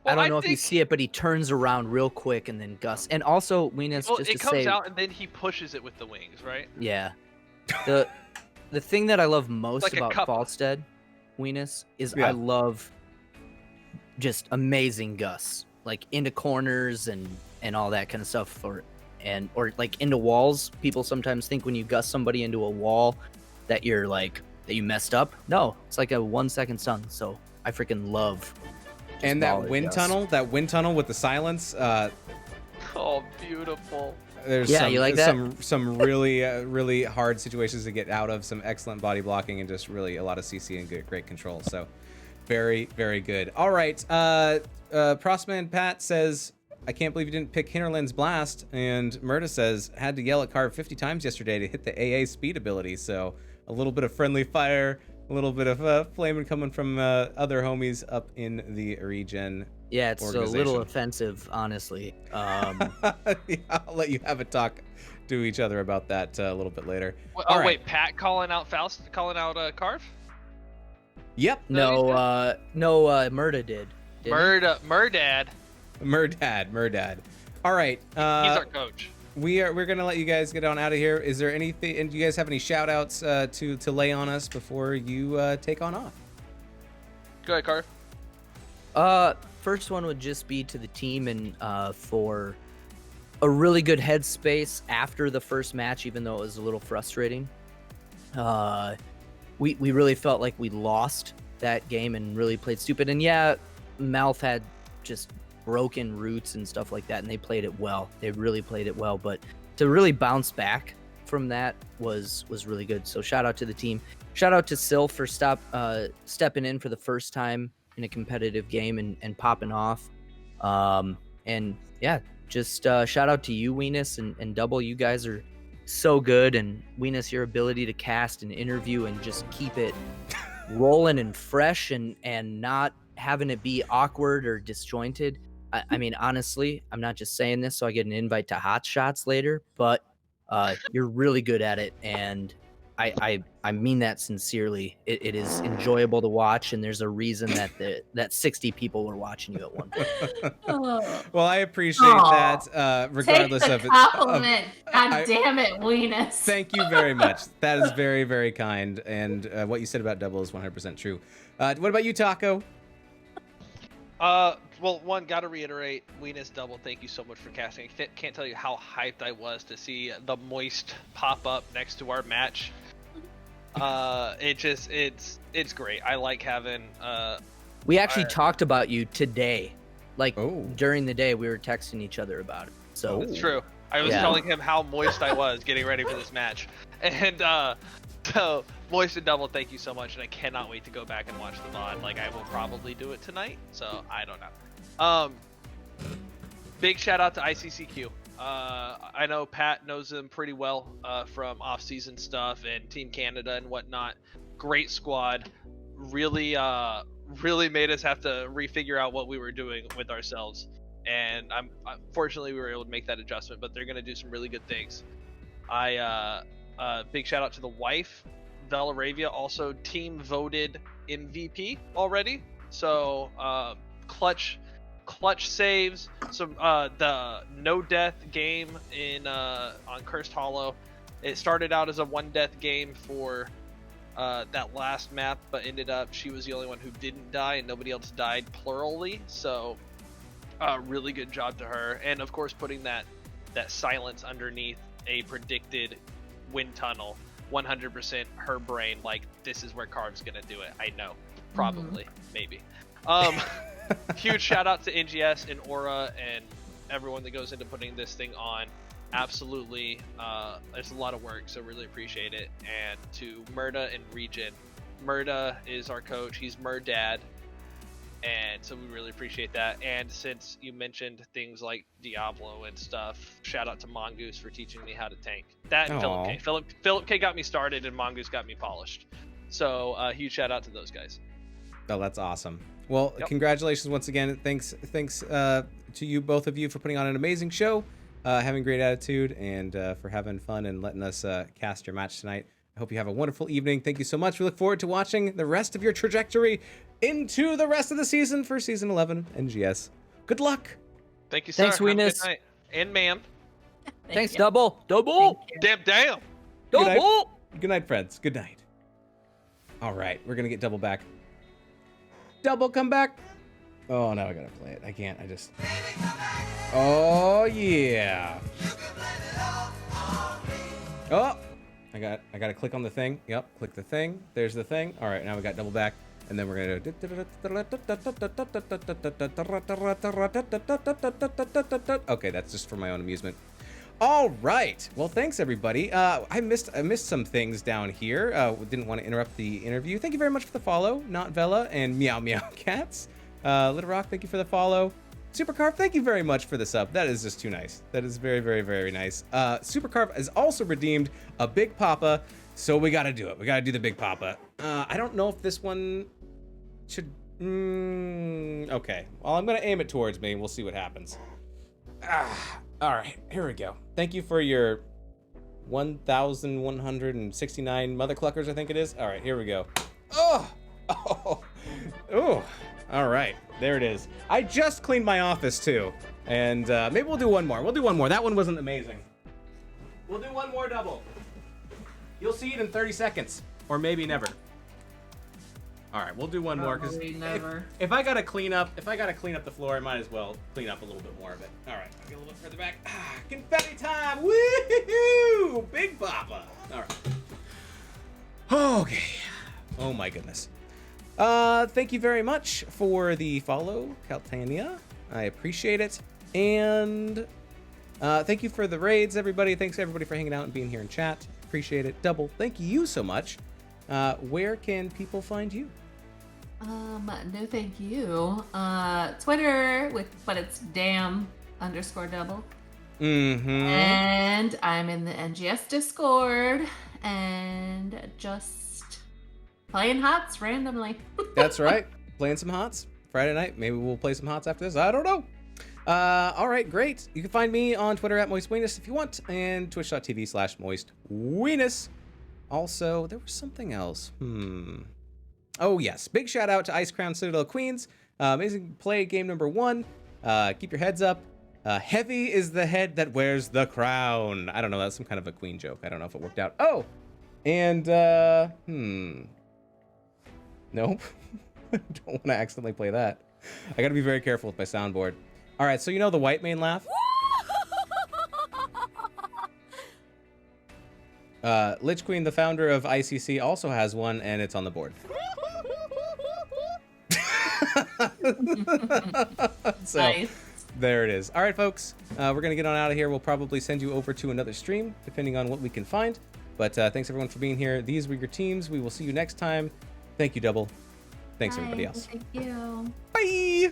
don't know if you see it, but he turns around real quick and then Gus. And also, Weenus, just it to comes say, out and then he pushes it with the wings, right? yeah. The thing that I love most Like a about cup. Falstad, Weenus, is Yeah. I love just amazing Gus, like into corners and all that kind of stuff, or like into walls. People sometimes think when you Gus somebody into a wall that you're like that you messed up. No, it's like a 1 second stun. So I freaking love. And that wind tunnel with the silence. Oh, beautiful. There's Yeah, some, you like some really really hard situations to get out of, some excellent body blocking, and just really a lot of CC and great control. So very, very good. All right. Prosman Pat says, I can't believe you didn't pick Hinterland's Blast. And Murda says, had to yell at Carve 50 times yesterday to hit the AA speed ability. So a little bit of friendly fire, a little bit of flaming coming from other homies up in the ReGen. Yeah, it's a little offensive, honestly. Yeah, I'll let you have a talk to each other about that a little bit later. Wait, Pat calling out Carve? Yep. No, Murda did. Murdad. Murdad. All right. He's our coach. We're gonna let you guys get on out of here. Is there anything? And do you guys have any shout outs to lay on us before you take on off? Go ahead, Carve. First one would just be to the team and for a really good headspace after the first match, even though it was a little frustrating. We really felt like we lost that game and really played stupid. And yeah, Mouth had just broken roots and stuff like that, and they played it well. They really played it well, but to really bounce back from that was really good. So shout out to the team. Shout out to Sil for stepping in for the first time in a competitive game and popping off. And yeah, just shout out to you, Weenus and Double. You guys are so good, and Weenus, your ability to cast and interview and just keep it rolling and fresh and not having it be awkward or disjointed. I mean, honestly, I'm not just saying this so I get an invite to Hot Shots later, but you're really good at it, and I mean that sincerely. It is enjoyable to watch, and there's a reason that 60 people were watching you at one point. Well, I appreciate that. Regardless Take of the it, compliment. God damn it, Weenus. Thank you very much. That is very, very kind. And what you said about Double is 100% true. What about you, Taco? Well, one, gotta reiterate, Weenus Double, thank you so much for casting. I can't tell you how hyped I was to see the Moist pop up next to our match. It's great. I like having. We actually talked about you today, like during the day. We were texting each other about it. So it's true. I was telling him how moist I was getting ready for this match, and so Moist and Double, thank you so much, and I cannot wait to go back and watch the VOD. Like, I will probably do it tonight, so I don't know. Big shout out to ICCQ. I know Pat knows them pretty well from off-season stuff and Team Canada and whatnot. Great squad. Really made us have to refigure out what we were doing with ourselves. And fortunately we were able to make that adjustment, but they're going to do some really good things. Big shout out to the wife. Velaravia also team voted MVP already. So clutch saves. Some the no death game in on Cursed Hollow. It started out as a 1-death game for that last map, but ended up she was the only one who didn't die and nobody else died plurally. So really good job to her, and of course putting that silence underneath a predicted wind tunnel. 100% her brain, like, this is where Carv's gonna do it. I know, probably, maybe. Huge shout out to NGS and Aura and everyone that goes into putting this thing on. Absolutely, it's a lot of work, so really appreciate it. And to Murda and ReGen. Murda is our coach. He's Murdad, and so we really appreciate that. And since you mentioned things like Diablo and stuff, shout out to Mongoose for teaching me how to tank. That and Philip K. Philip K got me started, and Mongoose got me polished. So huge shout out to those guys. Oh, that's awesome. Well, congratulations once again. Thanks to you, both of you, for putting on an amazing show, having great attitude, and for having fun and letting us cast your match tonight. I hope you have a wonderful evening. Thank you so much. We look forward to watching the rest of your trajectory into the rest of the season for Season 11 NGS. Good luck. Thank you, sir. Thanks, Weenus. Good night. And ma'am. Thanks, Double. Double. Damn. Double. Good night, friends. Good night. All right, we're going to get Double back. Double, come back. Oh, now I got to play it. I can't. I just... Oh, yeah. Oh, I got to click on the thing. Yep, click the thing. There's the thing. All right, now we got Double back. And then we're going to do... Okay, that's just for my own amusement. All right. Well, thanks, everybody. I missed some things down here. Didn't want to interrupt the interview. Thank you very much for the follow, Not Vela and Meow Meow Cats. Little Rock, thank you for the follow. Supercarve, thank you very much for the sub. That is just too nice. That is very, very, very nice. Supercarve has also redeemed a Big Papa, so we got to do it. We got to do the Big Papa. I don't know if this one should... okay. Well, I'm going to aim it towards me, and we'll see what happens. All right, here we go. Thank you for your 1,169 mother cluckers, I think it is. All right, here we go. Oh! All right, there it is. I just cleaned my office, too. And maybe we'll do one more. We'll do one more. That one wasn't amazing. We'll do one more double. You'll see it in 30 seconds. Or maybe never. All right, we'll do one more, because if I gotta clean up the floor, I might as well clean up a little bit more of it. All right, I'll get a little bit further back. Confetti time! Woohoo! Big Papa! All right. Okay. Oh my goodness. Thank you very much for the follow, Caltania. I appreciate it. And thank you for the raids, everybody. Thanks everybody for hanging out and being here in chat. Appreciate it. Double, thank you so much. Where can people find you? No thank you. Twitter but it's damn_double. Mm-hmm. And I'm in the NGS Discord and just playing HOTS randomly. That's right. Playing some HOTS Friday night. Maybe we'll play some HOTS after this. I don't know. All right, great. You can find me on Twitter at MoistWeenus if you want, and twitch.tv/MoistWeenus. Also, there was something else. Oh, yes. Big shout out to Icecrown Citadel Queens. Amazing play game number 1. Keep your heads up. Heavy is the head that wears the crown. I don't know. That's some kind of a queen joke. I don't know if it worked out. Oh, and, nope. I don't want to accidentally play that. I got to be very careful with my soundboard. All right, so you know the white main laugh? Lich Queen, the founder of ICC, also has one, and it's on the board. So, Nice. there it is. All right, folks, we're going to get on out of here. We'll probably send you over to another stream, depending on what we can find. But thanks, everyone, for being here. These were your teams. We will see you next time. Thank you, Double. Thanks, everybody Bye. else. Thank you. Bye!